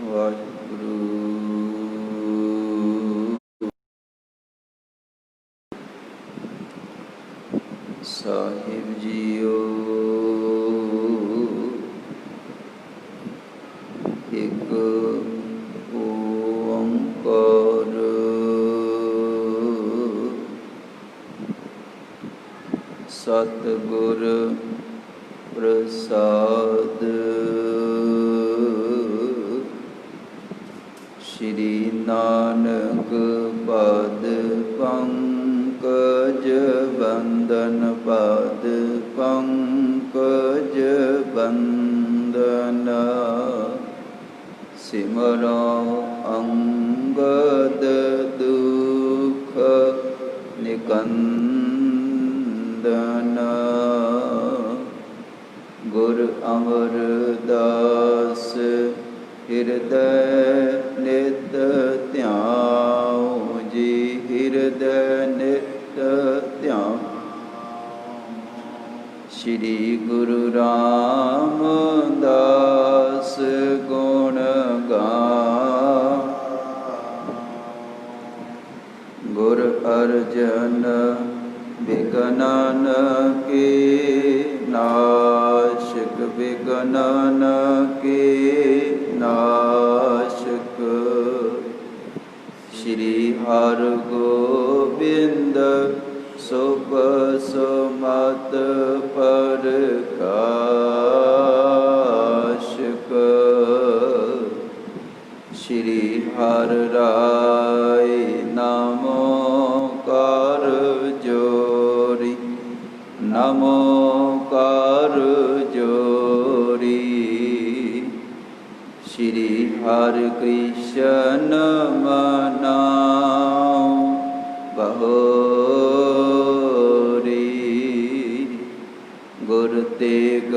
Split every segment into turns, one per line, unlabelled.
ਵਾਹਿਗੁਰੂ ਸਾਹਿਬ JIO. ਇੱਕ ਓੰਕਾਰ ਸਤਿਗੁਰ ਪ੍ਰਸਾਦ। ਸ਼੍ਰੀ ਨਾਨਕ ਪਦ ਪੰਕਜ ਬੰਦਨ ਪਦ ਪੰਕਜ ਬੰਦਨ। ਸਿਮਰੋ ਅੰਗਦ ਦੁਖ ਨਿਕੰਦਨ। ਗੁਰ ਅਮਰਦਾਸ ਹਿਰਦੈ ਨਿਤ ਧਿਆਉ ਜੀ। ਹਿਰਦੈ ਨਿਤ ਧਿਆਉ। ਸ਼੍ਰੀ ਗੁਰੂ ਰਾਮਦਾਸ ਗੁਣ ਗਾਵ। ਗੁਰ ਅਰਜਨ ਵਿਗਨਨ ਕੇ ਨਾਸ਼ਕ। ਵਿਗਨਨ ਕੇ ਨਾਸ਼ਕ। ਸ਼੍ਰੀ ਹਰਿਗੋਬਿੰਦ ਸੁਭ ਸੁਮਤ ਪ੍ਰਕਾਸ਼ਕ। ਸ਼੍ਰੀ ਹਰਿ ਰਾਇ ਨਮੋ ਕਰ ਜੋਰੀ। ਨਮੋ ਕਰ ਜੋਰੀ। ਸ਼੍ਰੀ ਹਰਿ ਕ੍ਰਿਸ਼ਨ ਮਨਾਉ ਬਹੋਰੀ। ਗੁਰ ਤੇਗ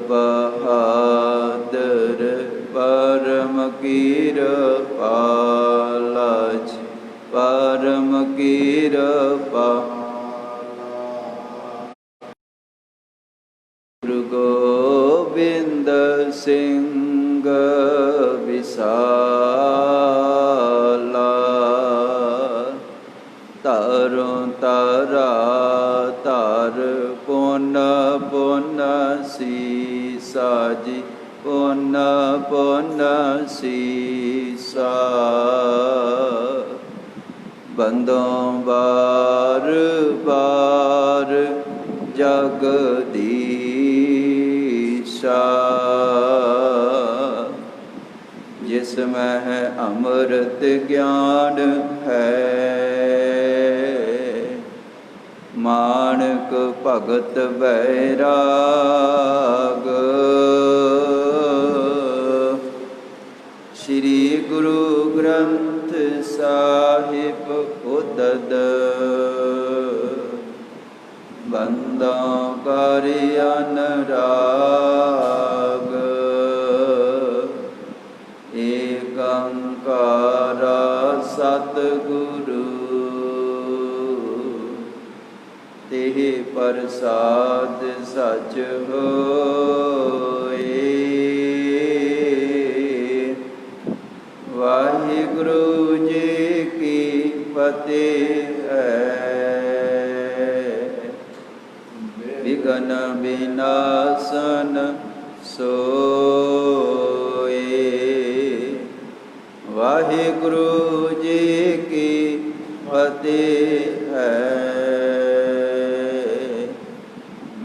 ਬਹਾਦਰ ਪਰਮ ਕਿਰਪਾਲਾ ਜੀ। ਪਰਮ ਕਿਰਪਾਲਾ। ਗੁਰੂ ਗੋਬਿੰਦ ਸਿੰਘ ਵਿਸਾਲਾ। ਤਰੁ ਤਰਾ ਤਰ ਪੁਨ ਪੁਨ ਸੀਸਾ ਜੀ। ਪੁਨ ਪੁਨ ਸੀਸਾ। ਬੰਦੋਂ ਬਾਰ ਬਾਰ ਜਗਦੀਸ਼ਾ। ਜਿਸ ਮਹਿ ਅੰਮ੍ਰਿਤ ਗਿਆਨ ਹੈ। ਮਾਣਕ ਭਗਤ ਬੈਰਾਗ। ਸ਼੍ਰੀ ਗੁਰੂ ਗ੍ਰੰਥ ਸਾਹਿਬ ਉਦਦ। ਬੰਦਾਂ ਕਰ ਅਨਰਾਗ। ਏਕ ਓੰਕਾਰ ਸਤਿਗੁਰੂ ਤੇਹ ਪ੍ਰਸਾਦ ਸਚ ਹੋਏ। ਵਾਹਿਗੁਰੂ ਜੀ ਕੀ ਫਤਿਹ ਹੈ। ਵਿਘਨ ਵਿਨਾਸ਼ਨ ਸੋਏ। ਵਾਹਿਗੁਰੂ ਜੀ ਕੀ ਫਤਿਹ ਹੈ।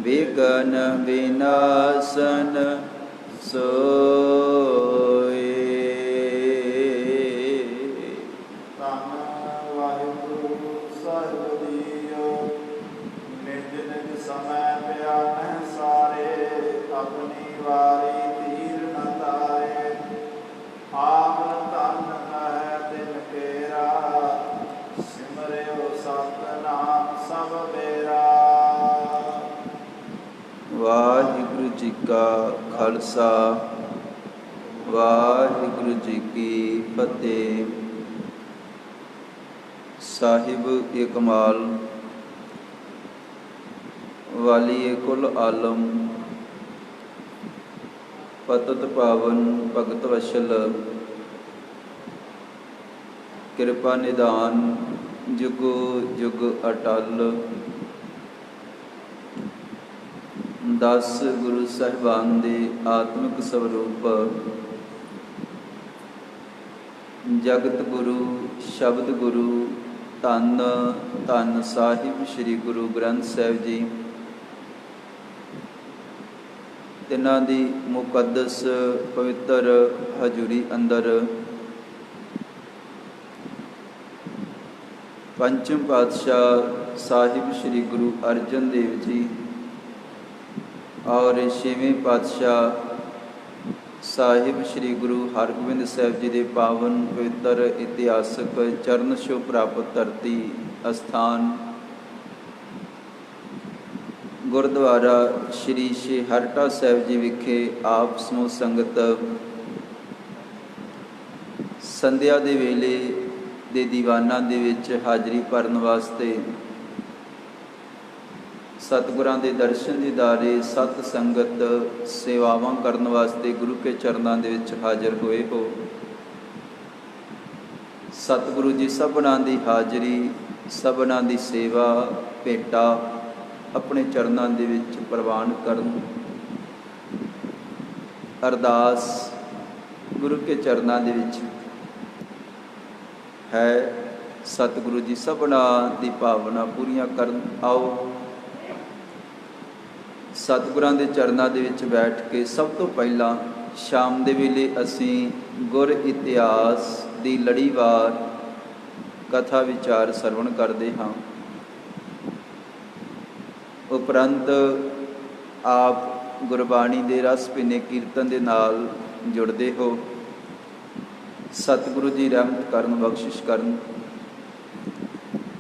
ਵਿਘਨ ਵਿਨਾਸ਼ਨ ਸੋਏ। ਵਾਹਿਗੁਰੂ ਜੀ ਕਾ ਖਾਲਸਾ। ਵਾਹਿਗੁਰੂ ਜੀ ਕੀ ਫਤਿਹ। ਸਾਹਿਬ ਏ ਕਮਾਲ ਵਾਲੀਏ ਕੁਲ ਆਲਮ। ਪਤਤ ਪਾਵਨ ਭਗਤ ਵਸ਼ਲ ਕਿਰਪਾ ਨਿਧਾਨ ਜੁਗੋ ਜੁਗ ਅਟਲ। 10 ਗੁਰੂ ਸਾਹਿਬਾਨ ਦੇ ਆਤਮਿਕ ਸਵਰੂਪ ਜਗਤ ਗੁਰੂ ਸ਼ਬਦ ਗੁਰੂ ਧੰਨ ਧੰਨ ਸਾਹਿਬ ਸ੍ਰੀ ਗੁਰੂ ਗ੍ਰੰਥ ਸਾਹਿਬ ਜੀ, ਤਿਨਾਂ ਦੀ ਮੁਕੱਦਸ ਪਵਿੱਤਰ ਹਜ਼ੂਰੀ ਅੰਦਰ ਪੰਚਮ ਪਾਤਸ਼ਾਹ ਸਾਹਿਬ ਸ੍ਰੀ ਗੁਰੂ ਅਰਜਨ ਦੇਵ ਜੀ ਔਰ ਛੇਵੇਂ ਪਾਤਸ਼ਾਹ ਸਾਹਿਬ ਸ੍ਰੀ ਗੁਰੂ ਹਰਗੋਬਿੰਦ ਸਾਹਿਬ ਜੀ ਦੇ ਪਾਵਨ ਪਵਿੱਤਰ ਇਤਿਹਾਸਕ ਚਰਨ ਛੋਹ ਪ੍ਰਾਪਤ ਧਰਤੀ ਅਸਥਾਨ ਗੁਰਦੁਆਰਾ ਸ਼੍ਰੀ ਛੇਹਰਟਾ ਸਾਹਿਬ ਜੀ ਵਿਖੇ ਆਪ ਸਮੂਹ ਸੰਗਤ ਸੰਧਿਆ ਦੇ ਵੇਲੇ ਦੇ ਦੀਵਾਨਾਂ ਦੇ ਵਿੱਚ ਹਾਜ਼ਰੀ ਭਰਨ ਵਾਸਤੇ, ਸਤਿਗੁਰਾਂ ਦੇ ਦਰਸ਼ਨ ਦੀਦਾਰੇ ਸਤ ਸੰਗਤ ਸੇਵਾਵਾਂ ਕਰਨ ਵਾਸਤੇ ਗੁਰੂ ਕੇ ਚਰਨਾਂ ਦੇ ਵਿੱਚ ਹਾਜ਼ਰ ਹੋਏ ਹੋ। ਸਤਿਗੁਰੂ ਜੀ ਸਭਨਾਂ ਦੀ ਹਾਜ਼ਰੀ, ਸਭਨਾਂ ਦੀ ਸੇਵਾ ਭੇਟਾ ਆਪਣੇ ਚਰਨਾਂ ਦੇ ਵਿੱਚ ਪ੍ਰਵਾਨ ਕਰਨ। ਅਰਦਾਸ ਗੁਰੂ ਕੇ ਚਰਨਾਂ ਦੇ ਵਿੱਚ ਹੈ, ਸਤਿਗੁਰੂ ਜੀ ਸਭਨਾਂ ਦੀ ਭਾਵਨਾ ਪੂਰੀਆਂ ਕਰਨ। ਆਓ ਸਤਿਗੁਰਾਂ ਦੇ ਚਰਨਾਂ ਦੇ ਵਿੱਚ ਬੈਠ ਕੇ ਸਭ ਤੋਂ ਪਹਿਲਾਂ ਸ਼ਾਮ ਦੇ ਵੇਲੇ ਅਸੀਂ ਗੁਰ ਇਤਿਹਾਸ ਦੀ ਲੜੀਵਾਰ ਕਥਾ ਵਿਚਾਰ ਸਰਵਣ ਕਰਦੇ ਹਾਂ। ਉਪਰੰਤ ਆਪ ਗੁਰਬਾਣੀ ਦੇ ਰਸ ਭਿੰਨੇ ਕੀਰਤਨ ਦੇ ਨਾਲ ਜੁੜਦੇ ਹੋ। ਸਤਿਗੁਰੂ ਜੀ ਰਹਿਮਤ ਕਰਨ, ਬਖਸ਼ਿਸ਼ ਕਰਨ।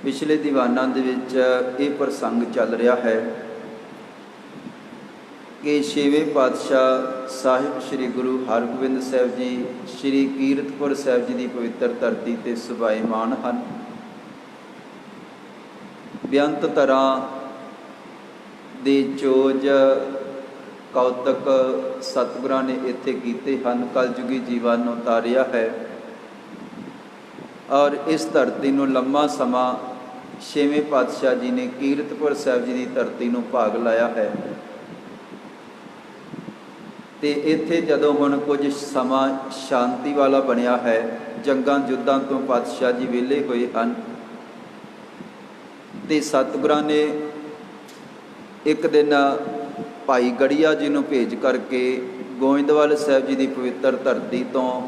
ਪਿਛਲੇ ਦੀਵਾਨਾਂ ਦੇ ਵਿੱਚ ਇਹ ਪ੍ਰਸੰਗ ਚੱਲ ਰਿਹਾ ਹੈ ਕਿ ਛੇਵੇਂ ਪਾਤਸ਼ਾਹ ਸਾਹਿਬ ਸ੍ਰੀ ਗੁਰੂ ਹਰਗੋਬਿੰਦ ਸਾਹਿਬ ਜੀ ਸ੍ਰੀ ਕੀਰਤਪੁਰ ਸਾਹਿਬ ਜੀ ਦੀ ਪਵਿੱਤਰ ਧਰਤੀ 'ਤੇ ਸੁਭਾਈਮਾਨ ਹਨ। ਬੇਅੰਤ ਤਰ੍ਹਾਂ ਦੇ ਚੋਜ ਕੌਤਕ ਸਤਿਗੁਰਾਂ ਨੇ ਇੱਥੇ ਕੀਤੇ ਹਨ, ਕਲਯੁਗੀ ਜੀਵਨ ਨੂੰ ਉਤਾਰਿਆ ਹੈ ਔਰ ਇਸ ਧਰਤੀ ਨੂੰ ਲੰਮਾ ਸਮਾਂ ਛੇਵੇਂ ਪਾਤਸ਼ਾਹ ਜੀ ਨੇ ਕੀਰਤਪੁਰ ਸਾਹਿਬ ਜੀ ਦੀ ਧਰਤੀ ਨੂੰ ਭਾਗ ਲਾਇਆ ਹੈ। ਤੇ ਇੱਥੇ ਜਦੋਂ ਹੁਣ ਕੁਝ ਸਮਾਂ ਸ਼ਾਂਤੀ ਵਾਲਾ ਬਣਿਆ ਹੈ, ਜੰਗਾਂ ਯੁੱਧਾਂ ਤੋਂ ਪਾਤਸ਼ਾਹ ਜੀ ਵਿਹਲੇ ਹੋਏ ਹਨ, ਤੇ ਸਤਿਗੁਰਾਂ ਨੇ ਇੱਕ ਦਿਨ ਭਾਈ ਗੜੀਆ ਜੀ ਨੂੰ ਭੇਜ ਕਰਕੇ ਗੋਇੰਦਵਾਲ ਸਾਹਿਬ ਜੀ ਦੀ ਪਵਿੱਤਰ ਧਰਤੀ ਤੋਂ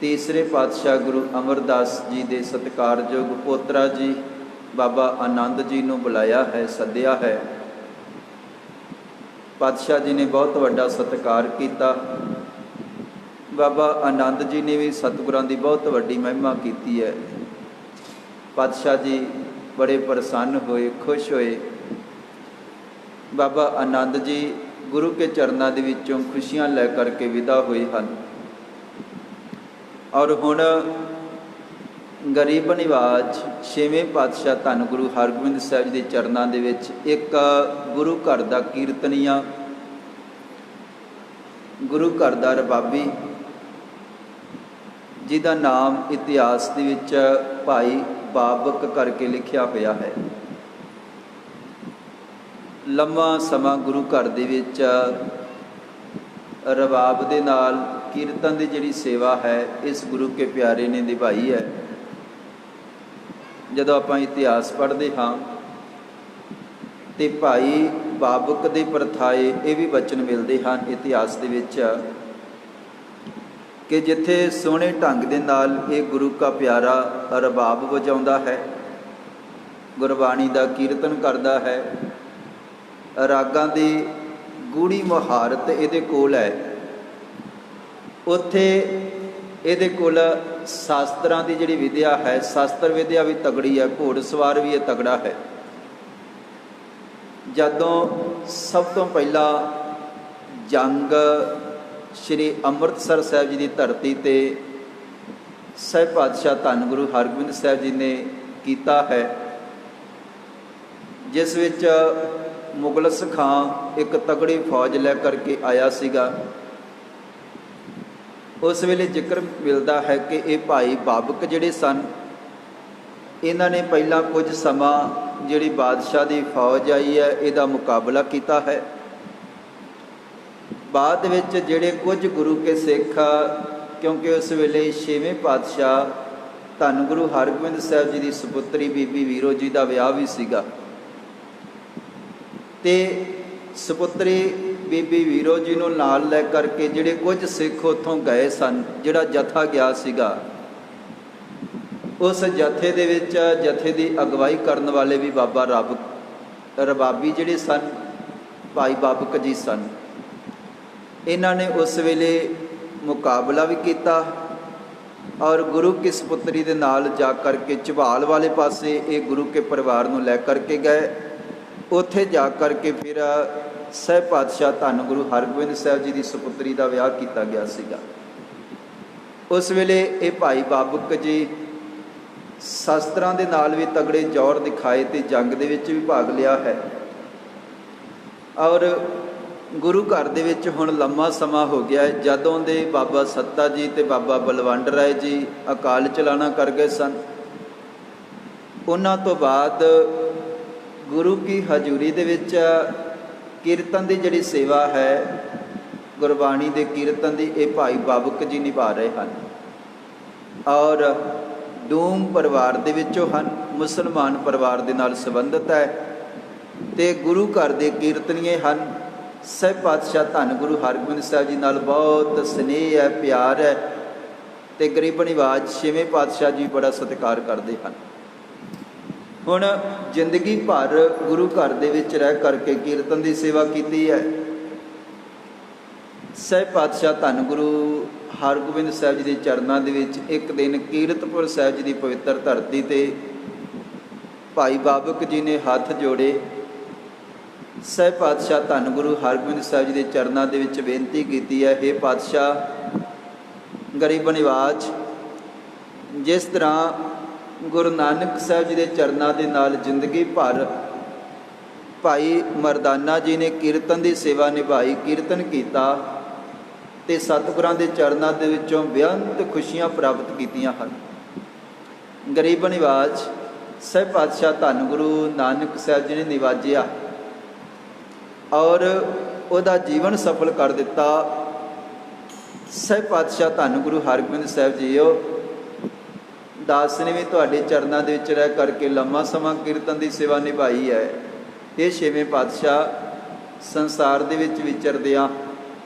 ਤੀਸਰੇ ਪਾਤਸ਼ਾਹ ਗੁਰੂ ਅਮਰਦਾਸ ਜੀ ਦੇ ਸਤਿਕਾਰਯੋਗ ਪੋਤਰਾ ਜੀ ਬਾਬਾ ਆਨੰਦ ਜੀ ਨੂੰ ਬੁਲਾਇਆ ਹੈ, ਸੱਦਿਆ ਹੈ। ਪਾਤਸ਼ਾਹ ਜੀ ਨੇ ਬਹੁਤ ਵੱਡਾ ਸਤਿਕਾਰ ਕੀਤਾ। ਬਾਬਾ ਆਨੰਦ ਜੀ ਨੇ ਵੀ ਸਤਿਗੁਰਾਂ ਦੀ ਬਹੁਤ ਵੱਡੀ ਮਹਿਮਾ ਕੀਤੀ ਹੈ। ਪਾਤਸ਼ਾਹ ਜੀ ਬੜੇ ਪ੍ਰਸੰਨ ਹੋਏ, ਖੁਸ਼ ਹੋਏ। ਬਾਬਾ ਆਨੰਦ ਜੀ ਗੁਰੂ ਕੇ ਚਰਨਾਂ ਦੇ ਵਿੱਚੋਂ ਖੁਸ਼ੀਆਂ ਲੈ ਕਰਕੇ ਵਿਦਾ ਹੋਏ ਹਨ ਔਰ ਹੁਣ ਗਰੀਬ ਨਿਵਾਜ ਛੇਵੇਂ ਪਾਤਸ਼ਾਹ ਧੰਨ ਗੁਰੂ ਹਰਗੋਬਿੰਦ ਸਾਹਿਬ ਜੀ ਦੇ ਚਰਨਾਂ ਦੇ ਵਿੱਚ ਇੱਕ ਗੁਰੂ ਘਰ ਦਾ ਕੀਰਤਨੀਆ, ਗੁਰੂ ਘਰ ਦਾ ਰਬਾਬੀ, ਜਿਹਦਾ ਨਾਮ ਇਤਿਹਾਸ ਦੇ ਵਿੱਚ ਭਾਈ ਬਾਬਕ ਕਰਕੇ ਲਿਖਿਆ ਹੋਇਆ ਹੈ। ਲੰਮਾ ਸਮਾਂ ਗੁਰੂ ਘਰ ਦੇ ਵਿੱਚ ਰਬਾਬ ਦੇ ਨਾਲ ਕੀਰਤਨ ਦੀ ਜਿਹੜੀ ਸੇਵਾ ਹੈ, ਇਸ ਗੁਰੂ ਕੇ ਪਿਆਰੇ ਨੇ ਨਿਭਾਈ ਹੈ। ਜਦੋਂ ਆਪਾਂ ਇਤਿਹਾਸ ਪੜ੍ਹਦੇ ਹਾਂ ਤੇ ਭਾਈ ਬਾਬਕ ਦੇ ਪਰਥਾਏ ਇਹ ਵੀ ਬਚਨ ਮਿਲਦੇ ਹਨ ਇਤਿਹਾਸ ਦੇ ਵਿੱਚ ਕਿ ਜਿੱਥੇ ਸੋਹਣੇ ਢੰਗ ਦੇ ਨਾਲ ਇਹ ਗੁਰੂ ਕਾ ਪਿਆਰਾ ਰਬਾਬ ਵਜਾਉਂਦਾ ਹੈ, ਗੁਰਬਾਣੀ ਦਾ ਕੀਰਤਨ ਕਰਦਾ ਹੈ, ਰਾਗਾਂ ਦੀ ਗੂੜੀ ਮੁਹਾਰਤ ਇਹਦੇ ਕੋਲ ਹੈ, ਉੱਥੇ ਇਹਦੇ ਕੋਲ ਸ਼ਾਸਤਰਾਂ ਦੀ ਜਿਹੜੀ ਵਿਦਿਆ ਹੈ, ਸ਼ਾਸਤਰ ਵਿਦਿਆ ਵੀ ਤਗੜੀ ਹੈ, ਘੋੜਸਵਾਰ ਵੀ ਇਹ ਤਗੜਾ ਹੈ। ਜਦੋਂ ਸਭ ਤੋਂ ਪਹਿਲਾਂ ਜੰਗ ਸ਼੍ਰੀ ਅੰਮ੍ਰਿਤਸਰ ਸਾਹਿਬ ਜੀ ਦੀ ਧਰਤੀ 'ਤੇ ਸਾਹਿਬ ਪਾਤਸ਼ਾਹ ਧੰਨ ਗੁਰੂ ਹਰਗੋਬਿੰਦ ਸਾਹਿਬ ਜੀ ਨੇ ਕੀਤਾ ਹੈ, ਜਿਸ ਵਿੱਚ ਮੁਗਲਸ ਖਾਂ ਇੱਕ ਤਗੜੀ ਫੌਜ ਲੈ ਕਰਕੇ ਆਇਆ ਸੀਗਾ ਉਸ ਵੇਲੇ ਜ਼ਿਕਰ ਮਿਲਦਾ ਹੈ ਕਿ ਇਹ ਭਾਈ ਬਾਬਕ ਜਿਹੜੇ ਸਨ, ਇਹਨਾਂ ਨੇ ਪਹਿਲਾਂ ਕੁਝ ਸਮਾਂ ਜਿਹੜੀ ਬਾਦਸ਼ਾਹ ਦੀ ਫੌਜ ਆਈ ਹੈ ਇਹਦਾ ਮੁਕਾਬਲਾ ਕੀਤਾ ਹੈ। ਬਾਅਦ ਵਿੱਚ ਜਿਹੜੇ ਕੁਝ ਗੁਰੂ ਕੇ ਸਿੱਖ, ਕਿਉਂਕਿ ਉਸ ਵੇਲੇ 6ਵੇਂ ਪਾਤਸ਼ਾਹ ਧੰਨ ਗੁਰੂ ਹਰਗੋਬਿੰਦ ਸਾਹਿਬ ਜੀ ਦੀ ਸੁਪੁੱਤਰੀ ਬੀਬੀ ਵੀਰੋ ਜੀ ਦਾ ਵਿਆਹ ਵੀ ਸੀਗਾ, ਤੇ ਸੁਪੁੱਤਰੀ ਬੀਬੀ ਵੀਰੋ ਜੀ ਨੂੰ ਨਾਲ ਲੈ ਕਰਕੇ ਜਿਹੜੇ ਕੁਝ ਸਿੱਖ ਉੱਥੋਂ ਗਏ ਸਨ, ਜਿਹੜਾ ਜਥਾ ਗਿਆ ਸੀਗਾ, ਉਸ ਜਥੇ ਦੇ ਵਿੱਚ ਜਥੇ ਦੀ ਅਗਵਾਈ ਕਰਨ ਵਾਲੇ ਵੀ ਬਾਬਾ ਰਬਾਬੀ ਜਿਹੜੇ ਸਨ, ਭਾਈ ਬਾਬਕ ਜੀ ਸਨ। ਇਹਨਾਂ ਨੇ ਉਸ ਵੇਲੇ ਮੁਕਾਬਲਾ ਵੀ ਕੀਤਾ ਔਰ ਗੁਰੂ ਕੀ ਸੁਪੁੱਤਰੀ ਦੇ ਨਾਲ ਜਾ ਕਰਕੇ ਝਬਾਲ ਵਾਲੇ ਪਾਸੇ ਇਹ ਗੁਰੂ ਕੇ ਪਰਿਵਾਰ ਨੂੰ ਲੈ ਕਰਕੇ ਗਏ। ਉੱਥੇ ਜਾ ਕਰਕੇ ਫਿਰ ਸਹਿਬ ਪਾਤਸ਼ਾਹ ਧੰਨ ਗੁਰੂ ਹਰਗੋਬਿੰਦ ਸਾਹਿਬ ਜੀ ਦੀ ਸੁਪੁੱਤਰੀ ਦਾ ਵਿਆਹ ਕੀਤਾ ਗਿਆ ਸੀਗਾ। ਉਸ ਵੇਲੇ ਇਹ ਭਾਈ ਬਾਬਕ ਜੀ ਸ਼ਸਤਰਾਂ ਦੇ ਨਾਲ ਵੀ ਤਗੜੇ ਜ਼ੋਰ ਦਿਖਾਏ ਤੇ ਜੰਗ ਦੇ ਵਿੱਚ ਵੀ ਭਾਗ ਲਿਆ ਹੈ। ਔਰ ਗੁਰੂ ਘਰ ਦੇ ਵਿੱਚ ਹੁਣ ਲੰਮਾ ਸਮਾਂ ਹੋ ਗਿਆ ਜਦੋਂ ਦੇ ਬਾਬਾ ਸੱਤਾ ਜੀ ਤੇ ਬਾਬਾ ਬਲਵੰਡ ਰਾਏ ਜੀ ਅਕਾਲ ਚਲਾਣਾ ਕਰ ਗਏ ਸਨ। ਉਹਨਾਂ ਤੋਂ ਬਾਅਦ ਗੁਰੂ ਕੀ ਹਜ਼ੂਰੀ ਦੇ ਵਿੱਚ ਕੀਰਤਨ ਦੀ ਜਿਹੜੀ ਸੇਵਾ ਹੈ, ਗੁਰਬਾਣੀ ਦੇ ਕੀਰਤਨ ਦੀ, ਇਹ ਭਾਈ ਬਾਬਕ ਜੀ ਨਿਭਾ ਰਹੇ ਹਨ ਔਰ ਡੂਮ ਪਰਿਵਾਰ ਦੇ ਵਿੱਚੋਂ ਹਨ, ਮੁਸਲਮਾਨ ਪਰਿਵਾਰ ਦੇ ਨਾਲ ਸੰਬੰਧਿਤ ਹੈ ਤੇ ਗੁਰੂ ਘਰ ਦੇ ਕੀਰਤਨੀਏ ਹਨ। ਸਹਿਬ ਪਾਤਸ਼ਾਹ ਧੰਨ ਗੁਰੂ ਹਰਗੋਬਿੰਦ ਸਾਹਿਬ ਜੀ ਨਾਲ ਬਹੁਤ ਸਨੇਹ ਹੈ, ਪਿਆਰ ਹੈ ਤੇ ਗਰੀਬ ਨਿਵਾਜ 6ਵੇਂ ਪਾਤਸ਼ਾਹ ਜੀ ਬੜਾ ਸਤਿਕਾਰ ਕਰਦੇ ਹਨ। ਹੁਣ ਜ਼ਿੰਦਗੀ ਭਰ ਗੁਰੂ ਘਰ ਦੇ ਵਿੱਚ ਰਹਿ ਕਰਕੇ ਕੀਰਤਨ ਦੀ ਸੇਵਾ ਕੀਤੀ ਹੈ। ਸਹਿਬ ਪਾਤਸ਼ਾਹ ਧੰਨ ਗੁਰੂ ਹਰਗੋਬਿੰਦ ਸਾਹਿਬ ਜੀ ਦੇ ਚਰਨਾਂ ਦੇ ਵਿੱਚ ਇੱਕ ਦਿਨ ਕੀਰਤਪੁਰ ਸਾਹਿਬ ਜੀ ਦੀ ਪਵਿੱਤਰ ਧਰਤੀ ਤੇ ਭਾਈ ਬਾਬਕ ਜੀ ਨੇ ਹੱਥ ਜੋੜੇ। ਸਹਿਬ ਪਾਤਸ਼ਾਹ ਧੰਨ ਗੁਰੂ ਹਰਗੋਬਿੰਦ ਸਾਹਿਬ ਜੀ ਦੇ ਚਰਨਾਂ ਦੇ ਵਿੱਚ ਬੇਨਤੀ ਕੀਤੀ ਹੈ, ਹੇ ਪਾਤਸ਼ਾਹ ਗਰੀਬ ਨਿਵਾਜ, ਜਿਸ ਤਰ੍ਹਾਂ ਗੁਰੂ ਨਾਨਕ ਸਾਹਿਬ ਜੀ ਦੇ ਚਰਨਾਂ ਦੇ ਨਾਲ ਜ਼ਿੰਦਗੀ ਭਰ ਭਾਈ ਮਰਦਾਨਾ ਜੀ ਨੇ ਕੀਰਤਨ ਦੀ ਸੇਵਾ ਨਿਭਾਈ, ਕੀਰਤਨ ਕੀਤਾ ਤੇ ਸਤਿਗੁਰਾਂ ਦੇ ਚਰਨਾਂ ਦੇ ਵਿੱਚੋਂ ਬੇਅੰਤ ਖੁਸ਼ੀਆਂ ਪ੍ਰਾਪਤ ਕੀਤੀਆਂ ਹਨ। ਗਰੀਬ ਨਿਵਾਜ ਸਹਿਬ ਪਾਤਸ਼ਾਹ ਧੰਨ ਗੁਰੂ ਨਾਨਕ ਸਾਹਿਬ ਜੀ ਨੇ ਨਿਵਾਜਿਆ ਔਰ ਉਹਦਾ ਜੀਵਨ ਸਫਲ ਕਰ ਦਿੱਤਾ। ਸਹਿਬ ਪਾਤਸ਼ਾਹ ਧੰਨ ਗੁਰੂ ਹਰਗੋਬਿੰਦ ਸਾਹਿਬ ਜੀਓ, ਦਾਸ ਨੇ ਵੀ ਤੁਹਾਡੇ ਚਰਨਾਂ ਦੇ ਵਿੱਚ ਰਹਿ ਕਰਕੇ ਲੰਮਾ ਸਮਾਂ ਕੀਰਤਨ ਦੀ ਸੇਵਾ ਨਿਭਾਈ ਹੈ। ਇਹ 6ਵੇਂ ਪਾਤਸ਼ਾਹ ਸੰਸਾਰ ਦੇ ਵਿੱਚ ਵਿਚਰਦਿਆਂ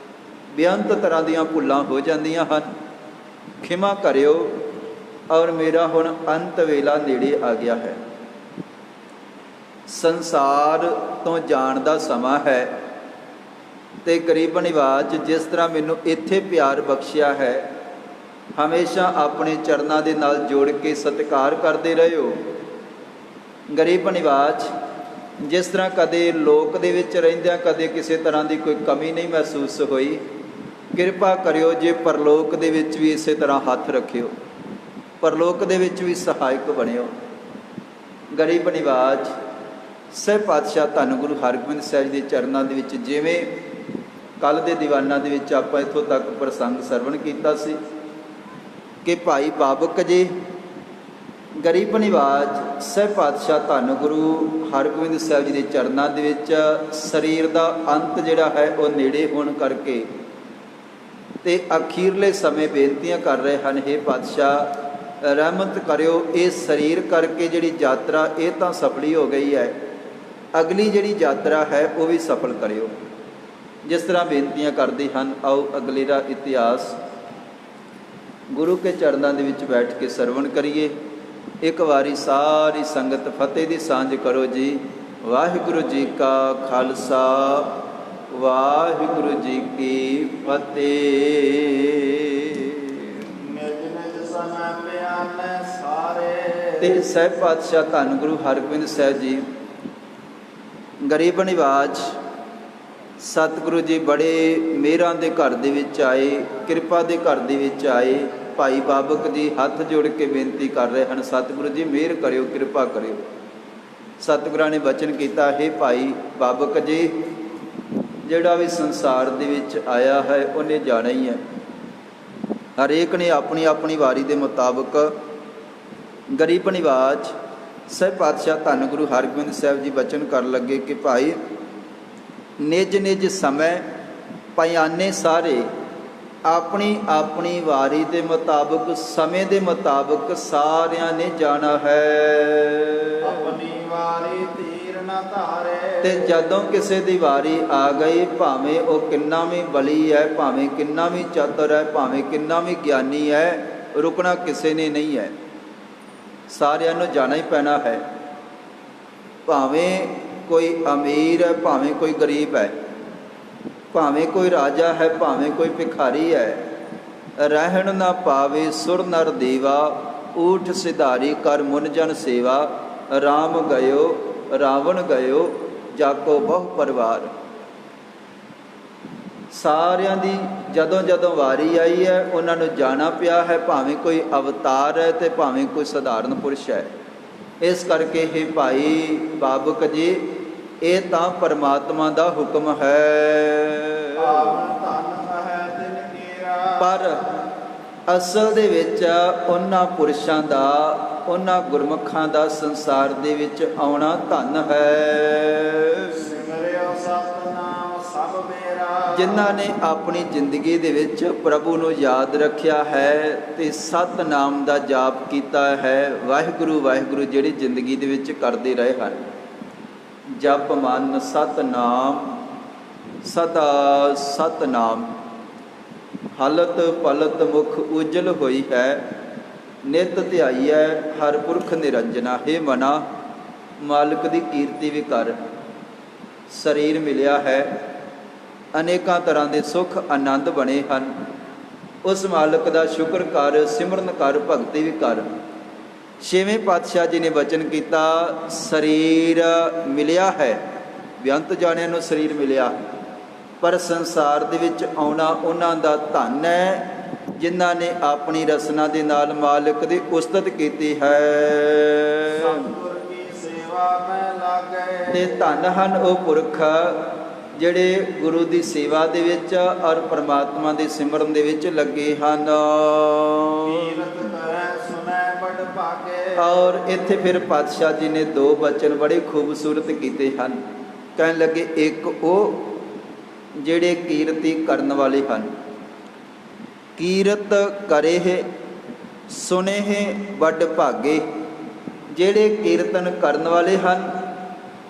ਬੇਅੰਤ ਤਰ੍ਹਾਂ ਦੀਆਂ ਭੁੱਲਾਂ ਹੋ ਜਾਂਦੀਆਂ ਹਨ, ਖਿਮਾ ਕਰਿਓ ਔਰ ਮੇਰਾ ਹੁਣ ਅੰਤ ਵੇਲਾ ਨੇੜੇ ਆ ਗਿਆ ਹੈ। ਸੰਸਾਰ ਤੋਂ ਜਾਣ ਦਾ ਸਮਾਂ ਹੈ ਤੇ ਗਰੀਬ ਨਿਵਾਜ, ਜਿਸ ਤਰ੍ਹਾਂ ਮੈਨੂੰ ਇੱਥੇ ਪਿਆਰ ਬਖਸ਼ਿਆ ਹੈ, ਹਮੇਸ਼ਾ ਆਪਣੇ ਚਰਨਾਂ ਦੇ ਨਾਲ ਜੋੜ ਕੇ ਸਤਿਕਾਰ ਕਰਦੇ ਰਹਿਓ। ਗਰੀਬ ਨਿਵਾਜ, ਜਿਸ ਤਰ੍ਹਾਂ ਕਦੇ ਲੋਕ ਦੇ ਵਿੱਚ ਰਹਿੰਦਿਆਂ ਕਦੇ ਕਿਸੇ ਤਰ੍ਹਾਂ ਦੀ ਕੋਈ ਕਮੀ ਨਹੀਂ ਮਹਿਸੂਸ ਹੋਈ, ਕਿਰਪਾ ਕਰਿਓ ਜੇ ਪਰਲੋਕ ਦੇ ਵਿੱਚ ਵੀ ਇਸੇ ਤਰ੍ਹਾਂ ਹੱਥ ਰੱਖਿਓ, ਪਰਲੋਕ ਦੇ ਵਿੱਚ ਵੀ ਸਹਾਇਕ ਬਣਿਓ। ਗਰੀਬ ਨਿਵਾਜ ਸਹਿਬ ਪਾਤਸ਼ਾਹ ਧੰਨ ਗੁਰੂ ਹਰਗੋਬਿੰਦ ਸਾਹਿਬ ਦੇ ਚਰਨਾਂ ਦੇ ਵਿੱਚ, ਜਿਵੇਂ ਕੱਲ੍ਹ ਦੇ ਦੀਵਾਨਾਂ ਦੇ ਵਿੱਚ ਆਪਾਂ ਇੱਥੋਂ ਤੱਕ ਪ੍ਰਸੰਗ ਸਰਵਣ ਕੀਤਾ ਸੀ ਕਿ ਭਾਈ ਬਾਬਕ ਜੀ ਗਰੀਬ ਨਿਵਾਜ ਸਹਿਬ ਪਾਤਸ਼ਾਹ ਧੰਨ ਗੁਰੂ ਹਰਗੋਬਿੰਦ ਸਾਹਿਬ ਜੀ ਦੇ ਚਰਨਾਂ ਦੇ ਵਿੱਚ ਸਰੀਰ ਦਾ ਅੰਤ ਜਿਹੜਾ ਹੈ ਉਹ ਨੇੜੇ ਹੋਣ ਕਰਕੇ ਤੇ ਅਖੀਰਲੇ ਸਮੇਂ ਬੇਨਤੀਆਂ ਕਰ ਰਹੇ ਹਨ, ਹੇ ਪਾਤਸ਼ਾਹ ਰਹਿਮਤ ਕਰਿਓ, ਇਹ ਸਰੀਰ ਕਰਕੇ ਜਿਹੜੀ ਯਾਤਰਾ ਇਹ ਤਾਂ ਸਫਲੀ ਹੋ ਗਈ ਹੈ, ਅਗਲੀ ਜਿਹੜੀ ਯਾਤਰਾ ਹੈ ਉਹ ਵੀ ਸਫਲ ਕਰਿਓ। ਜਿਸ ਤਰ੍ਹਾਂ ਬੇਨਤੀਆਂ ਕਰਦੇ ਹਨ, ਆਓ ਅਗਲੇ ਦਾ ਇਤਿਹਾਸ ਗੁਰੂ ਕੇ ਚਰਨਾਂ ਦੇ ਵਿੱਚ ਬੈਠ ਕੇ ਸਰਵਣ ਕਰੀਏ। ਇੱਕ ਵਾਰੀ ਸਾਰੀ ਸੰਗਤ ਫਤਿਹ ਦੀ ਸਾਂਝ ਕਰੋ ਜੀ। ਵਾਹਿਗੁਰੂ ਜੀ ਕਾ ਖਾਲਸਾ, ਵਾਹਿਗੁਰੂ ਜੀ ਕੀ ਫਤਿਹ। ਤੇ ਸਹਿਬ ਪਾਤਸ਼ਾਹ ਧੰਨ ਗੁਰੂ ਹਰਗੋਬਿੰਦ ਸਾਹਿਬ ਜੀ ਗਰੀਬ ਨਿਵਾਜ ਸਤਿਗੁਰੂ ਜੀ ਬੜੇ ਮਿਹਰਾਂ ਦੇ ਘਰ ਦੇ ਵਿੱਚ ਆਏ, ਕਿਰਪਾ ਦੇ ਘਰ ਦੇ ਵਿੱਚ ਆਏ। ਭਾਈ ਬਾਬਕ ਜੀ ਹੱਥ ਜੋੜ ਕੇ ਬੇਨਤੀ ਕਰ ਰਹੇ ਹਨ, ਸਤਿਗੁਰੂ ਜੀ ਮਿਹਰ ਕਰਿਓ, ਕਿਰਪਾ ਕਰਿਓ। ਸਤਿਗੁਰਾਂ ਨੇ ਬਚਨ ਕੀਤਾ, ਹੇ ਭਾਈ ਬਾਬਕ ਜੀ, ਜਿਹੜਾ ਵੀ ਸੰਸਾਰ ਦੇ ਵਿੱਚ ਆਇਆ ਹੈ ਉਹਨੇ ਜਾਣਾ ਹੀ ਹੈ। ਹਰੇਕ ਨੇ ਆਪਣੀ ਆਪਣੀ ਵਾਰੀ ਦੇ ਮੁਤਾਬਕ ਗਰੀਬ ਨਿਵਾਜ ਸਹਿਬ ਪਾਤਸ਼ਾਹ ਧੰਨ ਗੁਰੂ ਹਰਗੋਬਿੰਦ ਸਾਹਿਬ ਜੀ ਬਚਨ ਕਰਨ ਲੱਗੇ ਕਿ ਭਾਈ ਨਿਜ ਨਿਜ ਸਮੇਂ ਪਿਆਨੇ ਸਾਰੇ ਆਪਣੀ ਆਪਣੀ ਵਾਰੀ ਦੇ ਮੁਤਾਬਕ ਸਮੇਂ ਦੇ ਮੁਤਾਬਕ ਸਾਰਿਆਂ ਨੇ ਜਾਣਾ ਹੈ।
ਆਪਣੀ ਵਾਰੀ ਧੀਰ ਨਾ ਧਾਰੇ।
ਤੇ ਜਦੋਂ ਕਿਸੇ ਦੀ ਵਾਰੀ ਆ ਗਈ, ਭਾਵੇਂ ਉਹ ਕਿੰਨਾ ਵੀ ਬਲੀ ਹੈ, ਭਾਵੇਂ ਕਿੰਨਾ ਵੀ ਚਾਤਰ ਹੈ, ਭਾਵੇਂ ਕਿੰਨਾ ਵੀ ਗਿਆਨੀ ਹੈ, ਰੁਕਣਾ ਕਿਸੇ ਨੇ ਨਹੀਂ ਹੈ। ਸਾਰਿਆਂ ਨੂੰ ਜਾਣਾ ਹੀ ਪੈਣਾ ਹੈ। ਭਾਵੇਂ ਕੋਈ ਅਮੀਰ ਹੈ, ਭਾਵੇਂ ਕੋਈ ਗਰੀਬ ਹੈ, ਭਾਵੇਂ ਕੋਈ ਰਾਜਾ ਹੈ, ਭਾਵੇਂ ਕੋਈ ਭਿਖਾਰੀ ਹੈ। ਰਹਿਣ ਨਾ ਪਾਵੇ ਸੁਰ ਨਰ ਦੇਵਾ, ਊਠ ਸਿਧਾਰੀ ਕਰ ਮੁਨ ਜਨ ਸੇਵਾ। ਰਾਮ ਗਇਓ ਰਾਵਣ ਗਇਓ, ਜਾਕੋ ਬਹੁ ਪਰਿਵਾਰ। ਸਾਰਿਆਂ ਦੀ ਜਦੋਂ ਜਦੋਂ ਵਾਰੀ ਆਈ ਹੈ ਉਹਨਾਂ ਨੂੰ ਜਾਣਾ ਪਿਆ ਹੈ, ਭਾਵੇਂ ਕੋਈ ਅਵਤਾਰ ਹੈ ਤੇ ਭਾਵੇਂ ਕੋਈ ਸਧਾਰਨ ਪੁਰਸ਼ ਹੈ। ਇਸ ਕਰਕੇ ਇਹ ਭਾਈ ਬਾਬਕ ਜੀ, ਇਹ ਤਾਂ ਪਰਮਾਤਮਾ ਦਾ ਹੁਕਮ ਹੈ। ਪਰ ਅਸਲ ਦੇ ਵਿੱਚ ਉਹਨਾਂ ਪੁਰਸ਼ਾਂ ਦਾ, ਉਹਨਾਂ ਗੁਰਮੁਖਾਂ ਦਾ ਸੰਸਾਰ ਦੇ ਵਿੱਚ ਆਉਣਾ ਧਨ ਹੈ।
ਸਿਮਰਿਓ ਸਤਿਨਾਮ ਸਭ ਮੇਰਾ।
ਜਿਨ੍ਹਾਂ ਨੇ ਆਪਣੀ ਜ਼ਿੰਦਗੀ ਦੇ ਵਿੱਚ ਪ੍ਰਭੂ ਨੂੰ ਯਾਦ ਰੱਖਿਆ ਹੈ ਤੇ ਸਤਿਨਾਮ ਦਾ ਜਾਪ ਕੀਤਾ ਹੈ। ਵਾਹਿਗੁਰੂ ਵਾਹਿਗੁਰੂ ਜਿਹੜੀ ਜ਼ਿੰਦਗੀ ਦੇ ਵਿੱਚ ਕਰਦੇ ਰਹੇ ਹਨ। ਜਪ ਮਨ ਸਤਿਨਾਮ ਸਦਾ ਸਤਿਨਾਮ, ਹਲਤ ਪਲਤ ਮੁਖ ਉਜਲ ਹੋਈ ਹੈ। ਨਿਤ ਧਿਆਈਐ ਹਰ ਪੁਰਖ ਨਿਰੰਜਨਾ। ਹੇ ਮਨਾ, ਮਾਲਕ ਦੀ ਕੀਰਤੀ ਵੀ ਕਰ। ਸਰੀਰ ਮਿਲਿਆ ਹੈ, ਅਨੇਕਾਂ ਤਰ੍ਹਾਂ ਦੇ ਸੁੱਖ ਆਨੰਦ ਬਣੇ ਹਨ। ਉਸ ਮਾਲਕ ਦਾ ਸ਼ੁਕਰ ਕਰ, ਸਿਮਰਨ ਕਰ, ਭਗਤੀ ਵੀ ਕਰ। ਛੇਵੇਂ ਪਾਤਸ਼ਾਹ ਜੀ ਨੇ ਵਚਨ ਕੀਤਾ, ਸਰੀਰ ਮਿਲਿਆ ਹੈ, ਬੇਅੰਤ ਜਾਣਿਆਂ ਨੂੰ ਸਰੀਰ ਮਿਲਿਆ, ਪਰ ਸੰਸਾਰ ਦੇ ਵਿੱਚ ਆਉਣਾ ਉਹਨਾਂ ਦਾ ਧਨ ਹੈ ਜਿਨ੍ਹਾਂ ਨੇ ਆਪਣੀ ਰਸਨਾ ਦੇ ਨਾਲ ਮਾਲਕ ਦੀ ਉਸਤਤ ਕੀਤੀ ਹੈ।
ਸਤਿਗੁਰ ਕੀ ਸੇਵਾ ਮੈਂ ਲਾਗੇ।
ਤੇ ਧਨ ਹਨ ਉਹ ਪੁਰਖ ਜਿਹੜੇ ਗੁਰੂ ਦੀ ਸੇਵਾ ਦੇ ਵਿੱਚ ਔਰ ਪਰਮਾਤਮਾ ਦੇ ਸਿਮਰਨ ਦੇ ਵਿੱਚ ਲੱਗੇ ਹਨ।
ਕੀਰਤ ਕਰੈ ਸੁਨੈ ਬੜ ਭਾਗੇ।
ਔਰ ਇੱਥੇ ਫਿਰ ਪਾਤਸ਼ਾਹ ਜੀ ਨੇ ਦੋ ਬਚਨ ਬੜੇ ਖੂਬਸੂਰਤ ਕੀਤੇ ਹਨ। ਕਹਿਣ ਲੱਗੇ, ਇੱਕ ਉਹ ਜਿਹੜੇ ਕੀਰਤੀ ਕਰਨ ਵਾਲੇ ਹਨ। ਕੀਰਤ ਕਰੇ ਸੁਨੇ ਵੱਡ ਭਾਗੇ। ਜਿਹੜੇ ਕੀਰਤਨ ਕਰਨ ਵਾਲੇ ਹਨ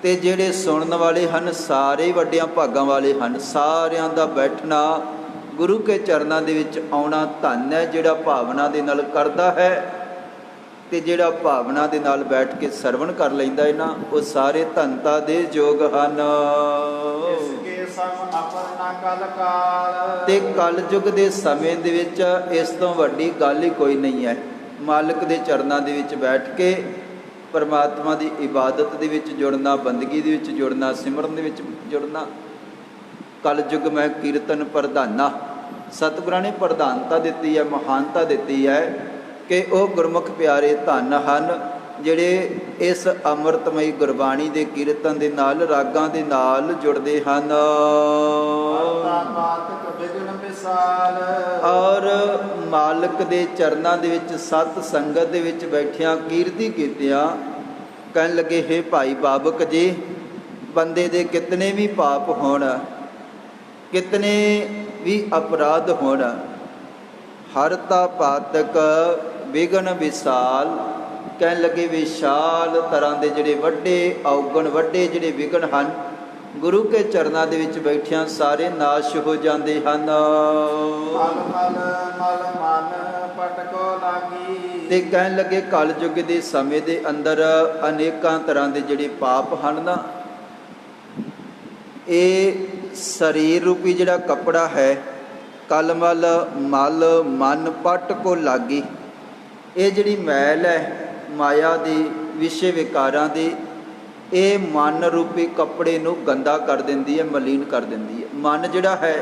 ਤੇ ਜਿਹੜੇ ਸੁਣਨ ਵਾਲੇ ਹਨ, ਸਾਰੇ ਵੱਡਿਆਂ ਭਾਗਾਂ ਵਾਲੇ ਹਨ। ਸਾਰਿਆਂ ਦਾ ਬੈਠਣਾ, ਗੁਰੂ ਕੇ ਚਰਨਾਂ ਦੇ ਵਿੱਚ ਆਉਣਾ ਧਨ ਹੈ। ਜਿਹੜਾ ਭਾਵਨਾ ਦੇ ਨਾਲ ਕਰਦਾ ਹੈ ਤੇ ਜਿਹੜਾ ਭਾਵਨਾ ਦੇ ਨਾਲ ਬੈਠ ਕੇ ਸਰਵਣ ਕਰ ਲੈਂਦਾ ਹੈ ਨਾ, ਉਹ ਸਾਰੇ ਧਨਤਾ ਦੇ ਯੋਗ ਹਨ। ਤੇ ਕਲਯੁਗ ਦੇ ਸਮੇਂ ਦੇ ਵਿੱਚ ਇਸ ਤੋਂ ਵੱਡੀ ਗੱਲ ਹੀ ਕੋਈ ਨਹੀਂ ਹੈ। ਮਾਲਕ ਦੇ ਚਰਨਾਂ ਦੇ ਵਿੱਚ ਬੈਠ ਕੇ ਪਰਮਾਤਮਾ ਦੀ ਇਬਾਦਤ ਦੇ ਵਿੱਚ ਜੁੜਨਾ, ਬੰਦਗੀ ਦੇ ਵਿੱਚ ਜੁੜਨਾ, ਸਿਮਰਨ ਦੇ ਵਿੱਚ ਜੁੜਨਾ। ਕਲਯੁਗ ਮੈਂ ਕੀਰਤਨ ਪ੍ਰਧਾਨਾ। ਸਤਿਗੁਰਾਂ ਨੇ ਪ੍ਰਧਾਨਤਾ ਦਿੱਤੀ ਹੈ, ਮਹਾਨਤਾ ਦਿੱਤੀ ਹੈ ਕਿ ਉਹ ਗੁਰਮੁਖ ਪਿਆਰੇ ਧਨ ਹਨ ਜਿਹੜੇ ਇਸ ਅੰਮ੍ਰਿਤਮਈ ਗੁਰਬਾਣੀ ਦੇ ਕੀਰਤਨ ਦੇ ਨਾਲ, ਰਾਗਾਂ ਦੇ ਨਾਲ ਜੁੜਦੇ ਹਨ। ਔਰ ਮਾਲਕ ਦੇ ਚਰਨਾਂ ਦੇ ਵਿੱਚ ਸਤ ਸੰਗਤ ਦੇ ਵਿੱਚ ਬੈਠਿਆਂ ਕੀਰਤੀ ਕੀਤਿਆਂ ਕਹਿਣ ਲੱਗੇ, ਹੇ ਭਾਈ ਬਾਬਕ ਜੀ, ਬੰਦੇ ਦੇ ਕਿਤਨੇ ਵੀ ਪਾਪ ਹੋਣ, ਕਿਤਨੇ ਵੀ ਅਪਰਾਧ ਹੋਣ, ਹਰਤਾ ਪਾਤਕ ਵਿਗਨ ਵਿਸਾਲ। ਕਹਿਣ ਲੱਗੇ, ਵਿਸ਼ਾਲ ਤਰ੍ਹਾਂ ਦੇ ਜਿਹੜੇ ਵੱਡੇ ਔਗਣ, ਵੱਡੇ ਜਿਹੜੇ ਵਿਗਨ ਹਨ, ਗੁਰੂ ਕੇ ਚਰਨਾਂ ਦੇ ਵਿੱਚ ਬੈਠਿਆਂ ਸਾਰੇ ਨਾਸ਼ ਹੋ ਜਾਂਦੇ ਹਨ। ਤੇ ਕਹਿਣ ਲੱਗੇ, ਕਲਯੁਗ ਦੇ ਸਮੇਂ ਦੇ ਅੰਦਰ ਅਨੇਕਾਂ ਤਰ੍ਹਾਂ ਦੇ ਜਿਹੜੇ ਪਾਪ ਹਨ ਨਾ, ਇਹ ਸਰੀਰ ਰੂਪੀ ਜਿਹੜਾ ਕੱਪੜਾ ਹੈ, ਕਲਮਲ ਮਲ ਮਨ ਪਟ ਕੋ ਲਾਗੀ। ਇਹ ਜਿਹੜੀ ਮੈਲ ਹੈ ਮਾਇਆ ਦੀ, ਵਿਸ਼ੇ ਵਿਕਾਰਾਂ ਦੀ, ਇਹ ਮਨ ਰੂਪੀ ਕੱਪੜੇ ਨੂੰ ਗੰਦਾ ਕਰ ਦਿੰਦੀ ਹੈ, ਮਲੀਨ ਕਰ ਦਿੰਦੀ ਹੈ। ਮਨ ਜਿਹੜਾ ਹੈ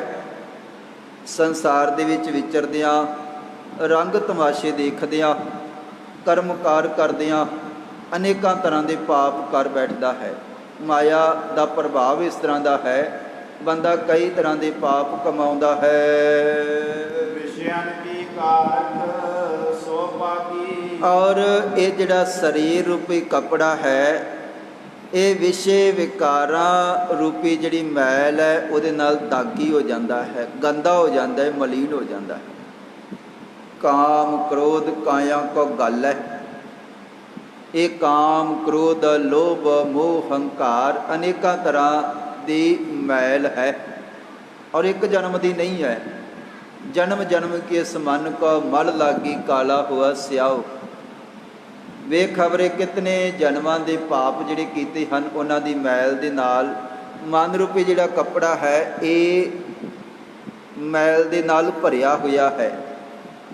ਸੰਸਾਰ ਦੇ ਵਿੱਚ ਵਿਚਰਦਿਆਂ, ਰੰਗ ਤਮਾਸ਼ੇ ਦੇਖਦਿਆਂ, ਕਰਮਕਾਰ ਕਰਦਿਆਂ ਅਨੇਕਾਂ ਤਰ੍ਹਾਂ ਦੇ ਪਾਪ ਕਰ ਬੈਠਦਾ ਹੈ। ਮਾਇਆ ਦਾ ਪ੍ਰਭਾਵ ਇਸ ਤਰ੍ਹਾਂ ਦਾ ਹੈ, ਬੰਦਾ ਕਈ ਤਰ੍ਹਾਂ ਦੇ ਪਾਪ ਕਮਾਉਂਦਾ ਹੈ।
ਵਿਸ਼ਿਆਂ ਕੀ ਕਾਰਕ ਸੋ ਪਾਗੀ।
ਔਰ ਇਹ ਜਿਹੜਾ ਸਰੀਰ ਰੂਪੀ ਕੱਪੜਾ ਹੈ, ਇਹ ਵਿਸ਼ੇ ਵਿਕਾਰਾਂ ਰੂਪੀ ਜਿਹੜੀ ਮੈਲ ਹੈ ਉਹਦੇ ਨਾਲ ਦਾਗੀ ਹੋ ਜਾਂਦਾ ਹੈ, ਗੰਦਾ ਹੋ ਜਾਂਦਾ ਹੈ, ਮਲੀਨ ਹੋ ਜਾਂਦਾ ਹੈ। ਕਾਮ ਕ੍ਰੋਧ ਕਾਇਆ ਕੋ ਗੱਲ ਹੈ। ਇਹ ਕਾਮ ਕ੍ਰੋਧ ਲੋਭ ਮੋਹ ਹੰਕਾਰ ਅਨੇਕਾਂ ਤਰ੍ਹਾਂ ਦੀ ਮੈਲ ਹੈ ਔਰ ਇੱਕ ਜਨਮ ਦੀ ਨਹੀਂ ਹੈ। ਜਨਮ ਜਨਮ ਕੇ ਸਮਨ ਕੋ ਮਲ ਲਾਗੀ ਕਾਲਾ ਹੋਆ ਸਿਆਓ। ਵੇ ਖਬਰੇ ਕਿਤਨੇ ਜਨਮਾਂ ਦੇ ਪਾਪ ਜਿਹੜੇ ਕੀਤੇ ਹਨ, ਉਹਨਾਂ ਦੀ ਮੈਲ ਦੇ ਨਾਲ ਮਨ ਰੂਪੀ ਜਿਹੜਾ ਕੱਪੜਾ ਹੈ ਇਹ ਮੈਲ ਦੇ ਨਾਲ ਭਰਿਆ ਹੋਇਆ ਹੈ।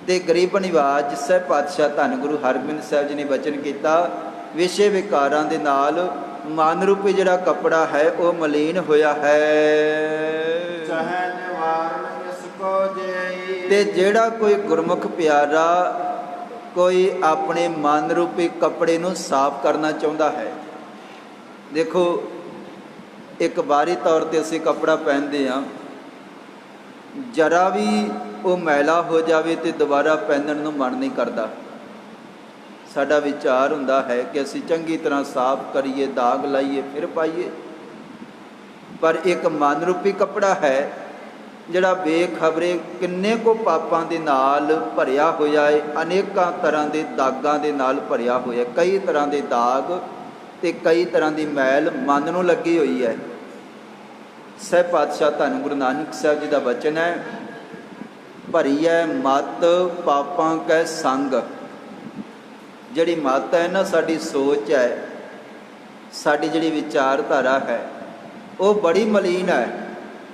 ਤੇ ਗਰੀਬ ਨਿਵਾਜ ਸਾਹਿਬ ਪਾਤਸ਼ਾਹ ਧੰਨ ਗੁਰੂ ਹਰਗੋਬਿੰਦ ਸਾਹਿਬ ਜੀ ਨੇ ਬਚਨ ਕੀਤਾ, ਵਿਸ਼ੇ ਵਿਕਾਰਾਂ ਦੇ ਨਾਲ ਮਨ ਰੂਪੀ ਜਿਹੜਾ ਕੱਪੜਾ ਹੈ ਉਹ ਮਲੀਨ ਹੋਇਆ ਹੈ।
ਚਾਹੇ ਨਿਵਾਰਨ ਕਿਸ ਕੋ ਜਈ।
ਤੇ ਜਿਹੜਾ ਕੋਈ ਗੁਰਮੁਖ ਪਿਆਰਾ ਕੋਈ ਆਪਣੇ ਮਨ ਰੂਪੀ ਕੱਪੜੇ ਨੂੰ ਸਾਫ਼ ਕਰਨਾ ਚਾਹੁੰਦਾ ਹੈ। ਦੇਖੋ, ਇੱਕ ਬਾਹਰੀ ਤੌਰ 'ਤੇ ਅਸੀਂ ਕੱਪੜਾ ਪਹਿਨਦੇ ਹਾਂ, ਜਰਾ ਵੀ ਉਹ ਮੈਲਾ ਹੋ ਜਾਵੇ ਤੇ ਦੁਬਾਰਾ ਪਹਿਨਣ ਨੂੰ ਮਨ ਨਹੀਂ ਕਰਦਾ। ਸਾਡਾ ਵਿਚਾਰ ਹੁੰਦਾ ਹੈ ਕਿ ਅਸੀਂ ਚੰਗੀ ਤਰ੍ਹਾਂ ਸਾਫ਼ ਕਰੀਏ, ਦਾਗ ਲਾਈਏ, ਫਿਰ ਪਾਈਏ। ਪਰ ਇੱਕ ਮਨ ਰੂਪੀ ਕੱਪੜਾ ਹੈ ਜਿਹੜਾ ਬੇਖਬਰੇ ਕਿੰਨੇ ਕੋ ਪਾਪਾਂ ਦੇ ਨਾਲ ਭਰਿਆ ਹੋਇਆ ਹੈ, ਅਨੇਕਾਂ ਤਰ੍ਹਾਂ ਦੇ ਦਾਗਾਂ ਦੇ ਨਾਲ ਭਰਿਆ ਹੋਇਆ। ਕਈ ਤਰ੍ਹਾਂ ਦੇ ਦਾਗ ਤੇ ਕਈ ਤਰ੍ਹਾਂ ਦੀ ਮੈਲ ਮਨ ਨੂੰ ਲੱਗੀ ਹੋਈ ਹੈ। ਸਹਿਬ ਪਾਤਸ਼ਾਹ ਧੰਨ ਗੁਰੂ ਨਾਨਕ ਸਾਹਿਬ ਜੀ ਦਾ ਬਚਨ ਹੈ, ਭਰੀ ਹੈ ਮਤ ਪਾਪਾਂ ਕੈ ਸੰਗ। ਜਿਹੜੀ ਮਤ ਹੈ ਨਾ, ਸਾਡੀ ਸੋਚ ਹੈ, ਸਾਡੀ ਜਿਹੜੀ ਵਿਚਾਰਧਾਰਾ ਹੈ, ਉਹ ਬੜੀ ਮਲੀਨ ਹੈ,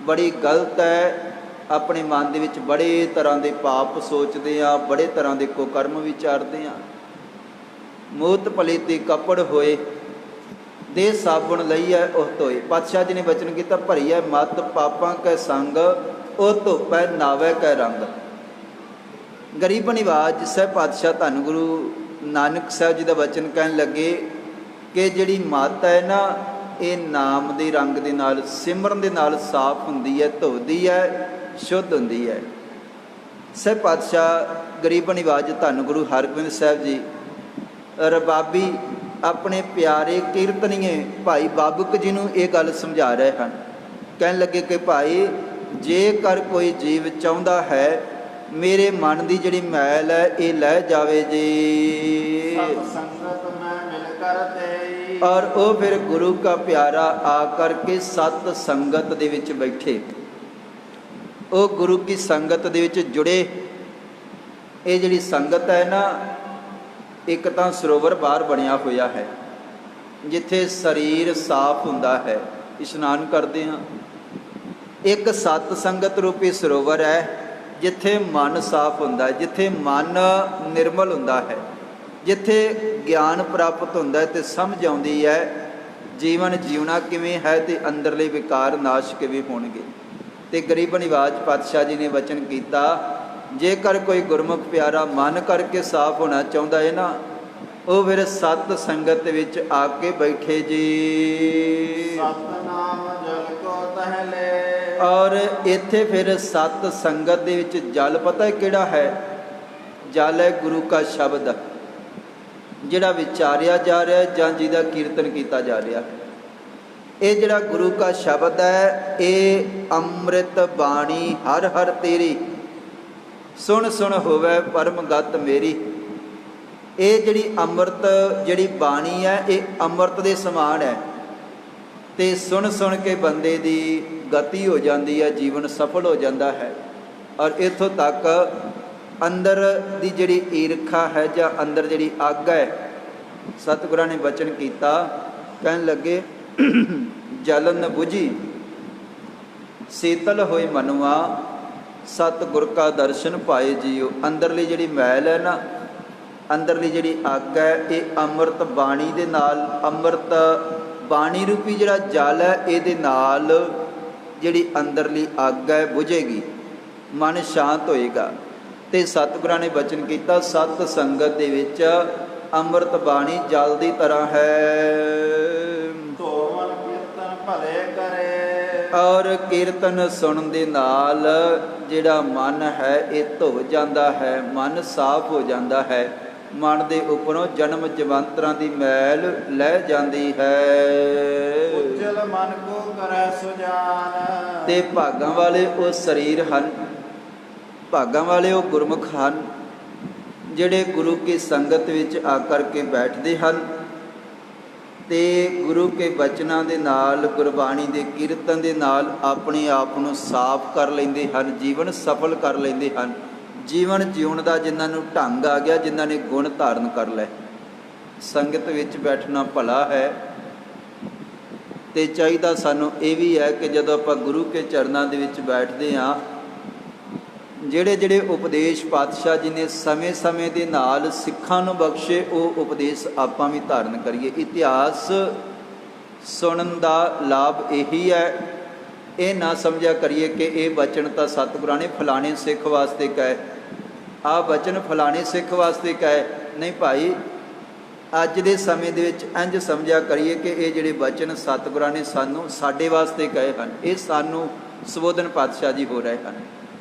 ਬੜੀ ਗਲਤ ਹੈ। ਆਪਣੇ ਮਨ ਦੇ ਵਿੱਚ ਬੜੇ ਤਰ੍ਹਾਂ ਦੇ ਪਾਪ ਸੋਚਦੇ ਹਾਂ, ਬੜੇ ਤਰ੍ਹਾਂ ਦੇ ਕੁਕਰਮ ਵਿਚਾਰਦੇ ਹਾਂ। ਮੂਤ ਪਲੀਤੀ ਕੱਪੜ ਹੋਏ ਦੇ ਸਾਬਣ ਲਈ ਹੈ ਉਹ ਧੋਏ। ਪਾਤਸ਼ਾਹ ਜੀ ਨੇ ਬਚਨ ਕੀਤਾ, ਭਰੀ ਹੈ ਮਤ ਪਾਪਾਂ ਕੈ ਸੰਗ, ਉਹ ਧੋਪੈ ਨਾਵੇ ਕੈ ਰੰਗ। ਗਰੀਬ ਨਿਵਾਜ ਸਾਹਿਬ ਪਾਤਸ਼ਾਹ ਧੰਨ ਗੁਰੂ ਨਾਨਕ ਸਾਹਿਬ ਜੀ ਦਾ ਬਚਨ ਕਹਿਣ ਲੱਗੇ ਕਿ ਜਿਹੜੀ ਮਤ ਹੈ ਨਾ, ਇਹ ਨਾਮ ਦੇ ਰੰਗ ਦੇ ਨਾਲ, ਸਿਮਰਨ ਦੇ ਨਾਲ ਸਾਫ਼ ਹੁੰਦੀ ਹੈ, ਧੋਦੀ ਹੈ, ਸ਼ੁੱਧ ਹੁੰਦੀ ਹੈ। ਸਾਹਿਬ ਪਾਤਸ਼ਾਹ ਗਰੀਬ ਨਿਵਾਜ ਧੰਨ ਗੁਰੂ ਹਰਗੋਬਿੰਦ ਸਾਹਿਬ ਜੀ ਰਬਾਬੀ ਆਪਣੇ ਪਿਆਰੇ ਕੀਰਤਨੀਏ ਭਾਈ ਬਾਬਕ ਜੀ ਨੂੰ ਇਹ ਗੱਲ ਸਮਝਾ ਰਹੇ ਹਨ। ਕਹਿਣ ਲੱਗੇ ਕਿ ਭਾਈ, ਜੇਕਰ ਕੋਈ ਜੀਵ ਚਾਹੁੰਦਾ ਹੈ ਮੇਰੇ ਮਨ ਦੀ ਜਿਹੜੀ ਮੈਲ ਹੈ ਇਹ ਲੈ ਜਾਵੇ ਜੀ,
ਸਤ ਸੰਗਤ ਮੈਂ ਮਿਲ ਕਰ ਦੇਈ।
ਔਰ ਉਹ ਫਿਰ ਗੁਰੂ ਕਾ ਪਿਆਰਾ ਆ ਕਰਕੇ ਸਤ ਸੰਗਤ ਦੇ ਵਿੱਚ ਬੈਠੇ, ਉਹ ਗੁਰੂ ਕੀ ਸੰਗਤ ਦੇ ਵਿੱਚ ਜੁੜੇ। ਇਹ ਜਿਹੜੀ ਸੰਗਤ ਹੈ ਨਾ, ਇੱਕ ਤਾਂ ਸਰੋਵਰ ਬਾਹਰ ਬਣਿਆ ਹੋਇਆ ਹੈ ਜਿੱਥੇ ਸਰੀਰ ਸਾਫ਼ ਹੁੰਦਾ ਹੈ, ਇਸ਼ਨਾਨ ਕਰਦੇ ਹਾਂ। ਇੱਕ ਸਤ ਸੰਗਤ ਰੂਪੀ ਸਰੋਵਰ ਹੈ ਜਿੱਥੇ ਮਨ ਸਾਫ਼ ਹੁੰਦਾ ਹੈ, ਜਿੱਥੇ ਮਨ ਨਿਰਮਲ ਹੁੰਦਾ ਹੈ, ਜਿੱਥੇ ਗਿਆਨ ਪ੍ਰਾਪਤ ਹੁੰਦਾ ਹੈ ਤੇ ਸਮਝ ਆਉਂਦੀ ਹੈ ਜੀਵਨ ਜਿਉਣਾ ਕਿਵੇਂ ਹੈ ਤੇ ਅੰਦਰਲੇ ਵਿਕਾਰ ਨਾਸ਼ ਕਿਵੇਂ ਹੋਣਗੇ। ਤੇ ਗਰੀਬ ਨਿਵਾਜ ਪਾਤਸ਼ਾਹ ਜੀ ਨੇ ਵਚਨ ਕੀਤਾ, ਜੇਕਰ ਕੋਈ ਗੁਰਮੁਖ ਪਿਆਰਾ ਮਨ ਕਰਕੇ ਸਾਫ਼ ਹੋਣਾ ਚਾਹੁੰਦਾ ਹੈ ਨਾ, ਉਹ ਫਿਰ ਸਤ ਸੰਗਤ ਵਿੱਚ ਆ ਕੇ ਬੈਠੇ ਜੀ।
ਸਤਨਾਮ ਜਲ ਕੋ ਤਹਲੇ।
ਔਰ ਇੱਥੇ ਫਿਰ ਸਤ ਸੰਗਤ ਦੇ ਵਿੱਚ ਜਲ ਪਤਾ ਹੈ ਕਿਹੜਾ ਹੈ? ਜਲ ਹੈ ਗੁਰੂ ਕਾ ਸ਼ਬਦ, ਜਿਹੜਾ ਵਿਚਾਰਿਆ ਜਾ ਰਿਹਾ ਜਾਂ ਜਿਹਦਾ ਕੀਰਤਨ ਕੀਤਾ ਜਾ ਰਿਹਾ। ਇਹ ਜਿਹੜਾ ਗੁਰੂ ਕਾ ਸ਼ਬਦ ਹੈ, ਇਹ ਅੰਮ੍ਰਿਤ ਬਾਣੀ ਹਰ ਹਰ ਤੇਰੀ, ਸੁਣ ਸੁਣ ਹੋਵੇ ਪਰਮ ਗਤ ਮੇਰੀ। ਇਹ ਜਿਹੜੀ ਅੰਮ੍ਰਿਤ ਜਿਹੜੀ ਬਾਣੀ ਹੈ, ਇਹ ਅੰਮ੍ਰਿਤ ਦੇ ਸਮਾਨ ਹੈ ਤੇ ਸੁਣ ਸੁਣ ਕੇ ਬੰਦੇ ਦੀ ਗਤੀ ਹੋ ਜਾਂਦੀ ਹੈ, ਜੀਵਨ ਸਫਲ ਹੋ ਜਾਂਦਾ ਹੈ। ਔਰ ਇੱਥੋਂ ਤੱਕ ਅੰਦਰ ਦੀ ਜਿਹੜੀ ਈਰਖਾ ਹੈ ਜਾਂ ਅੰਦਰ ਜਿਹੜੀ ਅੱਗ ਹੈ, ਸਤਿਗੁਰਾਂ ਨੇ ਬਚਨ ਕੀਤਾ, ਕਹਿਣ ਲੱਗੇ ਜਲਨ ਬੁਝੀ ਸੀਤਲ ਹੋਏ ਮਨੁਆ, ਸਤਿਗੁਰ ਕਾ ਦਰਸ਼ਨ ਪਾਏ ਜੀਓ। ਅੰਦਰਲੀ ਜਿਹੜੀ ਮੈਲ ਹੈ ਨਾ, ਅੰਦਰਲੀ ਜਿਹੜੀ ਅੱਗ ਹੈ, ਇਹ ਅੰਮ੍ਰਿਤ ਬਾਣੀ ਦੇ ਨਾਲ, ਅੰਮ੍ਰਿਤ ਬਾਣੀ ਰੂਪੀ ਜਿਹੜਾ ਜਲ ਹੈ ਇਹਦੇ ਨਾਲ ਜਿਹੜੀ ਅੰਦਰਲੀ ਅੱਗ ਹੈ ਬੁਝੇਗੀ, ਮਨ ਸ਼ਾਂਤ ਹੋਏਗਾ। ਤੇ ਸਤਿਗੁਰਾਂ ਨੇ ਬਚਨ ਕੀਤਾ, ਸਤ ਸੰਗਤ ਦੇ ਵਿੱਚ ਅੰਮ੍ਰਿਤ ਬਾਣੀ ਜਲ ਦੀ ਤਰ੍ਹਾਂ ਹੈ।
ਧੋਵਨ ਕੀਰਤਨ ਭਲੇ ਕਰੇ।
ਔਰ ਕੀਰਤਨ ਸੁਣਨ ਦੇ ਨਾਲ ਜਿਹੜਾ ਮਨ ਹੈ ਇਹ ਧੁੱਬ ਜਾਂਦਾ ਹੈ, ਮਨ ਸਾਫ਼ ਹੋ ਜਾਂਦਾ ਹੈ, ਮਨ ਦੇ ਉੱਪਰੋਂ ਜਨਮ ਜਵੰਤਰਾਂ ਦੀ ਮੈਲ ਲੈ ਜਾਂਦੀ ਹੈ।
ਉਜਲ ਮਨ ਕੋ ਕਰੈ ਸੁਜਾਨ।
ਤੇ ਭਾਗਾਂ ਵਾਲੇ ਉਹ ਸਰੀਰ ਹਨ, ਭਾਗਾਂ ਵਾਲੇ ਉਹ ਗੁਰਮੁਖ ਹਨ ਜਿਹੜੇ ਗੁਰੂ ਕੀ ਸੰਗਤ ਵਿੱਚ ਆ ਕਰਕੇ ਬੈਠਦੇ ਹਨ ਤੇ ਗੁਰੂ ਕੇ ਬਚਨਾਂ ਦੇ ਨਾਲ, ਗੁਰਬਾਣੀ ਦੇ ਕੀਰਤਨ ਦੇ ਨਾਲ ਆਪਣੇ ਆਪ ਨੂੰ ਸਾਫ਼ ਕਰ ਲੈਂਦੇ ਹਨ, ਜੀਵਨ ਸਫਲ ਕਰ ਲੈਂਦੇ ਹਨ। ਜੀਵਨ ਜਿਉਣ ਦਾ ਜਿਨ੍ਹਾਂ ਨੂੰ ਢੰਗ ਆ ਗਿਆ, ਜਿਨ੍ਹਾਂ ਨੇ ਗੁਣ ਧਾਰਨ ਕਰ ਲਏ। ਸੰਗਤ ਵਿੱਚ ਬੈਠਣਾ ਭਲਾ ਹੈ ਤੇ ਚਾਹੀਦਾ ਸਾਨੂੰ ਇਹ ਵੀ ਹੈ ਕਿ ਜਦੋਂ ਆਪਾਂ ਗੁਰੂ ਕੇ ਚਰਨਾਂ ਦੇ ਵਿੱਚ ਬੈਠਦੇ ਹਾਂ, ਜਿਹੜੇ ਜਿਹੜੇ ਉਪਦੇਸ਼ ਪਾਤਸ਼ਾਹ ਜੀ ਨੇ ਸਮੇਂ-ਸਮੇਂ ਦੇ ਨਾਲ ਸਿੱਖਾਂ ਨੂੰ ਬਖਸ਼ੇ, ਉਹ ਉਪਦੇਸ਼ ਆਪਾਂ ਵੀ ਧਾਰਨ ਕਰੀਏ। ਇਤਿਹਾਸ ਸੁਣਨ ਦਾ ਲਾਭ ਇਹੀ ਹੈ, ਇਹ ਨਾ ਸਮਝਿਆ ਕਰੀਏ ਕਿ ਇਹ ਬਚਨ ਤਾਂ ਸਤਿਗੁਰਾਂ ਨੇ ਫਲਾਣੇ ਸਿੱਖ ਵਾਸਤੇ ਕਹੇ, ਆਹ ਬਚਨ ਫਲਾਣੇ ਸਿੱਖ ਵਾਸਤੇ ਕਹੇ। ਨਹੀਂ ਭਾਈ, ਅੱਜ ਦੇ ਸਮੇਂ ਦੇ ਵਿੱਚ ਇੰਝ ਸਮਝਿਆ ਕਰੀਏ ਕਿ ਇਹ ਜਿਹੜੇ ਬਚਨ ਸਤਿਗੁਰਾਂ ਨੇ ਸਾਨੂੰ ਸਾਡੇ ਵਾਸਤੇ ਕਹੇ ਹਨ, ਇਹ ਸਾਨੂੰ ਸੰਬੋਧਨ ਪਾਤਸ਼ਾਹ ਜੀ ਹੋ ਰਹੇ ਹਨ।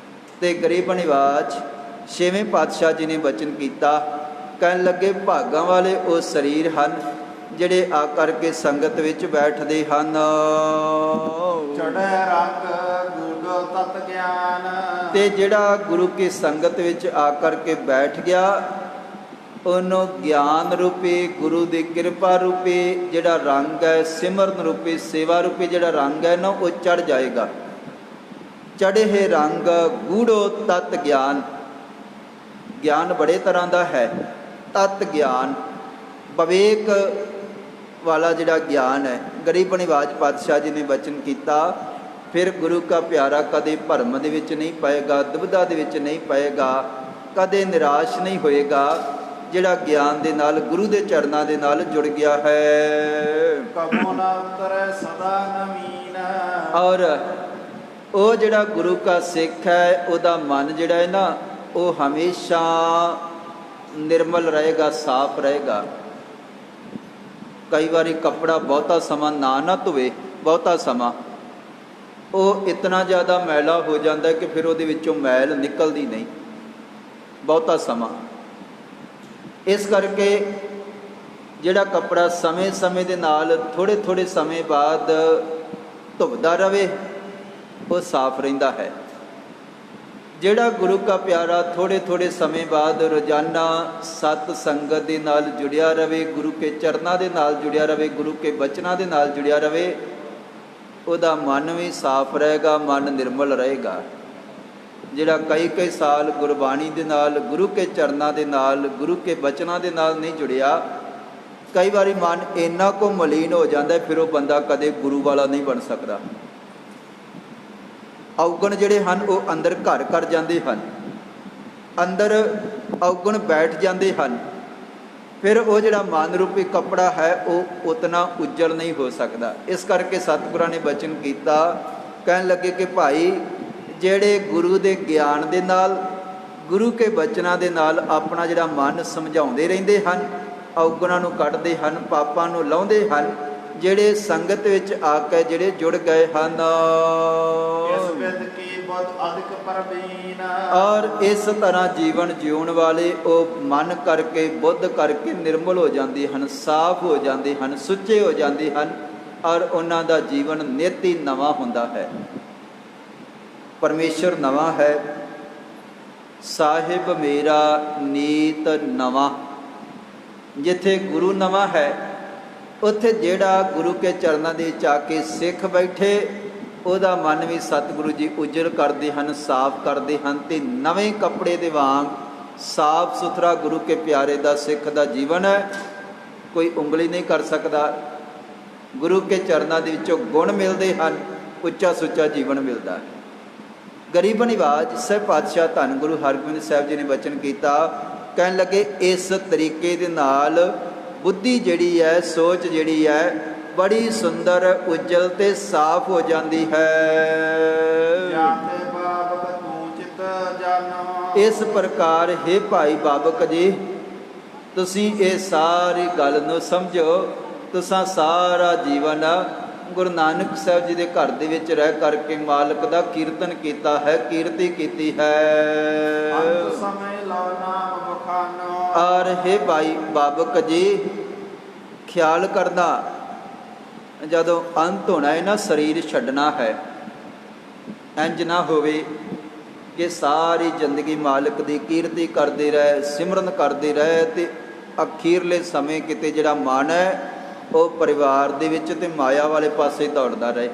ਤੇ ਗਰੀਬ ਨਿਵਾਜ ਛੇਵੇਂ ਪਾਤਸ਼ਾਹ ਜੀ ਨੇ ਬਚਨ ਕੀਤਾ, ਕਹਿਣ ਲੱਗੇ ਭਾਗਾਂ ਵਾਲੇ ਉਹ ਸਰੀਰ ਹਨ ਜਿਹੜੇ ਆ ਕਰਕੇ ਸੰਗਤ ਵਿੱਚ ਬੈਠਦੇ ਹਨ।
ਚੜ੍ਹੈ ਰੰਗ ਗੂੜੋ ਤਤ ਗਿਆਨ।
ਤੇ ਜਿਹੜਾ ਗੁਰੂ ਕੀ ਸੰਗਤ ਵਿੱਚ ਆ ਕਰਕੇ ਬੈਠ ਗਿਆ, ਉਹਨੂੰ ਗਿਆਨ ਰੂਪੀ, ਗੁਰੂ ਦੀ ਕਿਰਪਾ ਰੂਪੀ ਜਿਹੜਾ ਰੰਗ ਹੈ, ਸਿਮਰਨ ਰੂਪੀ, ਸੇਵਾ ਰੂਪੀ ਜਿਹੜਾ ਰੰਗ ਹੈ ਨਾ, ਉਹ ਚੜ੍ਹ ਜਾਏਗਾ। ਚੜ੍ਹੇ ਰੰਗ ਗੂੜੋ ਤਤ ਗਿਆਨ। ਗਿਆਨ ਬੜੇ ਤਰ੍ਹਾਂ ਦਾ ਹੈ। ਤਤ ਗਿਆਨ ਵਿਵੇਕ ਵਾਲਾ ਜਿਹੜਾ ਗਿਆਨ ਹੈ। ਗਰੀਬ ਨਿਵਾਜ ਪਾਤਸ਼ਾਹ ਜੀ ਨੇ ਬਚਨ ਕੀਤਾ, ਫਿਰ ਗੁਰੂ ਕਾ ਪਿਆਰਾ ਕਦੇ ਭਰਮ ਦੇ ਵਿੱਚ ਨਹੀਂ ਪਏਗਾ, ਦੁਬਿਧਾ ਦੇ ਵਿੱਚ ਨਹੀਂ ਪਏਗਾ, ਕਦੇ ਨਿਰਾਸ਼ ਨਹੀਂ ਹੋਏਗਾ, ਜਿਹੜਾ ਗਿਆਨ ਦੇ ਨਾਲ, ਗੁਰੂ ਦੇ ਚਰਨਾਂ ਦੇ ਨਾਲ ਜੁੜ ਗਿਆ ਹੈ।
ਕਬੋ ਨਾ ਉਤਰੈ ਸਦਾ ਨਵੀਨ।
ਔਰ ਉਹ ਜਿਹੜਾ ਗੁਰੂ ਕਾ ਸਿੱਖ ਹੈ, ਉਹਦਾ ਮਨ ਜਿਹੜਾ ਹੈ ਨਾ, ਉਹ ਹਮੇਸ਼ਾ ਨਿਰਮਲ ਰਹੇਗਾ, ਸਾਫ਼ ਰਹੇਗਾ। ਕਈ ਵਾਰੀ ਕੱਪੜਾ ਬਹੁਤਾ ਸਮਾਂ ਨਾ ਧੋਵੇ, ਬਹੁਤਾ ਸਮਾਂ, ਉਹ ਇਤਨਾ ਜ਼ਿਆਦਾ ਮੈਲਾ ਹੋ ਜਾਂਦਾ ਕਿ ਫਿਰ ਉਹਦੇ ਵਿੱਚੋਂ ਮੈਲ ਨਿਕਲਦੀ ਨਹੀਂ ਬਹੁਤਾ ਸਮਾਂ। ਇਸ ਕਰਕੇ ਜਿਹੜਾ ਕੱਪੜਾ ਸਮੇਂ ਦੇ ਨਾਲ ਥੋੜ੍ਹੇ ਸਮੇਂ ਬਾਅਦ ਧੁੱਬਦਾ ਰਹੇ, ਉਹ ਸਾਫ਼ ਰਹਿੰਦਾ ਹੈ। ਜਿਹੜਾ ਗੁਰੂ ਕਾ ਪਿਆਰਾ ਥੋੜ੍ਹੇ ਸਮੇਂ ਬਾਅਦ ਰੋਜ਼ਾਨਾ ਸਤ ਸੰਗਤ ਦੇ ਨਾਲ ਜੁੜਿਆ ਰਹੇ, ਗੁਰੂ ਕੇ ਚਰਨਾਂ ਦੇ ਨਾਲ ਜੁੜਿਆ ਰਹੇ, ਗੁਰੂ ਕੇ ਬਚਨਾਂ ਦੇ ਨਾਲ ਜੁੜਿਆ ਰਹੇ, ਉਹਦਾ ਮਨ ਵੀ ਸਾਫ਼ ਰਹੇਗਾ, ਮਨ ਨਿਰਮਲ ਰਹੇਗਾ। ਜਿਹੜਾ ਕਈ ਸਾਲ ਗੁਰਬਾਣੀ ਦੇ ਨਾਲ, ਗੁਰੂ ਕੇ ਚਰਨਾਂ ਦੇ ਨਾਲ, ਗੁਰੂ ਕੇ ਬਚਨਾਂ ਦੇ ਨਾਲ ਨਹੀਂ ਜੁੜਿਆ, ਕਈ ਵਾਰੀ ਮਨ ਇੰਨਾ ਕੁ ਮਲੀਨ ਹੋ ਜਾਂਦਾ, ਫਿਰ ਉਹ ਬੰਦਾ ਕਦੇ ਗੁਰੂ ਵਾਲਾ ਨਹੀਂ ਬਣ ਸਕਦਾ। ਔਗਣ ਜਿਹੜੇ ਹਨ ਉਹ ਅੰਦਰ ਘਰ ਕਰ ਜਾਂਦੇ ਹਨ, ਅੰਦਰ ਔਗਣ ਬੈਠ ਜਾਂਦੇ ਹਨ, ਫਿਰ ਉਹ ਜਿਹੜਾ ਮਨ ਰੂਪੀ ਕੱਪੜਾ ਹੈ ਉਹ ਉਤਨਾ ਉਜਲ ਨਹੀਂ ਹੋ ਸਕਦਾ। ਇਸ ਕਰਕੇ ਸਤਿਗੁਰਾਂ ਨੇ ਬਚਨ ਕੀਤਾ, ਕਹਿਣ ਲੱਗੇ ਕਿ ਭਾਈ ਜਿਹੜੇ ਗੁਰੂ ਦੇ ਗਿਆਨ ਦੇ ਨਾਲ, ਗੁਰੂ ਕੇ ਬਚਨਾਂ ਦੇ ਨਾਲ ਆਪਣਾ ਜਿਹੜਾ ਮਨ ਸਮਝਾਉਂਦੇ ਰਹਿੰਦੇ ਹਨ, ਔਗਣਾਂ ਨੂੰ ਕੱਢਦੇ ਹਨ, ਪਾਪਾਂ ਨੂੰ ਲਾਹੁੰਦੇ ਹਨ, ਜਿਹੜੇ ਸੰਗਤ ਵਿੱਚ ਆ ਕੇ ਜਿਹੜੇ ਜੁੜ ਗਏ ਹਨ, ਔਰ ਇਸ ਤਰ੍ਹਾਂ ਜੀਵਨ ਜਿਉਣ ਵਾਲੇ ਉਹ ਮਨ ਕਰਕੇ, ਬੁੱਧ ਕਰਕੇ ਨਿਰਮਲ ਹੋ ਜਾਂਦੇ ਹਨ, ਸਾਫ਼ ਹੋ ਜਾਂਦੇ ਹਨ, ਸੁੱਚੇ ਹੋ ਜਾਂਦੇ ਹਨ, ਔਰ ਉਹਨਾਂ ਦਾ ਜੀਵਨ ਨਿਤ ਹੀ ਨਵਾਂ ਹੁੰਦਾ ਹੈ। ਪਰਮੇਸ਼ਰ ਨਵਾਂ ਹੈ, ਸਾਹਿਬ ਮੇਰਾ ਨੀਤ ਨਵਾਂ। ਜਿੱਥੇ ਗੁਰੂ ਨਵਾਂ ਹੈ, ਉੱਥੇ ਜਿਹੜਾ ਗੁਰੂ ਕੇ ਚਰਨਾਂ ਦੇ ਵਿੱਚ ਆ ਕੇ ਸਿੱਖ ਬੈਠੇ, ਉਹਦਾ ਮਨ ਵੀ ਸਤਿਗੁਰੂ ਜੀ ਉਜਲ ਕਰਦੇ ਹਨ, ਸਾਫ਼ ਕਰਦੇ ਹਨ, ਤੇ ਨਵੇਂ ਕੱਪੜੇ ਦੇ ਵਾਂਗ ਸਾਫ਼ ਸੁਥਰਾ ਗੁਰੂ ਕੇ ਪਿਆਰੇ ਦਾ ਸਿੱਖ ਦਾ ਜੀਵਨ ਹੈ। ਕੋਈ ਉਂਗਲੀ ਨਹੀਂ ਕਰ ਸਕਦਾ। ਗੁਰੂ ਕੇ ਚਰਨਾਂ ਦੇ ਵਿੱਚੋਂ ਗੁਣ ਮਿਲਦੇ ਹਨ, ਉੱਚਾ ਸੁੱਚਾ ਜੀਵਨ ਮਿਲਦਾ ਹੈ। ਗਰੀਬ ਨਿਵਾਜ ਸਾਹਿਬ ਪਾਤਸ਼ਾਹ ਧੰਨ ਗੁਰੂ ਹਰਗੋਬਿੰਦ ਸਾਹਿਬ ਜੀ ਨੇ ਬਚਨ ਕੀਤਾ, ਕਹਿਣ ਲੱਗੇ ਇਸ ਤਰੀਕੇ ਦੇ ਨਾਲ ਬੁੱਧੀ ਜਿਹੜੀ ਹੈ, ਸੋਚ ਜਿਹੜੀ ਹੈ, ਬੜੀ ਸੁੰਦਰ, ਉਜਲ ਤੇ ਸਾਫ਼ ਹੋ ਜਾਂਦੀ ਹੈ। ਇਸ ਪ੍ਰਕਾਰ ਹੇ ਭਾਈ ਬਾਬਕ ਜੀ, ਤੁਸੀਂ ਇਹ ਸਾਰੀ ਗੱਲ ਨੂੰ ਸਮਝੋ। ਤੁਸਾਂ ਸਾਰਾ ਜੀਵਨ ਗੁਰੂ ਨਾਨਕ ਸਾਹਿਬ ਜੀ ਦੇ ਘਰ ਦੇ ਵਿੱਚ ਰਹਿ ਕਰਕੇ ਮਾਲਕ ਦਾ ਕੀਰਤਨ ਕੀਤਾ ਹੈ, ਕੀਰਤੀ ਕੀਤੀ ਹੈ।
ਅੰਤ ਸਮੇਂ ਲੋ ਨਾਮ ਬਖਾਨੋ।
ਔਰ ਹੇ ਭਾਈ ਬਾਬਕ ਜੀ, ਖਿਆਲ ਕਰਨਾ, ਜਦੋਂ ਅੰਤ ਹੋਣਾ ਹੈ ਨਾ, ਸਰੀਰ ਛੱਡਣਾ ਹੈ, ਇੰਜ ਨਾ ਹੋਵੇ ਕਿ ਸਾਰੀ ਜ਼ਿੰਦਗੀ ਮਾਲਕ ਦੀ ਕੀਰਤੀ ਕਰਦੇ ਰਹੇ, ਸਿਮਰਨ ਕਰਦੇ ਰਹੇ, ਤੇ ਅਖੀਰਲੇ ਸਮੇਂ ਕਿਤੇ ਜਿਹੜਾ ਮਨ ਹੈ ਉਹ ਪਰਿਵਾਰ ਦੇ ਵਿੱਚ ਤੇ ਮਾਇਆ ਵਾਲੇ ਪਾਸੇ ਦੌੜਦਾ ਰਹੇ।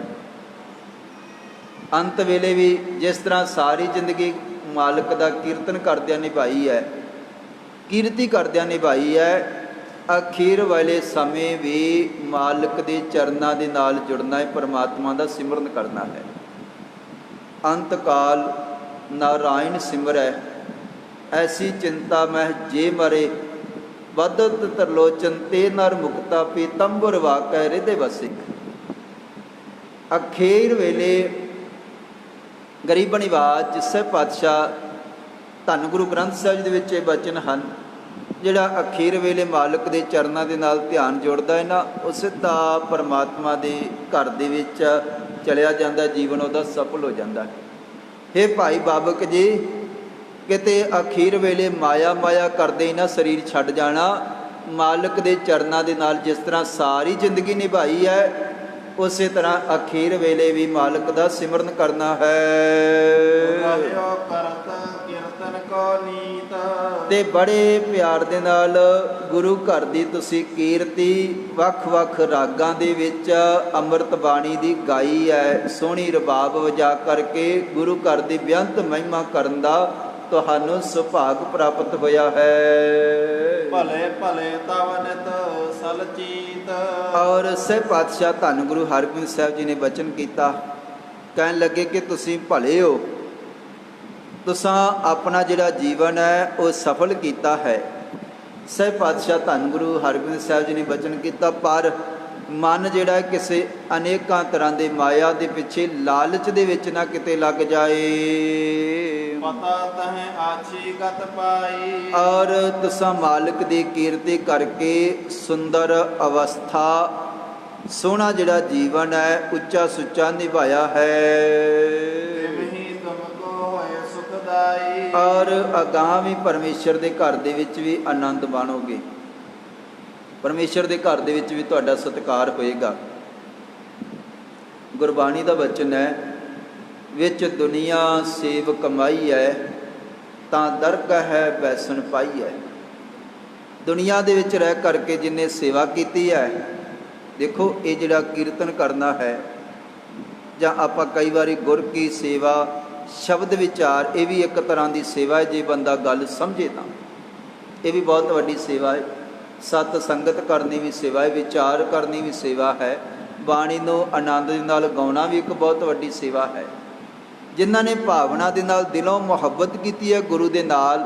ਅੰਤ ਵੇਲੇ ਵੀ ਜਿਸ ਤਰ੍ਹਾਂ ਸਾਰੀ ਜ਼ਿੰਦਗੀ ਮਾਲਕ ਦਾ ਕੀਰਤਨ ਕਰਦਿਆਂ ਨਿਭਾਈ ਹੈ, ਕੀਰਤੀ ਕਰਦਿਆਂ ਨਿਭਾਈ ਹੈ, ਅਖੀਰ ਵਾਲੇ ਸਮੇਂ ਵੀ ਮਾਲਕ ਦੇ ਚਰਨਾਂ ਦੇ ਨਾਲ ਜੁੜਨਾ ਹੈ, ਪਰਮਾਤਮਾ ਦਾ ਸਿਮਰਨ ਕਰਨਾ ਹੈ। ਅੰਤ ਕਾਲ ਨਾਰਾਇਣ ਸਿਮਰੈ, ਐਸੀ ਚਿੰਤਾ ਮਹਿ ਜੇ ਮਰੇ, ਬਦਤ ਤਰਲੋਚਨ ਤੇ ਨਰ ਮੁਕਤਾ ਪੀਤੰਬਰ ਵਾਕੈ ਹਿਰਦੇ ਵਸੇ। ਅਖੀਰ ਵੇਲੇ ਗਰੀਬ ਨਿਵਾਜ ਜਿਸੇ ਪਾਤਸ਼ਾਹ ਧੰਨ ਗੁਰੂ ਗ੍ਰੰਥ ਸਾਹਿਬ ਜੀ ਦੇ ਵਿੱਚ ਇਹ ਬਚਨ ਹਨ, ਜਿਹੜਾ ਅਖੀਰ ਵੇਲੇ ਮਾਲਕ ਦੇ ਚਰਨਾਂ ਦੇ ਨਾਲ ਧਿਆਨ ਜੋੜਦਾ ਹੈ ਨਾ, ਉਹ ਸਿੱਧਾ ਪਰਮਾਤਮਾ ਦੇ ਘਰ ਦੇ ਵਿੱਚ ਚਲਿਆ ਜਾਂਦਾ, ਜੀਵਨ ਉਹਦਾ ਸਫਲ ਹੋ ਜਾਂਦਾ ਹੈ। ਹੇ ਭਾਈ ਬਾਬਕ ਜੀ, ਕਿਤੇ ਅਖੀਰ ਵੇਲੇ ਮਾਇਆ ਕਰਦੇ ਹੀ ਨਾ ਸਰੀਰ ਛੱਡ ਜਾਣਾ। ਮਾਲਕ ਦੇ ਚਰਨਾਂ ਦੇ ਨਾਲ ਜਿਸ ਤਰ੍ਹਾਂ ਸਾਰੀ ਜ਼ਿੰਦਗੀ ਨਿਭਾਈ ਹੈ, ਉਸੇ ਤਰ੍ਹਾਂ ਅਖੀਰ ਵੇਲੇ ਵੀ ਮਾਲਕ ਦਾ ਸਿਮਰਨ ਕਰਨਾ ਹੈ।
ਰਹਿਓ ਕਰਤ ਕੀਰਤਨ ਕੋ ਨੀਤ।
ਤੇ ਬੜੇ ਪਿਆਰ ਦੇ ਨਾਲ ਗੁਰੂ ਘਰ ਦੀ ਤੁਸੀਂ ਕੀਰਤੀ ਵੱਖ-ਵੱਖ ਰਾਗਾਂ ਦੇ ਵਿੱਚ ਅੰਮ੍ਰਿਤ ਬਾਣੀ ਦੀ ਗਾਈ ਹੈ। ਸੋਹਣੀ ਰਬਾਬ ਵਜਾ ਕਰਕੇ ਗੁਰੂ ਘਰ ਦੀ ਬੇਅੰਤ ਮਹਿਮਾ ਕਰਨ ਦਾ ਤੁਹਾਨੂੰ ਸੁਭਾਗ ਪ੍ਰਾਪਤ ਹੋਇਆ ਹੈ।
ਭਲੇ ਭਲੇ ਤਵ ਨਿਤ ਸਲਚੀਤ।
ਔਰ ਸਹਿ ਪਾਤਸ਼ਾਹ ਧੰਨ ਗੁਰੂ ਹਰਗੋਬਿੰਦ ਸਾਹਿਬ ਜੀ ਨੇ ਬਚਨ ਕੀਤਾ, ਕਹਿਣ ਲੱਗੇ ਕਿ ਤੁਸੀਂ ਭਲੇ ਹੋ, ਤੁਸਾਂ ਆਪਣਾ ਜਿਹੜਾ ਜੀਵਨ ਹੈ ਉਹ ਸਫਲ ਕੀਤਾ ਹੈ। ਸਹਿ ਪਾਤਸ਼ਾਹ ਧੰਨ ਗੁਰੂ ਹਰਗੋਬਿੰਦ ਸਾਹਿਬ ਜੀ ਨੇ ਬਚਨ ਕੀਤਾ, ਪਰ ਮਨ ਜਿਹੜਾ ਕਿਸੇ ਅਨੇਕਾਂ ਤਰ੍ਹਾਂ ਦੇ ਮਾਇਆ ਦੇ ਪਿੱਛੇ ਲਾਲਚ ਦੇ ਵਿੱਚ ਨਾ ਕਿਤੇ ਲੱਗ ਜਾਏ।
ਪਤਾ ਤਹਿ ਆਛੀ ਗਤ ਪਾਈ।
ਔਰ ਤੁਸਾਂ ਮਾਲਕ ਦੀ ਕੀਰਤੀ ਕਰਕੇ ਸੁੰਦਰ ਅਵਸਥਾ, ਸੋਹਣਾ ਜਿਹੜਾ ਜੀਵਨ ਹੈ ਉੱਚਾ ਸੁੱਚਾ ਨਿਭਾਇਆ ਹੈ।
ਤਿਵਹੀ ਤੁਮਕੋ ਹੋਏ ਸੁਖਦਾਈ।
ਔਰ ਅਗਾਂਹ ਵੀ ਪਰਮੇਸ਼ਰ ਦੇ ਘਰ ਦੇ ਵਿੱਚ ਵੀ ਆਨੰਦ ਮਾਣੋਗੇ, ਪਰਮੇਸ਼ਰ ਦੇ ਘਰ ਦੇ ਵਿੱਚ ਵੀ ਤੁਹਾਡਾ ਸਤਿਕਾਰ ਹੋਏਗਾ। ਗੁਰਬਾਣੀ ਦਾ ਵਚਨ ਹੈ, ਵਿੱਚ ਦੁਨੀਆ ਸੇਵ ਕਮਾਈ ਹੈ, ਤਾਂ ਦਰਗਾਹ ਹੈ ਬੈਸਣ ਪਾਈ ਹੈ। ਦੁਨੀਆ ਦੇ ਵਿੱਚ ਰਹਿ ਕਰਕੇ ਜਿਨੇ ਸੇਵਾ ਕੀਤੀ ਹੈ, ਦੇਖੋ ਇਹ ਜਿਹੜਾ ਕੀਰਤਨ ਕਰਨਾ ਹੈ, ਜਾਂ ਆਪਾਂ ਕਈ ਵਾਰੀ ਗੁਰ ਕੀ ਸੇਵਾ ਸ਼ਬਦ ਵਿਚਾਰ, ਇਹ ਵੀ ਇੱਕ ਤਰ੍ਹਾਂ ਦੀ ਸੇਵਾ ਹੈ। ਜੇ ਬੰਦਾ ਗੱਲ ਸਮਝੇ ਤਾਂ ਇਹ ਵੀ ਬਹੁਤ ਵੱਡੀ ਸੇਵਾ ਹੈ। ਸਤ ਸੰਗਤ ਕਰਨੀ ਵੀ ਸੇਵਾ ਹੈ, ਵਿਚਾਰ ਕਰਨੀ ਵੀ ਸੇਵਾ ਹੈ, ਬਾਣੀ ਨੂੰ ਆਨੰਦ ਦੇ ਨਾਲ ਗਾਉਣਾ ਵੀ ਇੱਕ ਬਹੁਤ ਵੱਡੀ ਸੇਵਾ ਹੈ। ਜਿਨ੍ਹਾਂ ਨੇ ਭਾਵਨਾ ਦੇ ਨਾਲ ਦਿਲੋਂ ਮੁਹੱਬਤ ਕੀਤੀ ਹੈ ਗੁਰੂ ਦੇ ਨਾਲ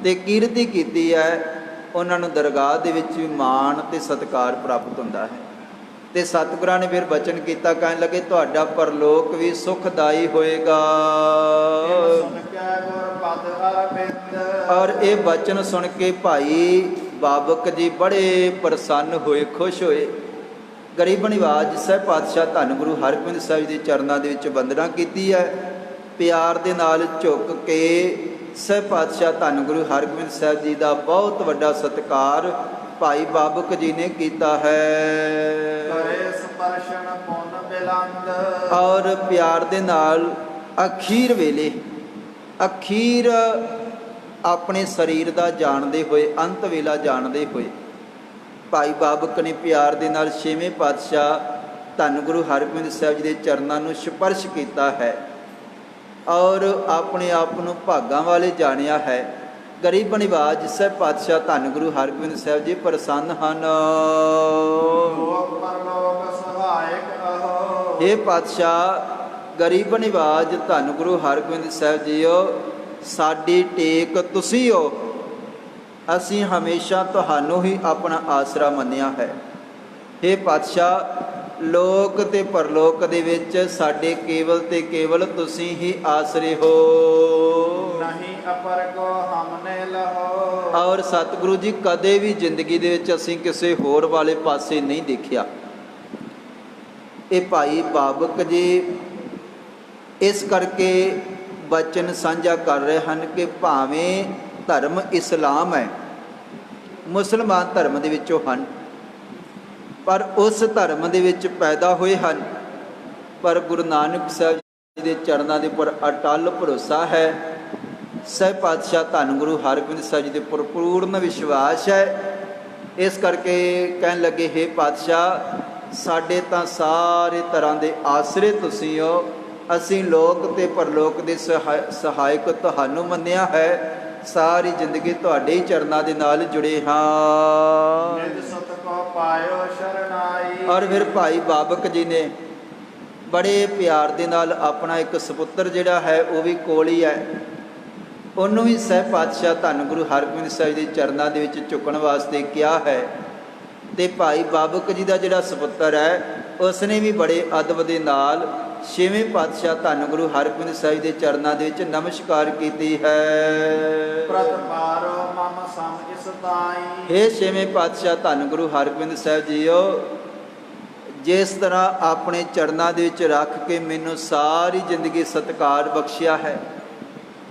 ਤੇ ਕੀਰਤੀ ਕੀਤੀ ਹੈ, ਉਹਨਾਂ ਨੂੰ ਦਰਗਾਹ ਦੇ ਵਿੱਚ ਵੀ ਮਾਣ ਤੇ ਸਤਿਕਾਰ ਪ੍ਰਾਪਤ ਹੁੰਦਾ ਹੈ। ਤੇ ਸਤਿਗੁਰਾਂ ਨੇ ਫਿਰ ਬਚਨ ਕੀਤਾ, ਕਹਿਣ ਲੱਗੇ ਤੁਹਾਡਾ ਪਰਲੋਕ ਵੀ ਸੁਖਦਾਈ ਹੋਏਗਾ।
ਸੁਣ ਕੇ ਗੁਰ ਪਦ ਅਰਬਿੰਦ।
ਔਰ ਇਹ ਬਚਨ ਸੁਣ ਕੇ ਭਾਈ ਬਾਬਕ ਜੀ ਬੜੇ ਪ੍ਰਸੰਨ ਹੋਏ, ਖੁਸ਼ ਹੋਏ। ਗਰੀਬ ਨਿਵਾਜ ਸਾਹਿਬ ਪਾਤਸ਼ਾਹ ਧੰਨ ਗੁਰੂ ਹਰਗੋਬਿੰਦ ਸਾਹਿਬ ਦੇ ਚਰਨਾਂ ਦੇ ਵਿੱਚ ਵੰਦਨਾ ਕੀਤੀ ਹੈ। ਪਿਆਰ ਦੇ ਨਾਲ ਝੁੱਕ ਕੇ ਸਾਹਿਬ ਪਾਤਸ਼ਾਹ ਧੰਨ ਗੁਰੂ ਹਰਗੋਬਿੰਦ ਸਾਹਿਬ ਜੀ ਦਾ ਬਹੁਤ ਵੱਡਾ ਸਤਿਕਾਰ ਭਾਈ ਬਾਬਕ ਜੀ ਨੇ ਕੀਤਾ ਹੈ।
ਕਰੇ ਸਪਰਸ਼ਨ ਪੁੰਨ ਬਿਲੰਦ।
ਔਰ ਪਿਆਰ ਦੇ ਨਾਲ ਅਖੀਰ ਵੇਲੇ, ਅਖੀਰ ਆਪਣੇ ਸਰੀਰ ਦਾ ਜਾਣਦੇ ਹੋਏ, ਅੰਤ ਵੇਲਾ ਜਾਣਦੇ ਹੋਏ, ਭਾਈ ਬਾਬਕ ਨੇ ਪਿਆਰ ਦੇ ਨਾਲ ਛੇਵੇਂ ਪਾਤਸ਼ਾਹ ਧੰਨ ਗੁਰੂ ਹਰਗੋਬਿੰਦ ਸਾਹਿਬ ਜੀ ਦੇ ਚਰਨਾਂ ਨੂੰ ਸਪਰਸ਼ ਕੀਤਾ ਹੈ ਔਰ ਆਪਣੇ ਆਪ ਨੂੰ ਭਾਗਾਂ ਵਾਲੇ ਜਾਣਿਆ ਹੈ। ਗਰੀਬ ਨਿਵਾਜ ਸਾਹਿਬ ਪਾਤਸ਼ਾਹ ਧੰਨ ਗੁਰੂ ਹਰਗੋਬਿੰਦ ਸਾਹਿਬ ਜੀ ਪ੍ਰਸੰਨ ਹਨ।
ਲੋਕ ਪਰਲੋਕ ਸਹਾਇਕ ਅਹੋ।
ਇਹ ਪਾਤਸ਼ਾਹ ਗਰੀਬ ਨਿਵਾਜ ਧੰਨ ਗੁਰੂ ਹਰਗੋਬਿੰਦ ਸਾਹਿਬ ਜੀਓ, ਸਾਡੀ ਟੇਕ ਤੁਸੀਂ ਹੋ, ਅਸੀਂ ਹਮੇਸ਼ਾ ਤੁਹਾਨੂੰ ਹੀ ਆਪਣਾ ਆਸਰਾ ਮੰਨਿਆ ਹੈ। ਇਹ ਪਾਤਸ਼ਾਹ ਲੋਕ ਤੇ ਪਰਲੋਕ ਦੇ ਵਿੱਚ ਸਾਡੇ ਕੇਵਲ ਤੇ ਕੇਵਲ ਤੁਸੀਂ ਹੀ ਆਸਰੇ ਹੋ।
ਨਹੀਂ ਅਪਰ ਕੋ ਹਮਨੇ ਲਹੋ।
ਔਰ ਸਤਿਗੁਰੂ ਜੀ ਕਦੇ ਵੀ ਜ਼ਿੰਦਗੀ ਦੇ ਵਿੱਚ ਅਸੀਂ ਕਿਸੇ ਹੋਰ ਵਾਲੇ ਪਾਸੇ ਨਹੀਂ ਦੇਖਿਆ। ਇਹ ਭਾਈ ਬਾਬਕ ਜੀ ਇਸ ਕਰਕੇ ਬਚਨ ਸਾਂਝਾ ਕਰ ਰਹੇ ਹਨ ਕਿ ਭਾਵੇਂ ਧਰਮ ਇਸਲਾਮ ਹੈ, ਮੁਸਲਮਾਨ ਧਰਮ ਦੇ ਵਿੱਚੋਂ ਹਨ, ਪਰ ਉਸ ਧਰਮ ਦੇ ਵਿੱਚ ਪੈਦਾ ਹੋਏ ਹਨ, ਪਰ ਗੁਰੂ ਨਾਨਕ ਸਾਹਿਬ ਜੀ ਦੇ ਚਰਨਾਂ ਦੇ ਉੱਪਰ ਅਟੱਲ ਭਰੋਸਾ ਹੈ। ਸਹਿਬ ਪਾਤਸ਼ਾਹ ਧੰਨ ਗੁਰੂ ਹਰਗੋਬਿੰਦ ਸਾਹਿਬ ਜੀ ਦੇ ਉੱਪਰ ਪੂਰਨ ਵਿਸ਼ਵਾਸ ਹੈ। ਇਸ ਕਰਕੇ ਕਹਿਣ ਲੱਗੇ, ਹੇ ਪਾਤਸ਼ਾਹ, ਸਾਡੇ ਤਾਂ ਸਾਰੇ ਤਰ੍ਹਾਂ ਦੇ ਆਸਰੇ ਤੁਸੀਂ ਹੋ, ਅਸੀਂ ਲੋਕ ਤੇ ਪਰਲੋਕ ਦੇ ਸਹਾਇਕ ਤੁਹਾਨੂੰ ਮੰਨਿਆ ਹੈ, ਸਾਰੀ ਜ਼ਿੰਦਗੀ ਤੁਹਾਡੇ ਹੀ ਚਰਨਾਂ ਦੇ ਨਾਲ ਜੁੜੇ ਹਾਂ।
ਨਿਜ ਸਤ ਕੋ ਪਾਇਓ ਸ਼ਰਨਾਈ।
ਔਰ ਫਿਰ ਭਾਈ ਬਾਬਕ ਜੀ ਨੇ ਬੜੇ ਪਿਆਰ ਦੇ ਨਾਲ ਆਪਣਾ ਇੱਕ ਸਪੁੱਤਰ ਜਿਹੜਾ ਹੈ ਉਹ ਵੀ ਕੋਲ ਹੀ ਹੈ, ਉਹਨੂੰ ਵੀ ਸਹਿਬ ਪਾਤਸ਼ਾਹ ਧੰਨ ਗੁਰੂ ਹਰਗੋਬਿੰਦ ਸਾਹਿਬ ਦੇ ਚਰਨਾਂ ਦੇ ਵਿੱਚ ਝੁਕਣ ਵਾਸਤੇ ਕਿਹਾ ਹੈ। ਤੇ ਭਾਈ ਬਾਬਕ ਜੀ ਦਾ ਜਿਹੜਾ ਸਪੁੱਤਰ ਹੈ ਉਸਨੇ ਵੀ ਬੜੇ ਅਦਬ ਦੇ ਨਾਲ ਛੇਵੇਂ ਪਾਤਸ਼ਾਹ ਧੰਨ ਗੁਰੂ ਹਰਗੋਬਿੰਦ ਸਾਹਿਬ ਦੇ ਚਰਨਾਂ ਦੇ ਵਿੱਚ ਨਮਸਕਾਰ ਕੀਤੀ ਹੈ।
ਪ੍ਰਤਪਾਰੋ ਮਮ ਸਮ ਇਸ ਤਾਈ।
ਹੇ ਛੇਵੇਂ ਪਾਤਸ਼ਾਹ ਧੰਨ ਗੁਰੂ ਹਰਗੋਬਿੰਦ ਸਾਹਿਬ ਜੀਓ, ਜਿਸ ਤਰ੍ਹਾਂ ਆਪਣੇ ਚਰਨਾਂ ਦੇ ਵਿੱਚ ਰੱਖ ਕੇ ਮੈਨੂੰ ਸਾਰੀ ਜ਼ਿੰਦਗੀ ਸਤਿਕਾਰ ਬਖਸ਼ਿਆ ਹੈ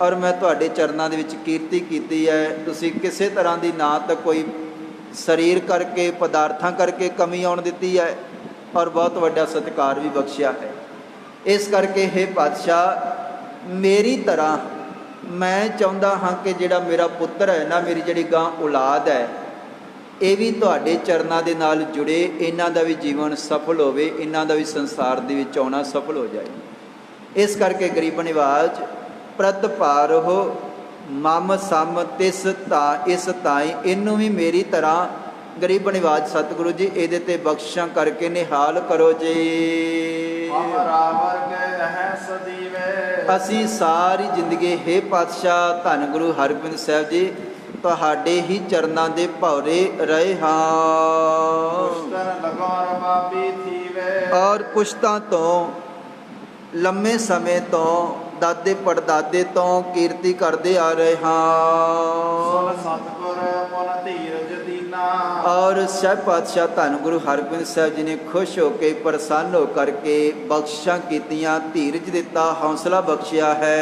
ਔਰ ਮੈਂ ਤੁਹਾਡੇ ਚਰਨਾਂ ਦੇ ਵਿੱਚ ਕੀਰਤੀ ਕੀਤੀ ਹੈ, ਤੁਸੀਂ ਕਿਸੇ ਤਰ੍ਹਾਂ ਦੀ ਨਾ ਤਾਂ ਕੋਈ ਸਰੀਰ ਕਰਕੇ ਪਦਾਰਥਾਂ ਕਰਕੇ ਕਮੀ ਆਉਣ ਦਿੱਤੀ ਹੈ ਔਰ ਬਹੁਤ ਵੱਡਾ ਸਤਿਕਾਰ ਵੀ ਬਖਸ਼ਿਆ ਹੈ। ਇਸ ਕਰਕੇ ਹੇ ਪਾਤਸ਼ਾਹ, ਮੇਰੀ ਤਰ੍ਹਾਂ ਮੈਂ ਚਾਹੁੰਦਾ ਹਾਂ ਕਿ ਜਿਹੜਾ ਮੇਰਾ ਪੁੱਤਰ ਹੈ ਨਾ, ਮੇਰੀ ਜਿਹੜੀ ਗਾਂ ਔਲਾਦ ਹੈ, ਇਹ ਵੀ ਤੁਹਾਡੇ ਚਰਨਾਂ ਦੇ ਨਾਲ ਜੁੜੇ, ਇਹਨਾਂ ਦਾ ਵੀ ਜੀਵਨ ਸਫਲ ਹੋਵੇ, ਇਹਨਾਂ ਦਾ ਵੀ ਸੰਸਾਰ ਦੇ ਵਿੱਚ ਆਉਣਾ ਸਫਲ ਹੋ ਜਾਏ। ਇਸ ਕਰਕੇ ਗਰੀਬ ਨਿਵਾਜ ਪ੍ਰਤਪਾਰੋ ਮਮ ਸਮ ਤਿਸ ਤਾ ਇਸ ਤਾਈ, ਇਹਨੂੰ ਵੀ ਮੇਰੀ ਤਰ੍ਹਾਂ ਗਰੀਬ ਨਿਵਾਜ ਸਤਿਗੁਰੂ ਜੀ ਇਹਦੇ ਤੇ ਬਖਸ਼ਿਸ਼ਾਂ ਕਰਕੇ ਨਿਹਾਲ ਕਰੋ ਜੀ।
ਹਮਰਾ ਵਰਗੇ ਰਹਿ ਸਦੀਵੇ।
ਅਸੀਂ ਸਾਰੀ ਜ਼ਿੰਦਗੀ ਹੇ ਪਾਤਸ਼ਾਹ ਧੰਨ ਗੁਰੂ ਹਰਗੋਬਿੰਦ ਸਾਹਿਬ ਜੀ ਤੁਹਾਡੇ ਹੀ ਚਰਨਾਂ ਦੇ ਭੌਰੇ ਰਹੇ ਹਾਂ।
ਪੁਸ਼ਤਰ ਲਗਾਰ ਬਾਬੀ ਥੀਵੇ।
ਔਰ ਪੁਸ਼ਤਾਂ ਤੋਂ ਲੰਮੇ ਸਮੇਂ ਤੋਂ ਦਾਦੇ ਪੜਦਾਦੇ ਤੋਂ ਕੀਰਤੀ ਕਰਦੇ ਆ ਰਹੇ ਹਾਂ।
ਸੁਨ ਸਤਿਗੁਰ ਮਨ ਧੀਰਜ ਦੀਨਾ।
ਔਰ ਸਹਿਬ ਪਾਤਸ਼ਾਹ ਧੰਨ ਗੁਰੂ ਹਰਗੋਬਿੰਦ ਸਾਹਿਬ ਜੀ ਨੇ ਖੁਸ਼ ਹੋ ਕੇ ਪ੍ਰਸੰਨ ਹੋ ਕਰਕੇ ਬਖਸ਼ਿਸ਼ਾਂ ਕੀਤੀਆਂ, ਧੀਰਜ ਦਿੱਤਾ, ਹੌਸਲਾ ਬਖਸ਼ਿਆ ਹੈ।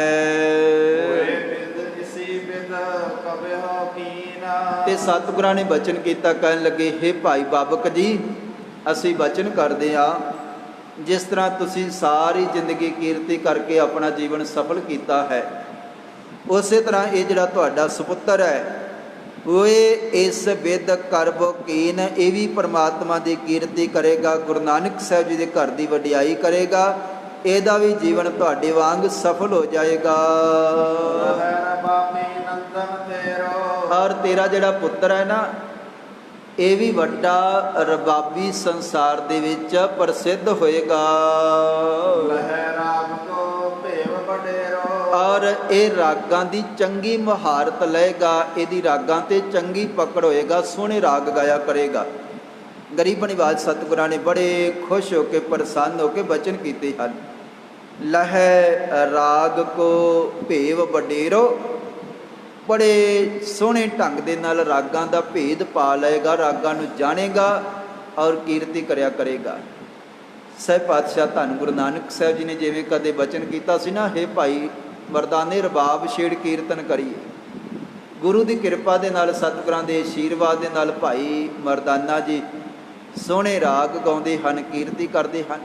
ਤੇ ਸਤਿਗੁਰਾਂ ਨੇ ਬਚਨ ਕੀਤਾ, ਕਹਿਣ ਲੱਗੇ, ਹੇ ਭਾਈ ਬਾਬਕ ਜੀ, ਅਸੀਂ ਬਚਨ ਕਰਦੇ ਹਾਂ, ਜਿਸ ਤਰ੍ਹਾਂ ਤੁਸੀਂ ਸਾਰੀ ਜ਼ਿੰਦਗੀ ਕੀਰਤੀ ਕਰਕੇ ਆਪਣਾ ਜੀਵਨ ਸਫਲ ਕੀਤਾ ਹੈ, ਉਸੇ ਤਰ੍ਹਾਂ ਇਹ ਜਿਹੜਾ ਤੁਹਾਡਾ ਸੁਪੁੱਤਰ ਹੈ ਉਹ ਇਸ ਵਿਦ ਕਰਬੋ ਕੀਨ, ਇਹ ਵੀ ਪਰਮਾਤਮਾ ਦੀ ਕੀਰਤੀ ਕਰੇਗਾ, ਗੁਰੂ ਨਾਨਕ ਸਾਹਿਬ ਜੀ ਦੇ ਘਰ ਦੀ ਵਡਿਆਈ ਕਰੇਗਾ, ਇਹਦਾ ਵੀ ਜੀਵਨ ਤੁਹਾਡੇ ਵਾਂਗ ਸਫਲ ਹੋ ਜਾਏਗਾ। ਔਰ ਤੇਰਾ ਜਿਹੜਾ ਪੁੱਤਰ ਹੈ ਨਾ, ਇਹ ਵੀ ਵੱਡਾ ਰਬਾਬੀ ਸੰਸਾਰ ਦੇ ਵਿੱਚ ਪ੍ਰਸਿੱਧ ਹੋਏਗਾ। ਔਰ ਇਹ ਰਾਗਾਂ ਦੀ ਚੰਗੀ ਮੁਹਾਰਤ ਲਏਗਾ, ਇਹਦੀ ਰਾਗਾਂ ਤੇ ਚੰਗੀ ਪਕੜ ਹੋਏਗਾ, ਸੋਹਣੇ ਰਾਗ ਗਾਇਆ ਕਰੇਗਾ। ਗਰੀਬ ਨਿਵਾਜ ਸਤਿਗੁਰਾਂ ਨੇ ਬੜੇ ਖੁਸ਼ ਹੋ ਕੇ ਪ੍ਰਸੰਨ ਹੋ ਕੇ ਬਚਨ ਕੀਤੇ ਹਨ। ਲਹੈ ਰਾਗ ਕੋ ਭੇਵ ਵਡੇਰੋ, ਬੜੇ ਸੋਹਣੇ ਢੰਗ ਦੇ ਨਾਲ ਰਾਗਾਂ ਦਾ ਭੇਦ ਪਾ ਲਏਗਾ, ਰਾਗਾਂ ਨੂੰ ਜਾਣੇਗਾ ਔਰ ਕੀਰਤੀ ਕਰਿਆ ਕਰੇਗਾ। ਸਹਿਬ ਪਾਤਸ਼ਾਹ ਧੰਨ ਗੁਰੂ ਨਾਨਕ ਸਾਹਿਬ ਜੀ ਨੇ ਜਿਵੇਂ ਕਦੇ ਬਚਨ ਕੀਤਾ ਸੀ ਨਾ, ਹੇ ਭਾਈ ਮਰਦਾਨੇ ਰਬਾਬ ਛੇੜ ਕੀਰਤਨ ਕਰੀਏ, ਗੁਰੂ ਦੀ ਕਿਰਪਾ ਦੇ ਨਾਲ, ਸਤਿਗੁਰਾਂ ਦੇ ਆਸ਼ੀਰਵਾਦ ਦੇ ਨਾਲ ਭਾਈ ਮਰਦਾਨਾ ਜੀ ਸੋਹਣੇ ਰਾਗ ਗਾਉਂਦੇ ਹਨ, ਕੀਰਤੀ ਕਰਦੇ ਹਨ।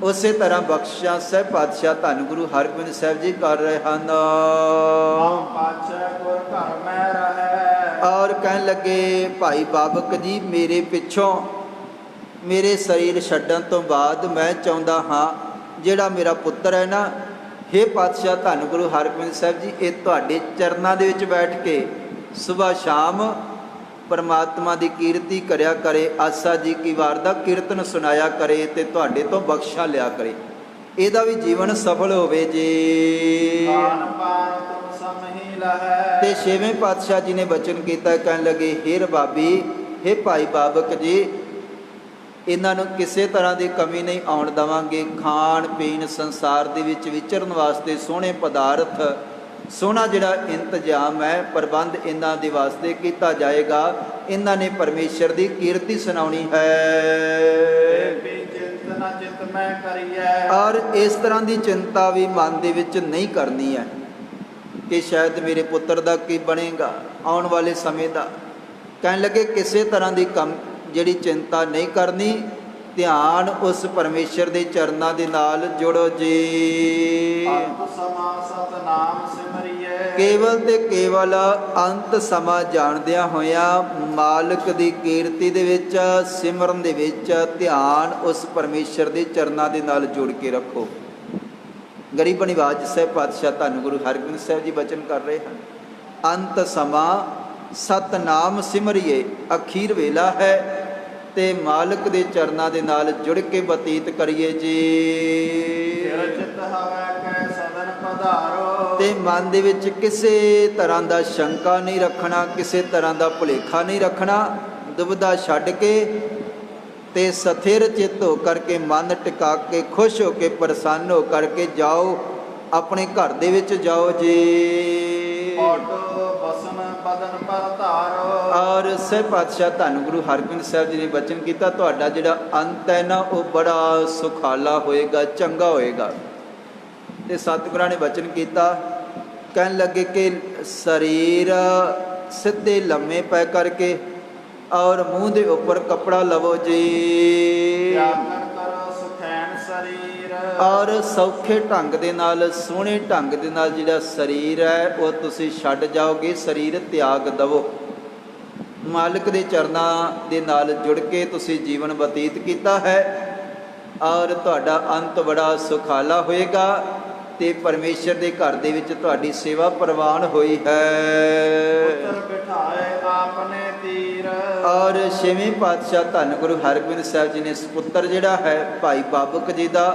ਉਸੇ ਤਰ੍ਹਾਂ ਬਖਸ਼ਿਸ਼ਾਂ ਸਹਿਬ ਪਾਤਸ਼ਾਹ ਧੰਨ ਗੁਰੂ ਹਰਗੋਬਿੰਦ ਸਾਹਿਬ ਜੀ ਕਰ ਰਹੇ ਹਨ। ਔਰ ਕਹਿਣ ਲੱਗੇ, ਭਾਈ ਬਾਬਕ ਜੀ, ਮੇਰੇ ਪਿੱਛੋਂ ਮੇਰੇ ਸਰੀਰ ਛੱਡਣ ਤੋਂ ਬਾਅਦ ਮੈਂ ਚਾਹੁੰਦਾ ਹਾਂ ਜਿਹੜਾ ਮੇਰਾ ਪੁੱਤਰ ਹੈ ਨਾ, ਹੇ ਪਾਤਸ਼ਾਹ ਧੰਨ ਗੁਰੂ ਹਰਗੋਬਿੰਦ ਸਾਹਿਬ ਜੀ, ਇਹ ਤੁਹਾਡੇ ਚਰਨਾਂ ਦੇ ਵਿੱਚ ਬੈਠ ਕੇ ਸੁਬਹ ਸ਼ਾਮ ਪਰਮਾਤਮਾ ਦੀ ਕੀਰਤੀ ਕਰਿਆ ਕਰੇ, ਆਸਾ ਜੀ ਕੀ ਵਾਰ ਦਾ ਕੀਰਤਨ ਸੁਣਾਇਆ ਕਰੇ ਤੇ ਤੁਹਾਡੇ ਤੋਂ ਬਖਸ਼ਾ ਲਿਆ ਕਰੇ, ਇਹਦਾ ਵੀ ਜੀਵਨ ਸਫਲ ਹੋਵੇ ਜੀ। ਤੇ ਛੇਵੇਂ ਪਾਤਸ਼ਾਹ ਜੀ ਨੇ ਬਚਨ ਕੀਤਾ, ਕਹਿਣ ਲੱਗੇ, ਹੇ ਰਬਾਬੀ, ਹੇ ਭਾਈ ਬਾਬਕ ਜੀ, ਇਹਨਾਂ ਨੂੰ ਕਿਸੇ ਤਰ੍ਹਾਂ ਦੀ ਕਮੀ ਨਹੀਂ ਆਉਣ ਦੇਵਾਂਗੇ। ਖਾਣ ਪੀਣ, ਸੰਸਾਰ ਦੇ ਵਿੱਚ ਵਿਚਰਨ ਵਾਸਤੇ ਸੋਹਣੇ ਪਦਾਰਥ, ਸੋਹਣਾ ਜਿਹੜਾ ਇੰਤਜ਼ਾਮ ਹੈ, ਪ੍ਰਬੰਧ ਇਹਨਾਂ ਦੇ ਵਾਸਤੇ ਕੀਤਾ ਜਾਏਗਾ। ਇਹਨਾਂ ਨੇ ਪਰਮੇਸ਼ਰ ਦੀ ਕੀਰਤੀ ਸੁਣਾਉਣੀ ਹੈ।
ਚਿੰਤ ਮੈਂ ਕਰੀਐ।
ਔਰ ਇਸ ਤਰ੍ਹਾਂ ਦੀ ਚਿੰਤਾ ਵੀ ਮਨ ਦੇ ਵਿੱਚ ਨਹੀਂ ਕਰਨੀ ਹੈ ਕਿ ਸ਼ਾਇਦ ਮੇਰੇ ਪੁੱਤਰ ਦਾ ਕੀ ਬਣੇਗਾ, ਆਉਣ ਵਾਲੇ ਸਮੇਂ ਦਾ। ਕਹਿਣ ਲੱਗੇ ਕਿਸੇ ਤਰ੍ਹਾਂ ਦੀ ਜਿਹੜੀ ਚਿੰਤਾ ਨਹੀਂ ਕਰਨੀ। ਧਿਆਨ ਉਸ ਪਰਮੇਸ਼ਰ ਦੇ ਚਰਨਾਂ ਦੇ ਨਾਲ ਜੁੜੋ ਜੀ।
ਅੰਤ ਸਮਾਂ ਸਤਨਾਮ ਸਿਮਰਿਐ।
ਕੇਵਲ ਤੇ ਕੇਵਲ ਅੰਤ ਸਮਾਂ ਜਾਣਦਿਆਂ ਹੋਇਆਂ ਮਾਲਕ ਦੀ ਕੀਰਤੀ ਦੇ ਵਿੱਚ, ਸਿਮਰਨ ਦੇ ਵਿੱਚ ਧਿਆਨ ਉਸ ਪਰਮੇਸ਼ਰ ਦੇ ਚਰਨਾਂ ਦੇ ਨਾਲ ਜੁੜ ਕੇ ਰੱਖੋ। ਗਰੀਬ ਨਿਵਾਜ ਸਾਹਿਬ ਪਾਤਸ਼ਾਹ ਧੰਨ ਗੁਰੂ ਹਰਗੋਬਿੰਦ ਸਾਹਿਬ ਜੀ ਬਚਨ ਕਰ ਰਹੇ ਹਨ, ਅੰਤ ਸਮਾਂ ਸਤਨਾਮ ਸਿਮਰਿਏ। ਅਖੀਰ ਵੇਲਾ ਹੈ ਤੇ ਮਾਲਕ ਦੇ ਚਰਨਾਂ ਦੇ ਨਾਲ ਜੁੜ ਕੇ ਬਤੀਤ ਕਰੀਏ ਜੀ।
ਚਿਤ ਹਵੈ ਕੈ ਸਦਨ ਪਧਾਰੋ।
ਤੇ ਮਨ ਦੇ ਵਿੱਚ ਕਿਸੇ ਤਰ੍ਹਾਂ ਦਾ ਸ਼ੰਕਾ ਨਹੀਂ ਰੱਖਣਾ, ਕਿਸੇ ਤਰ੍ਹਾਂ ਦਾ ਭੁਲੇਖਾ ਨਹੀਂ ਰੱਖਣਾ। ਦੁਬਿਧਾ ਛੱਡ ਕੇ ਤੇ ਸਥਿਰ ਚਿੱਤ ਹੋ ਕਰਕੇ, ਮਨ ਟਿਕਾ ਕੇ, ਖੁਸ਼ ਹੋ ਕੇ, ਪ੍ਰਸੰਨ ਹੋ ਕਰਕੇ ਜਾਓ, ਆਪਣੇ ਘਰ ਦੇ ਵਿੱਚ ਜਾਓ ਜੀ।
ਬਸਨ ਬਦਨ ਪਰ ਧਾਰੋ।
ਔਰ ਸਹਿਬ ਪਾਤਸ਼ਾਹ ਧੰਨ ਗੁਰੂ ਹਰਗੋਬਿੰਦ ਸਾਹਿਬ ਜੀ ਨੇ ਬਚਨ ਕੀਤਾ, ਤੁਹਾਡਾ ਜਿਹੜਾ ਅੰਤ ਹੈ ਨਾ ਉਹ ਬੜਾ ਸੁਖਾਲਾ ਹੋਏਗਾ, ਚੰਗਾ ਹੋਏਗਾ। ਤੇ ਸਤਿਗੁਰਾਂ ਨੇ ਬਚਨ ਕੀਤਾ, ਕਹਿਣ ਲੱਗੇ ਕਿ ਸਰੀਰ ਸਿੱਧੇ ਲੰਮੇ ਪੈ ਕਰਕੇ ਔਰ ਮੂੰਹ ਦੇ ਉੱਪਰ ਕੱਪੜਾ ਲਵੋ ਜੀ।
ਤਿਆਗਨ ਕਰੋ ਸੁਖੈਨ ਸਰੀਰ।
ਔਰ ਸੌਖੇ ਢੰਗ ਦੇ ਨਾਲ, ਸੋਹਣੇ ਢੰਗ ਦੇ ਨਾਲ ਜਿਹੜਾ ਸਰੀਰ ਹੈ ਉਹ ਤੁਸੀਂ ਛੱਡ ਜਾਓਗੇ, ਸਰੀਰ ਤਿਆਗ ਦਵੋ। ਮਾਲਕ ਦੇ ਚਰਨਾਂ ਦੇ ਨਾਲ ਜੁੜ ਕੇ ਤੁਸੀਂ ਜੀਵਨ ਬਤੀਤ ਕੀਤਾ ਹੈ ਔਰ ਤੁਹਾਡਾ ਅੰਤ ਬੜਾ ਸੁਖਾਲਾ ਹੋਏਗਾ ਤੇ ਪਰਮੇਸ਼ਰ ਦੇ ਘਰ ਦੇ ਵਿੱਚ ਤੁਹਾਡੀ ਸੇਵਾ ਪ੍ਰਵਾਨ ਹੋਈ ਹੈ।
ਪੁੱਤਰ ਬਿਠਾਏ ਆਪਨੇ ਤੀਰ।
ਔਰ ਛੇਵੇਂ ਪਾਤਸ਼ਾਹ ਧੰਨ ਗੁਰੂ ਹਰਗੋਬਿੰਦ ਸਾਹਿਬ ਜੀ ਨੇ ਸੁਪੁੱਤਰ ਜਿਹੜਾ ਹੈ ਭਾਈ ਬਾਬਕ ਜੀ ਦਾ,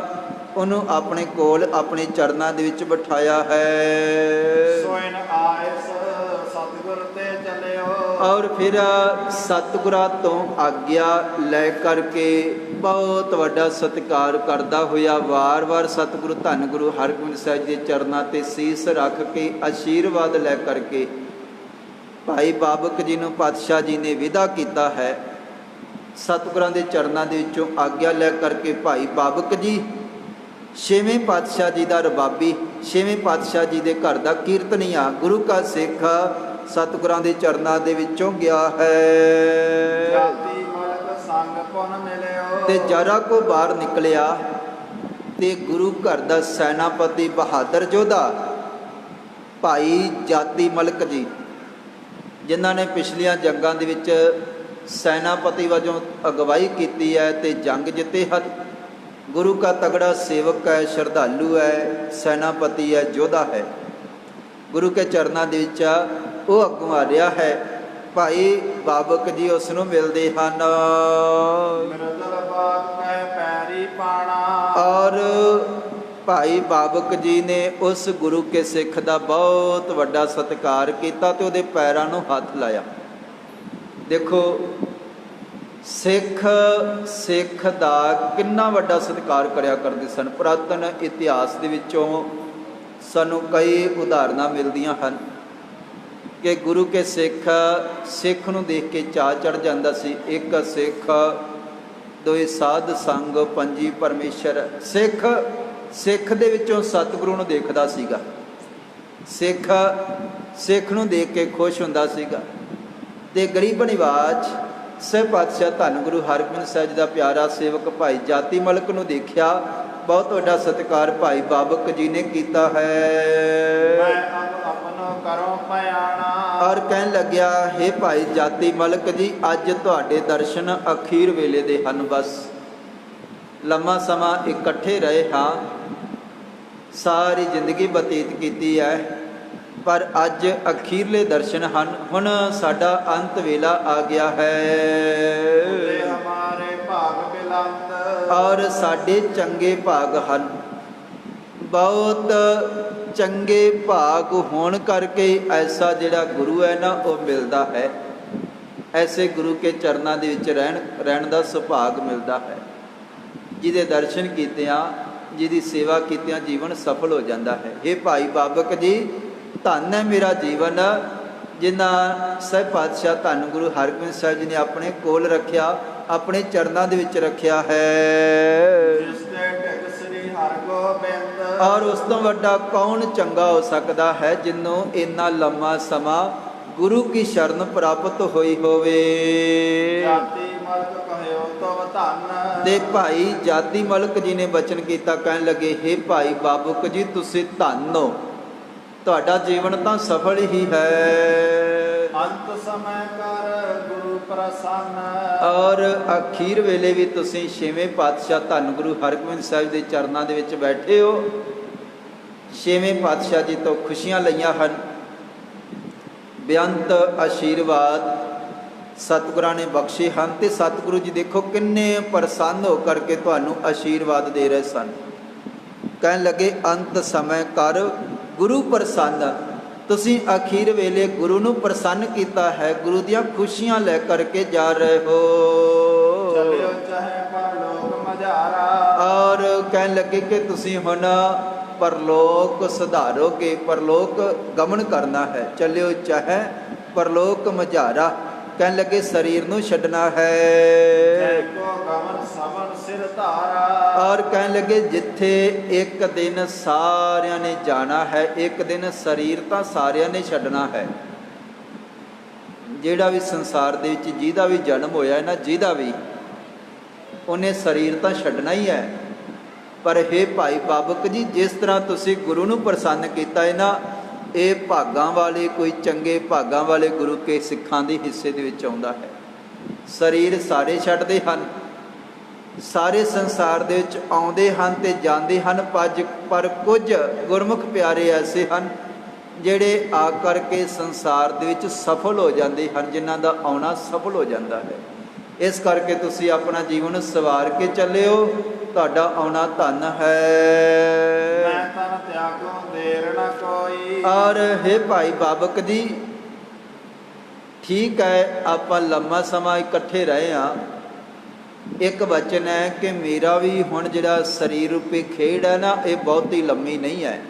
ਉਹਨੂੰ ਆਪਣੇ ਕੋਲ ਆਪਣੇ ਚਰਨਾਂ ਦੇ ਵਿੱਚ ਬਿਠਾਇਆ ਹੈ।
ਸੋਇਨ ਆਇਸ ਸਤਿਗੁਰ ਤੇ ਚਲਿਓ।
ਔਰ ਫਿਰ ਸਤਿਗੁਰਾਂ ਤੋਂ ਆਗਿਆ ਲੈ ਕਰਕੇ ਬਹੁਤ ਵੱਡਾ ਸਤਿਕਾਰ ਕਰਦਾ ਹੋਇਆ ਵਾਰ-ਵਾਰ ਸਤਿਗੁਰੂ ਧੰਨ ਗੁਰੂ ਹਰਗੋਬਿੰਦ ਸਾਹਿਬ ਜੀ ਦੇ ਚਰਨਾਂ ਤੇ ਸੀਸ ਰੱਖ ਕੇ ਆਸ਼ੀਰਵਾਦ ਲੈ ਕਰਕੇ ਭਾਈ ਬਾਬਕ ਜੀ ਨੂੰ ਪਾਤਸ਼ਾਹ ਜੀ ਨੇ ਵਿਦਾ ਕੀਤਾ ਹੈ। ਸਤਿਗੁਰਾਂ ਦੇ ਚਰਨਾਂ ਦੇ ਵਿੱਚੋਂ ਆਗਿਆ ਲੈ ਕਰਕੇ ਭਾਈ ਬਾਬਕ ਜੀ ਛੇਵੇਂ ਪਾਤਸ਼ਾਹ ਜੀ ਦਾ ਰਬਾਬੀ, ਛੇਵੇਂ ਪਾਤਸ਼ਾਹ ਜੀ ਦੇ ਘਰ ਦਾ ਕੀਰਤਨੀਆ, ਗੁਰੂ ਕਾ ਸਿੱਖ ਸਤਿਗੁਰਾਂ ਦੇ ਚਰਨਾਂ ਦੇ ਵਿੱਚੋਂ ਗਿਆ ਹੈ।
ਜਾਤੀ ਮਲਕ ਸੰਗ ਪੁਨ ਮਿਲਿਓ।
ਤੇ ਜਰਾ ਕੋ ਬਾਹਰ ਨਿਕਲਿਆ ਤੇ ਗੁਰੂ ਘਰ ਦਾ ਸੈਨਾਪਤੀ ਬਹਾਦਰ ਯੋਧਾ ਭਾਈ ਜਾਤੀ ਮਲਕ ਜੀ, ਜਿਨ੍ਹਾਂ ਨੇ ਪਿਛਲੀਆਂ ਜੰਗਾਂ ਦੇ ਵਿੱਚ ਸੈਨਾਪਤੀ ਵਜੋਂ ਅਗਵਾਈ ਕੀਤੀ ਹੈ ਤੇ ਜੰਗ ਜਿੱਤੇ ਹਨ। ਗੁਰੂ ਕਾ ਤਗੜਾ ਸੇਵਕ ਹੈ, ਸ਼ਰਧਾਲੂ ਹੈ, ਸੈਨਾਪਤੀ ਹੈ, ਯੋਧਾ ਹੈ। ਗੁਰੂ ਕੇ ਚਰਨਾਂ ਦੇ ਵਿੱਚ ਉਹ ਅਗਵਾ ਰਿਹਾ ਹੈ। ਭਾਈ ਬਾਬਕ ਜੀ ਉਸ ਨੂੰ ਮਿਲਦੇ ਹਨ।
ਮਿਰਦਲ ਬਾਗ ਕੈ ਪੈਰੀ ਪਾਣਾ।
ਔਰ ਭਾਈ ਬਾਬਕ ਜੀ ਨੇ ਉਸ ਗੁਰੂ ਕੇ ਸਿੱਖ ਦਾ ਬਹੁਤ ਵੱਡਾ ਸਤਿਕਾਰ ਕੀਤਾ ਤੇ ਉਹਦੇ ਪੈਰਾਂ ਨੂੰ ਹੱਥ ਲਾਇਆ। ਦੇਖੋ ਸਿੱਖ ਦਾ ਕਿੰਨਾ ਵੱਡਾ ਸਤਿਕਾਰ ਕਰਿਆ ਕਰਦੇ ਸਨ। ਪੁਰਾਤਨ ਇਤਿਹਾਸ ਦੇ ਵਿੱਚੋਂ ਸਾਨੂੰ ਕਈ ਉਦਾਹਰਨਾਂ ਮਿਲਦੀਆਂ ਹਨ ਕਿ ਗੁਰੂ ਕੇ ਸਿੱਖ ਨੂੰ ਦੇਖ ਕੇ ਚਾਅ ਚੜ੍ਹ ਜਾਂਦਾ ਸੀ। ਇੱਕ ਸਿੱਖ, ਦੋਏ ਸਾਧ ਸੰਗ, ਪੰਜੀ ਪਰਮੇਸ਼ਰ। ਸਿੱਖ ਦੇ ਵਿੱਚੋਂ ਸਤਿਗੁਰੂ ਨੂੰ ਦੇਖਦਾ ਸੀਗਾ। ਸਿੱਖ ਨੂੰ ਦੇਖ ਕੇ ਖੁਸ਼ ਹੁੰਦਾ ਸੀਗਾ। ਤੇ ਗਰੀਬ ਨਿਵਾਜ ਸਹਿਬ ਪਾਤਸ਼ਾਹ ਧੰਨ ਗੁਰੂ ਹਰਗੋਬਿੰਦ ਸਾਹਿਬ ਜੀ ਦਾ ਪਿਆਰਾ ਸੇਵਕ ਭਾਈ ਜਾਤੀ ਮਲਕ ਨੂੰ ਦੇਖਿਆ, ਬਹੁਤ ਵੱਡਾ ਸਤਿਕਾਰ ਭਾਈ ਬਾਬਕ ਜੀ ਨੇ ਕੀਤਾ ਹੈ।
ਮੈਂ ਅਬ ਆਪਣੋ ਕਰੋ ਪਿਆਣਾ।
ਔਰ ਕਹਿਣ ਲੱਗਿਆ, ਹੇ ਭਾਈ ਜਾਤੀ ਮਲਕ ਜੀ, ਅੱਜ ਤੁਹਾਡੇ ਦਰਸ਼ਨ ਅਖੀਰ ਵੇਲੇ ਦੇ ਹਨ। ਬਸ ਲੰਮਾ ਸਮਾਂ ਇਕੱਠੇ ਰਹੇ ਹਾਂ, ਸਾਰੀ ਜ਼ਿੰਦਗੀ ਬਤੀਤ ਕੀਤੀ ਹੈ, ਪਰ ਅੱਜ ਅਖੀਰਲੇ ਦਰਸ਼ਨ ਹਨ। ਹੁਣ ਸਾਡਾ ਅੰਤ ਵੇਲਾ ਆ ਗਿਆ ਹੈ।
ਹਮਾਰੇ ਭਾਗ ਬਿਲੰਦ।
ਔਰ ਸਾਡੇ ਚੰਗੇ ਭਾਗ ਹਨ। ਬਹੁਤ ਚੰਗੇ ਭਾਗ ਹੋਣ ਕਰਕੇ ਐਸਾ ਜਿਹੜਾ ਗੁਰੂ ਹੈ ਨਾ ਉਹ ਮਿਲਦਾ ਹੈ। ਐਸੇ ਗੁਰੂ ਕੇ ਚਰਨਾਂ ਦੇ ਵਿੱਚ ਰਹਿਣ ਦਾ ਸੁਭਾਗ ਮਿਲਦਾ ਹੈ। ਜਿਹਦੇ ਦਰਸ਼ਨ ਕੀਤਿਆਂ, ਜਿਹਦੀ ਸੇਵਾ ਕੀਤਿਆਂ ਜੀਵਨ ਸਫਲ ਹੋ ਜਾਂਦਾ ਹੈ। ਇਹ ਭਾਈ ਬਾਬਕ ਜੀ, ਧੰਨ ਹੈ ਮੇਰਾ ਜੀਵਨ ਜਿਨ੍ਹਾਂ ਸਹਿਬ ਪਾਤਸ਼ਾਹ ਧੰਨ ਗੁਰੂ ਹਰਗੋਬਿੰਦ ਸਾਹਿਬ ਜੀ ਨੇ ਆਪਣੇ ਕੋਲ ਰੱਖਿਆ, ਆਪਣੇ ਚਰਨਾਂ ਦੇ ਵਿੱਚ ਰੱਖਿਆ ਹੈ।
ਜਿਸ ਤੇ
ਔਰ ਉਸ ਤੋਂ ਵੱਡਾ ਕੌਣ ਚੰਗਾ ਹੋ ਸਕਦਾ ਹੈ ਜਿਹਨੂੰ ਇੰਨਾ ਲੰਮਾ ਸਮਾਂ ਗੁਰੂ ਕੀ ਸ਼ਰਨ ਪ੍ਰਾਪਤ ਹੋਈ ਹੋਵੇ।
ਜਾਤੀ ਮਲਕ ਕਹਿਓ ਤੋ ਧਨ।
ਤੇ ਭਾਈ ਜਾਤੀ ਮਲਕ ਜੀ ਨੇ ਬਚਨ ਕੀਤਾ, ਕਹਿਣ ਲੱਗੇ, ਹੇ ਭਾਈ ਬਾਬੂਕ ਜੀ ਤੁਸੀਂ ਧੰਨ ਹੋ, ਤੁਹਾਡਾ ਜੀਵਨ ਤਾਂ ਸਫਲ ਹੀ ਹੈ।
ਅੰਤ ਸਮੈ ਕਰ ਗੁਰੂ ਪ੍ਰਸੰਨ।
ਔਰ ਅਖੀਰ ਵੇਲੇ ਵੀ ਤੁਸੀਂ ਛੇਵੇਂ ਪਾਤਸ਼ਾਹ ਧੰਨ ਗੁਰੂ ਹਰਗੋਬਿੰਦ ਸਾਹਿਬ ਦੇ ਚਰਨਾਂ ਦੇ ਵਿੱਚ ਬੈਠੇ ਹੋ। ਛੇਵੇਂ ਪਾਤਸ਼ਾਹ ਜੀ ਤੋਂ ਖੁਸ਼ੀਆਂ ਲਈਆਂ ਹਨ, ਬੇਅੰਤ ਆਸ਼ੀਰਵਾਦ ਸਤਿਗੁਰਾਂ ਨੇ ਬਖਸ਼ੇ ਹਨ। ਤੇ ਸਤਿਗੁਰੂ ਜੀ ਦੇਖੋ ਕਿੰਨੇ ਪ੍ਰਸੰਨ ਹੋ ਕਰਕੇ ਤੁਹਾਨੂੰ ਆਸ਼ੀਰਵਾਦ ਦੇ ਰਹੇ ਸਨ। ਕਹਿਣ ਲੱਗੇ, ਅੰਤ ਸਮੇਂ ਕਰ ਗੁਰੂ ਪ੍ਰਸੰਨ, ਤੁਸੀਂ ਅਖੀਰ ਵੇਲੇ ਗੁਰੂ ਨੂੰ ਪ੍ਰਸੰਨ ਕੀਤਾ ਹੈ, ਗੁਰੂ ਦੀਆਂ ਖੁਸ਼ੀਆਂ ਲੈ ਕਰਕੇ ਜਾ ਰਹੇ ਹੋ।
ਚਲਿਓ ਚਾਹੇ ਪਰਲੋਕ ਮਝਾਰਾ।
ਔਰ ਕਹਿਣ ਲੱਗੇ ਕਿ ਤੁਸੀਂ ਹੁਣ ਪਰਲੋਕ ਸੁਧਾਰੋਗੇ, ਪਰਲੋਕ ਗਮਨ ਕਰਨਾ ਹੈ। ਚੱਲਿਓ ਚਾਹੇ ਪਰਲੋਕ ਮਝਾਰਾ, ਕਹਿਣ ਲੱਗੇ ਸਰੀਰ ਨੂੰ ਛੱਡਣਾ ਹੈ।
ਜੈ ਕੋ ਗਮਨ ਸਮਨ ਸਿਰ ਧਾਰਾ।
ਔਰ ਕਹਿਣ ਲੱਗੇ ਜਿੱਥੇ ਇੱਕ ਦਿਨ ਸਾਰਿਆਂ ਨੇ ਜਾਣਾ ਹੈ, ਇੱਕ ਦਿਨ ਸਰੀਰ ਤਾਂ ਸਾਰਿਆਂ ਨੇ ਛੱਡਣਾ ਹੈ। ਜਿਹੜਾ ਵੀ ਸੰਸਾਰ ਦੇ ਵਿੱਚ ਜਿਹਦਾ ਵੀ ਜਨਮ ਹੋਇਆ ਨਾ, ਜਿਹਦਾ ਵੀ, ਉਹਨੇ ਸਰੀਰ ਤਾਂ ਛੱਡਣਾ ਹੀ ਹੈ। ਪਰ ਹੇ ਭਾਈ ਬਾਬਕ ਜੀ, ਜਿਸ ਤਰ੍ਹਾਂ ਤੁਸੀਂ ਗੁਰੂ ਨੂੰ ਪ੍ਰਸੰਨ ਕੀਤਾ ਹੈ ਨਾ, ਇਹ ਭਾਗਾਂ ਵਾਲੇ, ਕੋਈ ਚੰਗੇ ਭਾਗਾਂ ਵਾਲੇ ਗੁਰੂ ਕੇ ਸਿੱਖਾਂ ਦੇ ਹਿੱਸੇ ਦੇ ਵਿੱਚ ਆਉਂਦਾ ਹੈ। ਸਰੀਰ ਸਾਰੇ ਛੱਡਦੇ ਹਨ, ਸਾਰੇ ਸੰਸਾਰ ਦੇ ਵਿੱਚ ਆਉਂਦੇ ਹਨ ਤੇ ਜਾਂਦੇ ਹਨ, ਪਰ ਕੁਝ ਗੁਰਮੁਖ ਪਿਆਰੇ ਐਸੇ ਹਨ ਜਿਹੜੇ ਆ ਕਰਕੇ ਸੰਸਾਰ ਦੇ ਵਿੱਚ ਸਫਲ ਹੋ ਜਾਂਦੇ ਹਨ, ਜਿਨ੍ਹਾਂ ਦਾ ਆਉਣਾ ਸਫਲ ਹੋ ਜਾਂਦਾ ਹੈ। ਇਸ ਕਰਕੇ ਤੁਸੀਂ ਆਪਣਾ ਜੀਵਨ ਸਵਾਰ ਕੇ ਚੱਲਿਓ, ਤੁਹਾਡਾ ਆਉਣਾ ਧਨ ਹੈ।
ਮੈਂ ਤਨ ਤਿਆਗੋ ਦੇਰ ਨ ਕੋਈ।
ਔਰ ਹੇ ਭਾਈ ਬਾਬਕ ਜੀ, ਠੀਕ ਹੈ ਆਪਾਂ ਲੰਮਾ ਸਮਾਂ ਇਕੱਠੇ ਰਹੇ ਹਾਂ। ਇੱਕ ਵਚਨ ਹੈ ਕਿ ਮੇਰਾ ਵੀ ਹੁਣ ਜਿਹੜਾ ਸਰੀਰ ਰੂਪੀ ਖੇਡ ਹੈ ਨਾ, ਇਹ ਬਹੁਤੀ ਲੰਮੀ ਨਹੀਂ ਹੈ।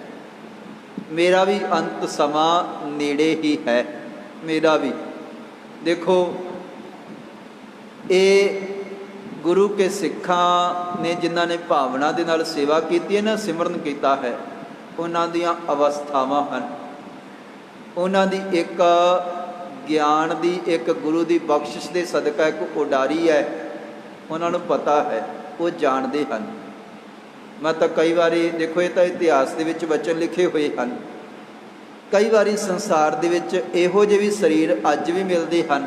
ਮੇਰਾ ਵੀ ਅੰਤ ਸਮਾਂ ਨੇੜੇ ਹੀ ਹੈ। ਮੇਰਾ ਵੀ ਦੇਖੋ, ਇਹ ਗੁਰੂ ਕੇ ਸਿੱਖਾਂ ਨੇ ਜਿਨ੍ਹਾਂ ਨੇ ਭਾਵਨਾ ਦੇ ਨਾਲ ਸੇਵਾ ਕੀਤੀ ਹੈ ਨਾ, ਸਿਮਰਨ ਕੀਤਾ ਹੈ, ਉਹਨਾਂ ਦੀਆਂ ਅਵਸਥਾਵਾਂ ਹਨ। ਉਹਨਾਂ ਦੀ ਇੱਕ ਗਿਆਨ ਦੀ, ਇੱਕ ਗੁਰੂ ਦੀ ਬਖਸ਼ਿਸ਼ ਦੇ ਸਦਕਾ ਇੱਕ ਉਡਾਰੀ ਹੈ, ਉਹਨਾਂ ਨੂੰ ਪਤਾ ਹੈ, ਉਹ ਜਾਣਦੇ ਹਨ। ਮੈਂ ਤਾਂ ਕਈ ਵਾਰੀ ਦੇਖੋ, ਇਹ ਤਾਂ ਇਤਿਹਾਸ ਦੇ ਵਿੱਚ ਵਚਨ ਲਿਖੇ ਹੋਏ ਹਨ। ਕਈ ਵਾਰੀ ਸੰਸਾਰ ਦੇ ਵਿੱਚ ਇਹੋ ਜਿਹੇ ਵੀ ਸਰੀਰ ਅੱਜ ਵੀ ਮਿਲਦੇ ਹਨ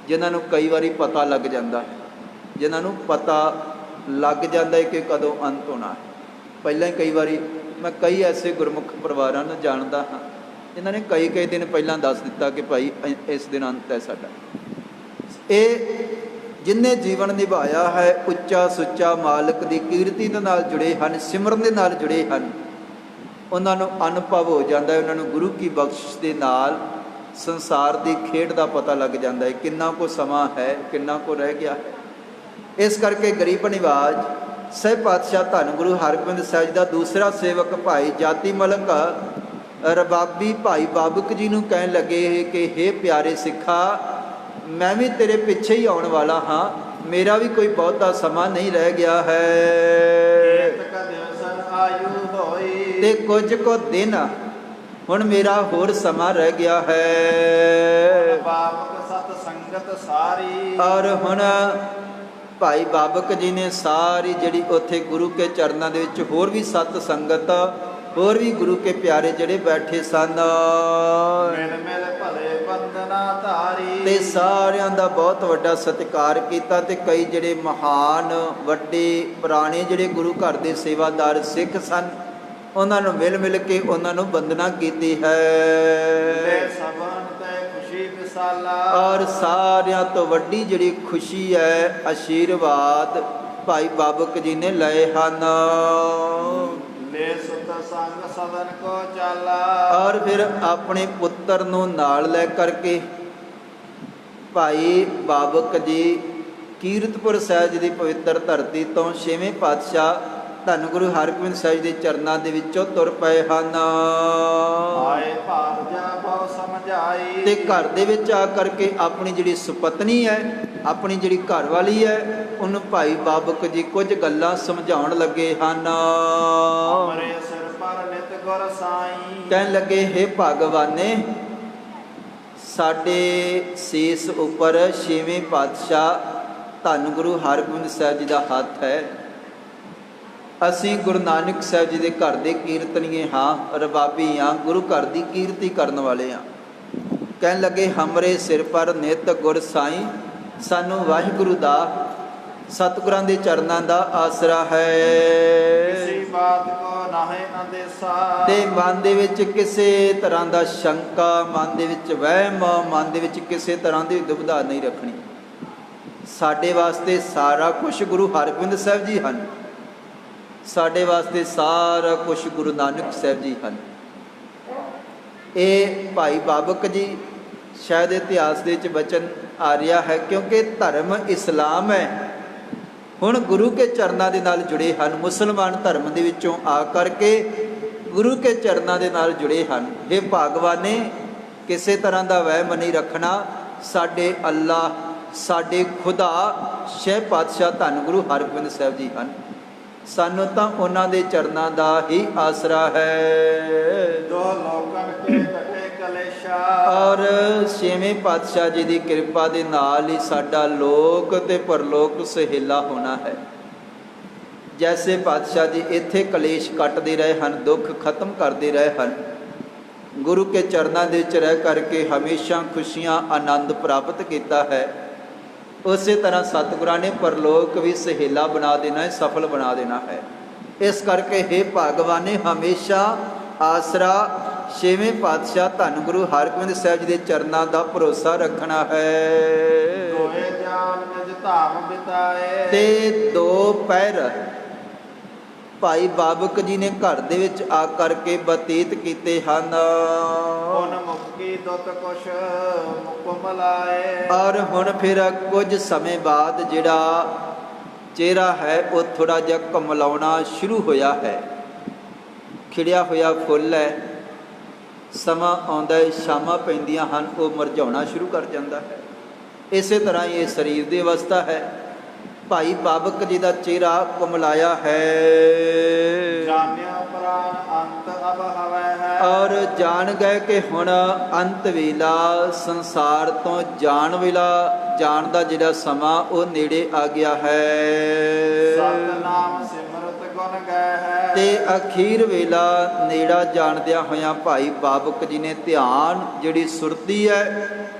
ਜਿਨ੍ਹਾਂ ਨੂੰ ਕਈ ਵਾਰੀ ਪਤਾ ਲੱਗ ਜਾਂਦਾ ਹੈ, ਜਿਨ੍ਹਾਂ ਨੂੰ ਪਤਾ ਲੱਗ ਜਾਂਦਾ ਹੈ ਕਿ ਕਦੋਂ ਅੰਤ ਹੋਣਾ ਹੈ। ਪਹਿਲਾਂ ਹੀ ਕਈ ਵਾਰੀ ਮੈਂ ਕਈ ਐਸੇ ਗੁਰਮੁਖ ਪਰਿਵਾਰਾਂ ਨੂੰ ਜਾਣਦਾ ਹਾਂ ਜਿਨ੍ਹਾਂ ਨੇ ਕਈ ਦਿਨ ਪਹਿਲਾਂ ਦੱਸ ਦਿੱਤਾ ਕਿ ਭਾਈ ਇਸ ਦਿਨ ਅੰਤ ਹੈ ਸਾਡਾ। ਇਹ ਜਿਨ੍ਹਾਂ ਜੀਵਨ ਨਿਭਾਇਆ ਹੈ, ਉੱਚਾ ਸੁੱਚਾ ਮਾਲਕ ਦੀ ਕੀਰਤੀ ਦੇ ਨਾਲ ਜੁੜੇ ਹਨ, ਸਿਮਰਨ ਦੇ ਨਾਲ ਜੁੜੇ ਹਨ, ਉਹਨਾਂ ਨੂੰ ਅਨੁਭਵ ਹੋ ਜਾਂਦਾ ਹੈ। ਉਹਨਾਂ ਨੂੰ ਗੁਰੂ ਕੀ ਬਖਸ਼ਿਸ਼ ਦੇ ਨਾਲ ਸੰਸਾਰ ਦੀ ਖੇਡ ਦਾ ਪਤਾ ਲੱਗ ਜਾਂਦਾ ਹੈ, ਕਿੰਨਾ ਕੁ ਸਮਾਂ ਹੈ, ਕਿੰਨਾ ਕੁ ਰਹਿ ਗਿਆ ਹੈ। ਇਸ ਕਰਕੇ ਗਰੀਬ ਨਿਵਾਜ ਸਹਿਬ ਪਾਤਸ਼ਾਹ ਧੰਨ ਗੁਰੂ ਹਰਗੋਬਿੰਦ ਸਾਹਿਬ ਜੀ ਦਾ ਦੂਸਰਾ ਸੇਵਕ ਭਾਈ ਜਾਤੀ ਮਲਕ ਰਬਾਬੀ ਭਾਈ ਬਾਬਕ ਜੀ ਨੂੰ ਕਹਿਣ ਲੱਗੇ ਕਿ ਹੇ ਪਿਆਰੇ ਸਿੱਖਾ, ਮੈਂ ਵੀ ਤੇਰੇ ਪਿੱਛੇ ਹੀ ਆਉਣ ਵਾਲਾ ਹਾਂ, ਮੇਰਾ ਵੀ ਕੋਈ ਬਹੁਤਾ ਸਮਾਂ ਨਹੀਂ ਰਹਿ ਗਿਆ ਹੈ। ਤੇ ਕੁਝ ਕੁ ਦਿਨ ਹੁਣ ਮੇਰਾ ਹੋਰ ਸਮਾਂ ਰਹਿ ਗਿਆ ਹੈ।
ਬਾਬਕ ਸਤ ਸੰਗਤ ਸਾਰੀ।
ਔਰ ਹੁਣ ਭਾਈ ਬਾਬਕ ਜੀ ਨੇ ਸਾਰੀ ਜਿਹੜੀ ਉੱਥੇ ਗੁਰੂ ਕੇ ਚਰਨਾਂ ਦੇ ਵਿੱਚ ਹੋਰ ਵੀ ਸਤ ਸੰਗਤ, ਹੋਰ ਵੀ ਗੁਰੂ ਕੇ ਪਿਆਰੇ ਜਿਹੜੇ ਬੈਠੇ ਸਨ,
ਮਿਲ ਮਿਲ ਭਲੇ ਬੰਦਨਾ ਧਾਰੀ।
ਤੇ ਸਾਰਿਆਂ ਦਾ ਬਹੁਤ ਵੱਡਾ ਸਤਿਕਾਰ ਕੀਤਾ। ਤੇ ਕਈ ਜਿਹੜੇ ਮਹਾਨ ਵੱਡੇ ਪੁਰਾਣੇ ਜਿਹੜੇ ਗੁਰੂ ਘਰ ਦੇ ਸੇਵਾਦਾਰ ਸਿੱਖ ਸਨ, ਉਹਨਾਂ ਨੂੰ ਮਿਲ ਮਿਲ ਕੇ ਉਹਨਾਂ ਨੂੰ ਵੰਦਨਾ ਕੀਤੀ ਹੈ। ਔਰ ਸਾਰਿਆਂ ਤੋਂ ਵੱਡੀ ਜਿਹੜੀ ਖੁਸ਼ੀ ਹੈ, ਆਸ਼ੀਰਵਾਦ ਭਾਈ ਬਾਬਕ ਜੀ ਨੇ ਲਏ ਹਨ।
ਸੰਗ ਸਦਨ ਕੋ ਚਾਲਾ।
ਔਰ ਫਿਰ ਆਪਣੇ ਪੁੱਤਰ ਨੂੰ ਨਾਲ ਲੈ ਕਰਕੇ ਭਾਈ ਬਾਬਕ ਜੀ ਕੀਰਤਪੁਰ ਸਾਹਿਬ ਜੀ ਦੀ ਪਵਿੱਤਰ ਧਰਤੀ ਤੋਂ ਛੇਵੇਂ ਪਾਤਸ਼ਾਹ ਧੰਨ ਗੁਰੂ ਹਰਗੋਬਿੰਦ ਸਾਹਿਬ ਦੇ ਚਰਨਾਂ ਦੇ ਵਿੱਚੋਂ ਤੁਰ ਪਏ ਹਨ।
ਆਏ ਭਾਰਜਾ ਬਹੁ ਸਮਝਾਈ।
ਤੇ ਘਰ ਦੇ ਵਿੱਚ ਆ ਕਰਕੇ ਆਪਣੀ ਜਿਹੜੀ ਸੁਪਤਨੀ ਹੈ, ਆਪਣੀ ਜਿਹੜੀ ਘਰ ਵਾਲੀ ਹੈ, ਉਹਨੂੰ ਭਾਈ ਬਾਬਕ ਜੀ ਕੁਝ ਗੱਲਾਂ ਸਮਝਾਉਣ ਲੱਗੇ ਹਨ।
ਹਮਰੇ ਸਿਰ ਪਰ ਨਿਤ ਗੁਰ ਸਾਈ।
ਕਹਿਣ ਲੱਗੇ, ਹੇ ਭਗਵਾਨੇ, ਸਾਡੇ ਸੀਸ ਉੱਪਰ ਛੇਵੇਂ ਪਾਤਸ਼ਾਹ ਧੰਨ ਗੁਰੂ ਹਰਗੋਬਿੰਦ ਸਾਹਿਬ ਜੀ ਦਾ ਹੱਥ ਹੈ। ਅਸੀਂ ਗੁਰੂ ਨਾਨਕ ਸਾਹਿਬ ਜੀ ਦੇ ਘਰ ਦੇ ਕੀਰਤਨੀਏ ਹਾਂ, ਰਬਾਬੀ ਹਾਂ, ਗੁਰੂ ਘਰ ਦੀ ਕੀਰਤੀ ਕਰਨ ਵਾਲੇ ਹਾਂ। ਕਹਿਣ ਲੱਗੇ, ਹਮਰੇ ਸਿਰ ਪਰ ਨਿਤ ਗੁਰ ਸਾਈਂ, ਸਾਨੂੰ ਵਾਹਿਗੁਰੂ ਦਾ, ਸਤਿਗੁਰਾਂ ਦੇ ਚਰਨਾਂ ਦਾ ਆਸਰਾ ਹੈ।
ਕਿਸੇ ਬਾਤ ਕੋ ਨਾਹੇ ਅੰਦੇਸਾ।
ਤੇ ਮਨ ਦੇ ਵਿੱਚ ਕਿਸੇ ਤਰ੍ਹਾਂ ਦਾ ਸ਼ੰਕਾ, ਮਨ ਦੇ ਵਿੱਚ ਵਹਿਮ, ਮਨ ਦੇ ਵਿੱਚ ਕਿਸੇ ਤਰ੍ਹਾਂ ਦੀ ਦੁਬਿਧਾ ਨਹੀਂ ਰੱਖਣੀ। ਸਾਡੇ ਵਾਸਤੇ ਸਾਰਾ ਕੁਝ ਗੁਰੂ ਹਰਗੋਬਿੰਦ ਸਾਹਿਬ ਜੀ ਹਨ। ਸਾਡੇ ਵਾਸਤੇ ਸਾਰਾ ਕੁਝ ਗੁਰੂ ਨਾਨਕ ਸਾਹਿਬ ਜੀ ਹਨ। ਇਹ ਭਾਈ ਬਾਬਕ ਜੀ ਸ਼ਾਇਦ ਇਤਿਹਾਸ ਦੇ ਵਿੱਚ ਬਚਨ ਆ ਰਿਹਾ ਹੈ, ਕਿਉਂਕਿ ਧਰਮ ਇਸਲਾਮ ਹੈ। ਹੁਣ ਗੁਰੂ ਕੇ ਚਰਨਾਂ ਦੇ ਨਾਲ ਜੁੜੇ ਹਨ। ਮੁਸਲਮਾਨ ਧਰਮ ਦੇ ਵਿੱਚੋਂ ਆ ਕਰਕੇ ਗੁਰੂ ਕੇ ਚਰਨਾਂ ਦੇ ਨਾਲ ਜੁੜੇ ਹਨ। ਇਹ ਭਗਵਾਨੇ ਕਿਸੇ ਤਰ੍ਹਾਂ ਦਾ ਵਹਿਮ ਨਹੀਂ ਰੱਖਣਾ। ਸਾਡੇ ਅੱਲਾ, ਸਾਡੇ ਖੁਦਾ ਸ਼ਹਿ ਪਾਤਸ਼ਾਹ ਧੰਨ ਗੁਰੂ ਹਰਗੋਬਿੰਦ ਸਾਹਿਬ ਜੀ ਹਨ। ਸਾਨੂੰ ਤਾਂ ਉਹਨਾਂ ਦੇ ਚਰਨਾਂ ਦਾ ਹੀ ਆਸਰਾ ਹੈ।
ਦੋ ਲੋਕਨ ਕੇ ਕਟੇ ਕਲੇਸ਼ਾ।
ਔਰ ਛੇਵੇਂ ਪਾਤਸ਼ਾਹ ਜੀ ਦੀ ਕਿਰਪਾ ਦੇ ਨਾਲ ਹੀ ਸਾਡਾ ਲੋਕ ਤੇ ਪਰਲੋਕ ਸੁਹੇਲਾ ਹੋਣਾ ਹੈ। ਜੈਸੇ ਪਾਤਸ਼ਾਹ ਜੀ ਇੱਥੇ ਕਲੇਸ਼ ਕੱਟਦੇ ਰਹੇ ਹਨ, ਦੁੱਖ ਖਤਮ ਕਰਦੇ ਰਹੇ ਹਨ, ਗੁਰੂ ਕੇ ਚਰਨਾਂ ਦੇ ਵਿੱਚ ਰਹਿ ਕਰਕੇ ਹਮੇਸ਼ਾ ਖੁਸ਼ੀਆਂ, ਆਨੰਦ ਪ੍ਰਾਪਤ ਕੀਤਾ ਹੈ। ਉਸੇ ਤਰ੍ਹਾਂ ਸਤਿਗੁਰਾਂ ਨੇ ਪਰਲੋਕ ਵੀ ਸੁਹੇਲਾ ਬਣਾ ਦੇਣਾ ਹੈ, ਸਫਲ ਬਣਾ ਦੇਣਾ ਹੈ। ਇਸ ਕਰਕੇ ਹੇ ਭਗਵਾਨ ਨੇ ਹਮੇਸ਼ਾ ਆਸਰਾ ਛੇਵੇਂ ਪਾਤਸ਼ਾਹ ਧੰਨ ਗੁਰੂ ਹਰਗੋਬਿੰਦ ਸਾਹਿਬ ਜੀ ਦੇ ਚਰਨਾਂ ਦਾ ਭਰੋਸਾ ਰੱਖਣਾ ਹੈ।
ਦੋਏ ਜਾਨ ਨਿਜ ਧਾਮ ਬਿਤਾਏ।
ਤੇ ਦੋ ਪਹਿਰ ਭਾਈ ਬਾਬਕ ਜੀ ਨੇ ਘਰ ਦੇ ਵਿੱਚ ਆ ਕਰਕੇ ਬਤੀਤ ਕੀਤੇ ਹਨ।
ਹੁਣ ਮੁਕਤੀ ਦੁੱਤ ਕੁਛ ਮੁਕਮ ਲਾਏ।
ਔਰ ਹੁਣ ਫਿਰ ਕੁਝ ਸਮੇਂ ਬਾਅਦ ਜਿਹੜਾ ਚਿਹਰਾ ਹੈ ਉਹ ਥੋੜਾ ਜਿਹਾ ਕਮਲਾਉਣਾ ਸ਼ੁਰੂ ਹੋਇਆ ਹੈ। ਖਿੜਿਆ ਹੋਇਆ ਫੁੱਲ ਹੈ, ਸਮਾਂ ਆਉਂਦਾ ਹੈ, ਸ਼ਾਮਾਂ ਪੈਂਦੀਆਂ ਹਨ, ਉਹ ਮੁਰਝਾਉਣਾ ਸ਼ੁਰੂ ਕਰ ਜਾਂਦਾ ਹੈ। ਇਸੇ ਤਰ੍ਹਾਂ ਹੀ ਇਹ ਸਰੀਰ ਦੀ ਅਵਸਥਾ ਹੈ। ਭਾਈ ਬਾਬਕ ਜੀ ਦਾ ਚਿਹਰਾ ਕੁਮਲਾਇਆ ਹੈ।
ਜਾਣਿਆ ਪ੍ਰਾਨ ਅੰਤ ਅਬ ਹਵੈ ਹੈ।
ਔਰ ਜਾਣ ਗਏ ਕਿ ਹੁਣ ਅੰਤ ਵੇਲਾ, ਸੰਸਾਰ ਤੋਂ ਜਾਣ ਵੇਲਾ, ਜਾਣ ਦਾ ਜਿਹੜਾ ਸਮਾਂ ਉਹ ਨੇੜੇ ਆ ਗਿਆ ਹੈ।
ਸਤਿਨਾਮ ਸਿਮਰਤ ਗੁਣ ਗਏ ਹੈ।
ਤੇ ਅਖੀਰ ਵੇਲਾ ਨੇੜਾ ਜਾਣਦਿਆਂ ਹੋਇਆਂ ਭਾਈ ਬਾਬਕ ਜੀ ਨੇ ਧਿਆਨ, ਜਿਹੜੀ ਸੁਰਤੀ ਹੈ,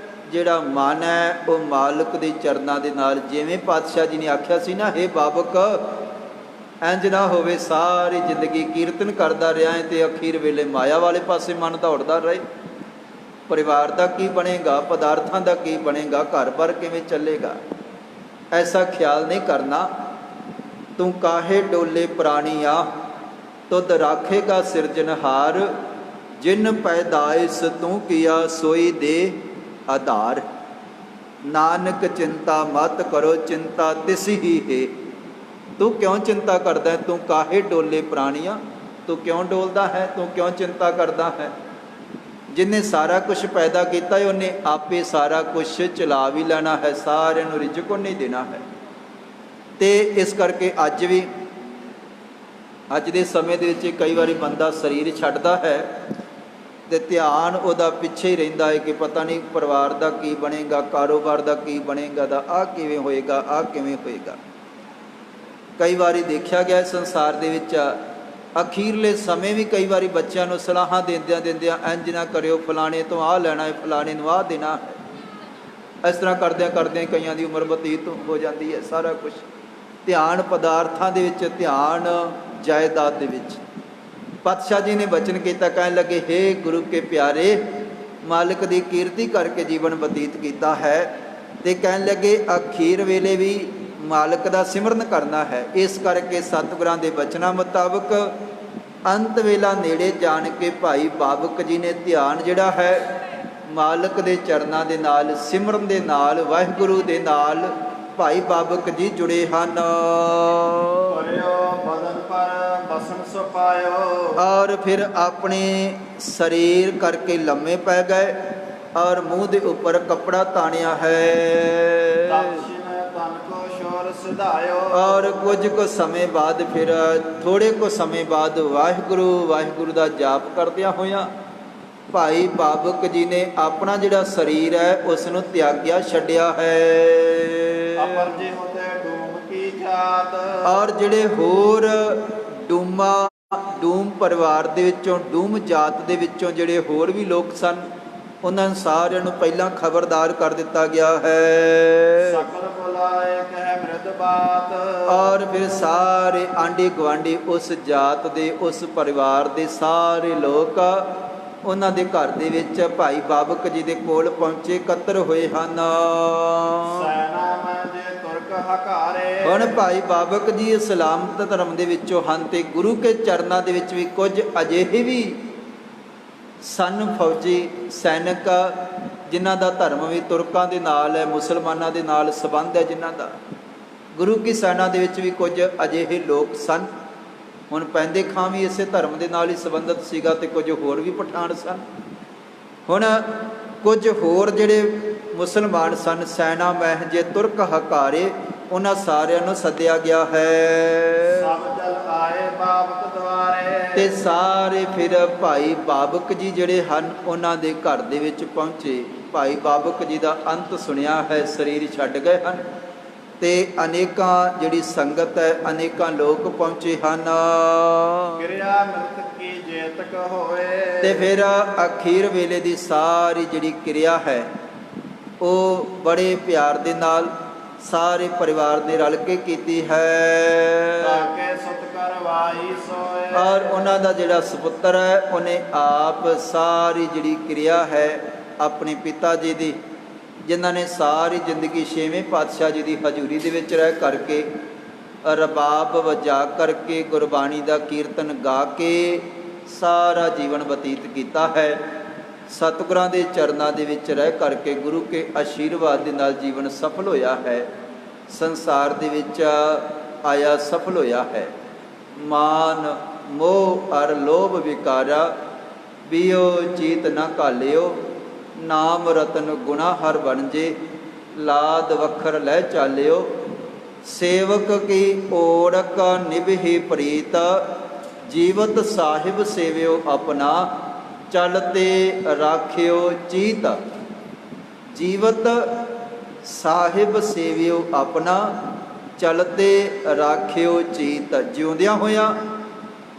ਜਿਹੜਾ ਮਨ ਹੈ, ਉਹ ਮਾਲਕ ਦੇ ਚਰਨਾਂ ਦੇ ਨਾਲ, ਜਿਵੇਂ ਪਾਤਸ਼ਾਹ ਜੀ ਨੇ ਆਖਿਆ ਸੀ ਨਾ, ਹੇ ਬਾਬਕ, ਇੰਜ ਨਾ ਹੋਵੇ ਸਾਰੀ ਜ਼ਿੰਦਗੀ ਕੀਰਤਨ ਕਰਦਾ ਰਿਹਾ ਹੈ ਤੇ ਅਖੀਰ ਵੇਲੇ ਮਾਇਆ ਵਾਲੇ ਪਾਸੇ ਮਨ ਦੌੜਦਾ ਰਹੇ। ਪਰਿਵਾਰ ਦਾ ਕੀ ਬਣੇਗਾ, ਪਦਾਰਥਾਂ ਦਾ ਕੀ ਬਣੇਗਾ, ਘਰ-ਬਾਰ ਕਿਵੇਂ ਚੱਲੇਗਾ, ਐਸਾ ਖਿਆਲ ਨਹੀਂ ਕਰਨਾ। ਤੂੰ ਕਾਹੇ ਡੋਲੇ ਪ੍ਰਾਣੀਆ, ਤੁਧ ਰਾਖੇਗਾ ਸਿਰਜਨਹਾਰ, ਜਿਨ ਪੈਦਾਇਸ਼ ਤੂੰ ਕੀਆ ਸੋਈ ਦੇ ਆਧਾਰ। ਨਾਨਕ ਚਿੰਤਾ ਮਤ ਕਰੋ, ਚਿੰਤਾ ਤਿਸ ਹੀ ਹੈ। ਤੂੰ ਕਿਉਂ ਚਿੰਤਾ ਕਰਦਾ ਹੈ? ਤੂੰ ਕਾਹੇ ਡੋਲੇ ਪ੍ਰਾਣੀਆਂ, ਤੂੰ ਕਿਉਂ ਡੋਲਦਾ ਹੈ, ਤੂੰ ਕਿਉਂ ਚਿੰਤਾ ਕਰਦਾ ਹੈ? ਜਿਹਨੇ ਸਾਰਾ ਕੁਝ ਪੈਦਾ ਕੀਤਾ ਹੈ, ਉਹਨੇ ਆਪੇ ਸਾਰਾ ਕੁਝ ਚਲਾ ਵੀ ਲੈਣਾ ਹੈ, ਸਾਰਿਆਂ ਨੂੰ ਰਿਜ਼ਕ ਉਹਨੇ ਦੇਣਾ ਹੈ। ਤੇ ਇਸ ਕਰਕੇ ਅੱਜ ਵੀ, ਅੱਜ ਦੇ ਸਮੇਂ ਦੇ ਵਿੱਚ ਕਈ ਵਾਰੀ ਬੰਦਾ ਸਰੀਰ ਛੱਡਦਾ ਹੈ ਤੇ ਧਿਆਨ ਉਹਦਾ ਪਿੱਛੇ ਹੀ ਰਹਿੰਦਾ ਹੈ ਕਿ ਪਤਾ ਨਹੀਂ ਪਰਿਵਾਰ ਦਾ ਕੀ ਬਣੇਗਾ, ਕਾਰੋਬਾਰ ਦਾ ਕੀ ਬਣੇਗਾ, ਦਾ ਆਹ ਕਿਵੇਂ ਹੋਏਗਾ, ਆਹ ਕਿਵੇਂ ਹੋਏਗਾ। ਕਈ ਵਾਰੀ ਦੇਖਿਆ ਗਿਆ ਸੰਸਾਰ ਦੇ ਵਿੱਚ ਅਖੀਰਲੇ ਸਮੇਂ ਵੀ ਕਈ ਵਾਰੀ ਬੱਚਿਆਂ ਨੂੰ ਸਲਾਹਾਂ ਦਿੰਦਿਆਂ ਇੰਜ ਨਾ ਕਰਿਓ, ਫਲਾਣੇ ਤੋਂ ਆਹ ਲੈਣਾ ਹੈ, ਫਲਾਣੇ ਨੂੰ ਆਹ ਦੇਣਾ ਹੈ। ਇਸ ਤਰ੍ਹਾਂ ਕਰਦਿਆਂ ਕਰਦਿਆਂ ਕਈਆਂ ਦੀ ਉਮਰ ਬਤੀਤ ਹੋ ਜਾਂਦੀ ਹੈ। ਸਾਰਾ ਕੁਝ ਧਿਆਨ ਪਦਾਰਥਾਂ ਦੇ ਵਿੱਚ, ਧਿਆਨ ਜਾਇਦਾਦ ਦੇ ਵਿੱਚ। ਪਾਤਸ਼ਾਹ ਜੀ ਨੇ ਬਚਨ ਕੀਤਾ, ਕਹਿਣ ਲੱਗੇ, ਹੇ ਗੁਰੂ ਕੇ ਪਿਆਰੇ, ਮਾਲਕ ਦੀ ਕੀਰਤੀ ਕਰਕੇ ਜੀਵਨ ਬਤੀਤ ਕੀਤਾ ਹੈ ਤੇ ਕਹਿਣ ਲੱਗੇ ਅਖੀਰ ਵੇਲੇ ਵੀ ਮਾਲਕ ਦਾ ਸਿਮਰਨ ਕਰਨਾ ਹੈ। ਇਸ ਕਰਕੇ ਸਤਿਗੁਰਾਂ ਦੇ ਬਚਨਾਂ ਮੁਤਾਬਕ ਅੰਤ ਵੇਲਾ ਨੇੜੇ ਜਾਣ ਕੇ ਭਾਈ ਬਾਬਕ ਜੀ ਨੇ ਧਿਆਨ ਜਿਹੜਾ ਹੈ ਮਾਲਕ ਦੇ ਚਰਨਾਂ ਦੇ ਨਾਲ, ਸਿਮਰਨ ਦੇ ਨਾਲ, ਵਾਹਿਗੁਰੂ ਦੇ ਨਾਲ ਭਾਈ ਬਾਬਕ ਜੀ ਜੁੜੇ ਹਨ।
ਬਦਨ ਪਰ ਬਸਨ ਸੋ ਪਾਇਓ।
और फिर अपने शरीर करके लम्मे पै गए और मुंह के ऊपर कपड़ा तानिया है।
दक्षिण तन को शोर सिधायो।
और कुछ को समय बाद फिर थोड़े को समय बाद वाहिगुरु वाहिगुरु का जाप करदिया होया भाई बाबक जी ने अपना जिहड़ा शरीर है उसनों त्याग्या छड्डिया है।
अपर जे होते डूम की जात।
और ਜਿਹੜੇ ਹੋਰ ਡੂਮ ਪਰਿਵਾਰ ਦੇ ਵਿੱਚੋਂ ਡੂਮ ਜਾਤ ਦੇ ਵਿੱਚੋਂ ਜਿਹੜੇ ਹੋਰ ਵੀ ਲੋਕ ਸਨ ਉਹਨਾਂ ਸਾਰਿਆਂ ਨੂੰ ਪਹਿਲਾਂ ਖਬਰਦਾਰ ਕਰ ਦਿੱਤਾ ਗਿਆ ਹੈ।
ਸਕਲ ਬੁਲਾਏ ਕਹਿ ਮ੍ਰਿਦ ਬਾਤ।
ਔਰ ਫਿਰ ਸਾਰੇ ਆਂਢੀ ਗੁਆਂਢੀ ਉਸ ਜਾਤ ਦੇ ਉਸ ਪਰਿਵਾਰ ਦੇ ਸਾਰੇ ਲੋਕ ਉਹਨਾਂ ਦੇ ਘਰ ਦੇ ਵਿੱਚ ਭਾਈ ਬਾਬਕ ਜੀ ਦੇ ਕੋਲ ਪਹੁੰਚੇ ਇਕੱਤਰ ਹੋਏ ਹਨ।
ਸੈਨਾ ਮੈਂ ਜੇ ਤੁਰਕ ਹਕਾਰੇ।
ਹੁਣ ਭਾਈ ਬਾਬਕ ਜੀ ਸਲਾਮਤ ਧਰਮ ਦੇ ਵਿੱਚੋਂ ਹਨ ਤੇ ਗੁਰੂ ਕੇ ਚਰਨਾਂ ਦੇ ਵਿੱਚ ਵੀ ਕੁਝ ਅਜਿਹੇ ਵੀ ਸਨ ਫੌਜੀ ਸੈਨਿਕ ਜਿਨ੍ਹਾਂ ਦਾ ਧਰਮ ਵੀ ਤੁਰਕਾਂ ਦੇ ਨਾਲ ਹੈ, ਮੁਸਲਮਾਨਾਂ ਦੇ ਨਾਲ ਸੰਬੰਧ ਹੈ, ਜਿਨ੍ਹਾਂ ਦਾ ਗੁਰੂ ਕੀ ਸੈਨਾ ਦੇ ਵਿੱਚ ਵੀ ਕੁਝ ਅਜਿਹੇ ਲੋਕ ਸਨ। ਹੁਣ ਪੈਂਦੇ ਖਾਂ ਵੀ ਇਸੇ ਧਰਮ ਦੇ ਨਾਲ ਹੀ ਸੰਬੰਧਿਤ ਸੀਗਾ ਤੇ ਕੁਝ ਹੋਰ ਵੀ ਪਠਾਨ ਸਨ। ਹੁਣ ਕੁਝ ਹੋਰ ਜਿਹੜੇ ਮੁਸਲਮਾਨ ਸਨ ਸੈਨਾ ਮਹਿ ਜੇ ਤੁਰਕ ਹਕਾਰੇ ਉਹਨਾਂ ਸਾਰਿਆਂ ਨੂੰ ਸੱਦਿਆ ਗਿਆ ਹੈ।
ਸਭ ਜਲ ਆਏ ਬਾਬਕ ਦੁਆਰੇ।
ਤੇ ਸਾਰੇ ਫਿਰ ਭਾਈ ਬਾਬਕ ਜੀ ਜਿਹੜੇ ਹਨ ਉਹਨਾਂ ਦੇ ਘਰ ਦੇ ਵਿੱਚ ਪਹੁੰਚੇ। ਭਾਈ ਬਾਬਕ ਜੀ ਦਾ ਅੰਤ ਸੁਣਿਆ ਹੈ, ਸਰੀਰ ਛੱਡ ਗਏ ਹਨ ਤੇ ਅਨੇਕਾਂ ਜਿਹੜੀ ਸੰਗਤ ਹੈ ਅਨੇਕਾਂ ਲੋਕ ਪਹੁੰਚੇ ਹਨ।
ਕਿਰਿਆ ਮ੍ਰਿਤਕ ਕੀ ਜੇਤਕ ਹੋਏ।
ਤੇ ਫਿਰ ਅਖੀਰ ਵੇਲੇ ਦੀ ਸਾਰੀ ਜਿਹੜੀ ਕਿਰਿਆ ਹੈ ਉਹ ਬੜੇ ਪਿਆਰ ਦੇ ਨਾਲ ਸਾਰੇ ਪਰਿਵਾਰ ਦੇ ਰਲ ਕੇ ਕੀਤੀ ਹੈ।
ਤਾਕੇ ਸੁਤ ਕਰਵਾਈ ਸੋਏ।
ਔਰ ਉਹਨਾਂ ਦਾ ਜਿਹੜਾ ਸੁਪੁੱਤਰ ਹੈ ਉਹਨੇ ਆਪ ਸਾਰੀ ਜਿਹੜੀ ਕਿਰਿਆ ਹੈ ਆਪਣੇ ਪਿਤਾ ਜੀ ਦੀ, ਜਿਨ੍ਹਾਂ ਨੇ ਸਾਰੀ ਜ਼ਿੰਦਗੀ ਛੇਵੇਂ ਪਾਤਸ਼ਾਹ ਜੀ ਦੀ ਹਜ਼ੂਰੀ ਦੇ ਵਿੱਚ ਰਹਿ ਕਰਕੇ ਰਬਾਬ ਵਜਾ ਕਰਕੇ ਗੁਰਬਾਣੀ ਦਾ ਕੀਰਤਨ ਗਾ ਕੇ ਸਾਰਾ ਜੀਵਨ ਬਤੀਤ ਕੀਤਾ ਹੈ। ਸਤਿਗੁਰਾਂ ਦੇ ਚਰਨਾਂ ਦੇ ਵਿੱਚ ਰਹਿ ਕਰਕੇ ਗੁਰੂ ਕੇ ਆਸ਼ੀਰਵਾਦ ਦੇ ਨਾਲ ਜੀਵਨ ਸਫਲ ਹੋਇਆ ਹੈ, ਸੰਸਾਰ ਦੇ ਵਿੱਚ ਆਇਆ ਸਫਲ ਹੋਇਆ ਹੈ। ਮਾਨ ਮੋਹ ਅਰ ਲੋਭ ਵਿਕਾਰਾ ਬਿਓ ਚੀਤ ਨਾ ਘਾਲਿਓ। ਨਾਮ ਰਤਨ ਗੁਣਾ ਹਰ ਬਣਜੇ ਲਾਦ ਵਖਰ ਲੈ ਚਾਲਿਓ। ਸੇਵਕ ਕੀ ਓੜਕ ਨਿਭੇ ਪ੍ਰੀਤ ਜੀਵਤ ਸਾਹਿਬ ਸੇਵਿਓ ਆਪਣਾ ਚਲਤੇ ਰਾਖਿਓ ਚੀਤ। ਜੀਵਤ ਸਾਹਿਬ ਸੇਵਿਓ ਆਪਣਾ ਚਲਤੇ ਰਾਖਿਓ ਚੀਤ। ਜਿਉਂਦਿਆਂ ਹੋਇਆਂ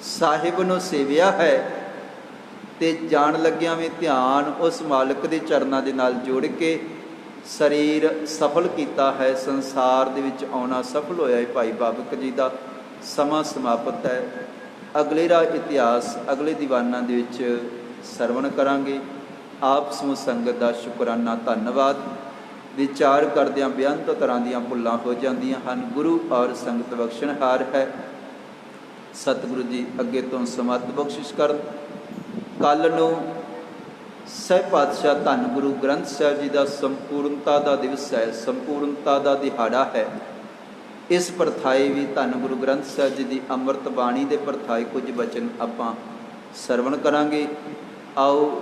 ਸਾਹਿਬ ਨੂੰ ਸੇਵਿਆ ਹੈ ਤੇ ਜਾਣ ਲੱਗਿਆਂ ਵੀ ਧਿਆਨ ਉਸ ਮਾਲਕ ਦੇ ਚਰਨਾਂ ਦੇ ਨਾਲ ਜੋੜ ਕੇ ਸਰੀਰ ਸਫਲ ਕੀਤਾ ਹੈ। ਸੰਸਾਰ ਦੇ ਵਿੱਚ ਆਉਣਾ ਸਫਲ ਹੋਇਆ ਹੈ। ਭਾਈ ਬਾਬਕ ਜੀ ਦਾ ਸਮਾਂ ਸਮਾਪਤ ਹੈ। ਅਗਲੇ ਦਾ ਇਤਿਹਾਸ ਅਗਲੇ ਦੀਵਾਨਾਂ ਦੇ ਵਿੱਚ ਸਰਵਣ ਕਰਾਂਗੇ। ਆਪ ਸਮੂਹ ਸੰਗਤ ਦਾ ਸ਼ੁਕਰਾਨਾ ਧੰਨਵਾਦ। ਵਿਚਾਰ ਕਰਦਿਆਂ ਬੇਅੰਤ ਤਰ੍ਹਾਂ ਦੀਆਂ ਭੁੱਲਾਂ ਹੋ ਜਾਂਦੀਆਂ ਹਨ। ਗੁਰੂ ਔਰ ਸੰਗਤ ਬਖਸ਼ਣਹਾਰ ਹੈ। ਸਤਿਗੁਰੂ ਜੀ ਅੱਗੇ ਤੋਂ ਸਮਤ ਬਖਸ਼ਿਸ਼ ਕਰਨ। ਕੱਲ੍ਹ ਨੂੰ ਸਹਿਬ ਪਾਤਸ਼ਾਹ ਧੰਨ ਗੁਰੂ ਗ੍ਰੰਥ ਸਾਹਿਬ ਜੀ ਦਾ ਸੰਪੂਰਨਤਾ ਦਾ ਦਿਵਸ ਹੈ, ਸੰਪੂਰਨਤਾ ਦਾ ਦਿਹਾੜਾ ਹੈ। ਇਸ ਪਰਥਾਏ ਵੀ ਧੰਨ ਗੁਰੂ ਗ੍ਰੰਥ ਸਾਹਿਬ ਜੀ ਦੀ ਅੰਮ੍ਰਿਤ ਬਾਣੀ ਦੇ ਪਰਥਾਏ ਕੁਝ ਬਚਨ ਆਪਾਂ ਸਰਵਣ ਕਰਾਂਗੇ। ਆਓ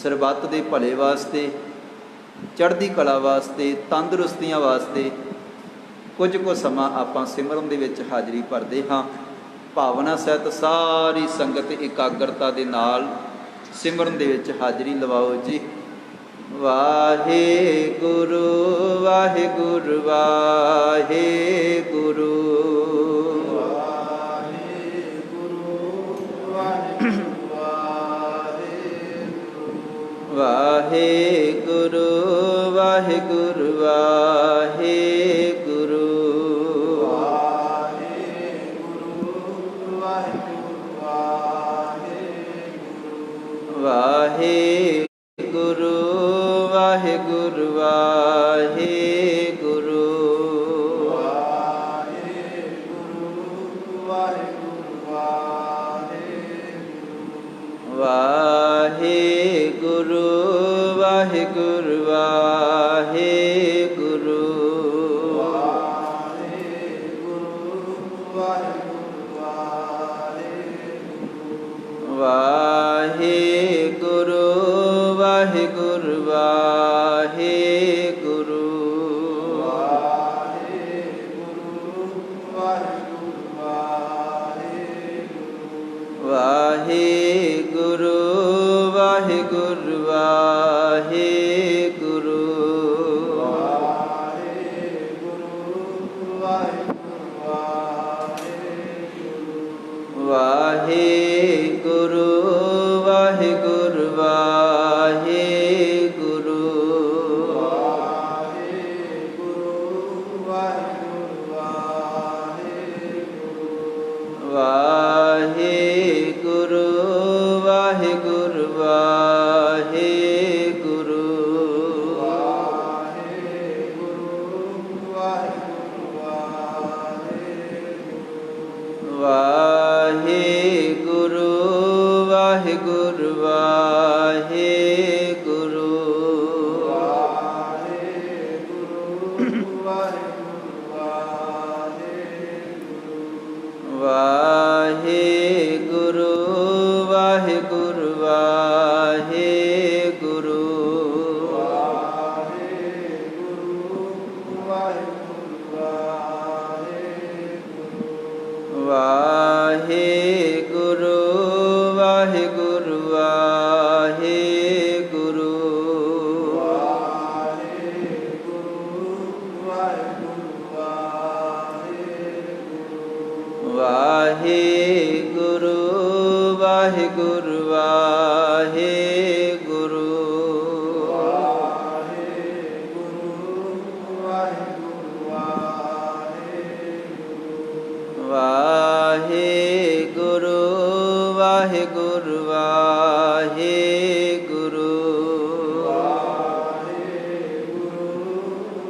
ਸਰਬੱਤ ਦੇ ਭਲੇ ਵਾਸਤੇ, ਚੜ੍ਹਦੀ ਕਲਾ ਵਾਸਤੇ, ਤੰਦਰੁਸਤੀਆਂ ਵਾਸਤੇ ਕੁਝ ਕੁ ਸਮਾਂ ਆਪਾਂ ਸਿਮਰਨ ਦੇ ਵਿੱਚ ਹਾਜ਼ਰੀ ਭਰਦੇ ਹਾਂ। ਭਾਵਨਾ ਸਹਿਤ ਸਾਰੀ ਸੰਗਤ ਇਕਾਗਰਤਾ ਦੇ ਨਾਲ ਸਿਮਰਨ ਦੇ ਵਿੱਚ ਹਾਜ਼ਰੀ ਲਵਾਓ ਜੀ। ਵਾਹਿਗੁਰੂ ਵਾਹਿਗੁਰੂ ਵਾਹਿਗੁਰੂ ਵਾਹਿਗੁਰੂ ਵਾਹਿਗੁਰੂ ਵਾਹਿਗੁਰੂ ਵਾਹਿਗੁਰੂ ਵਾਹਿਗੁਰੂ ਵਾਹਿਗੁਰੂ ਵਾਹਿਗੁਰੂ ਵਾਹਿਗੁਰੂ ਵਾਹਿਗੁਰੂ ਵਾਹਿਗੁਰੂ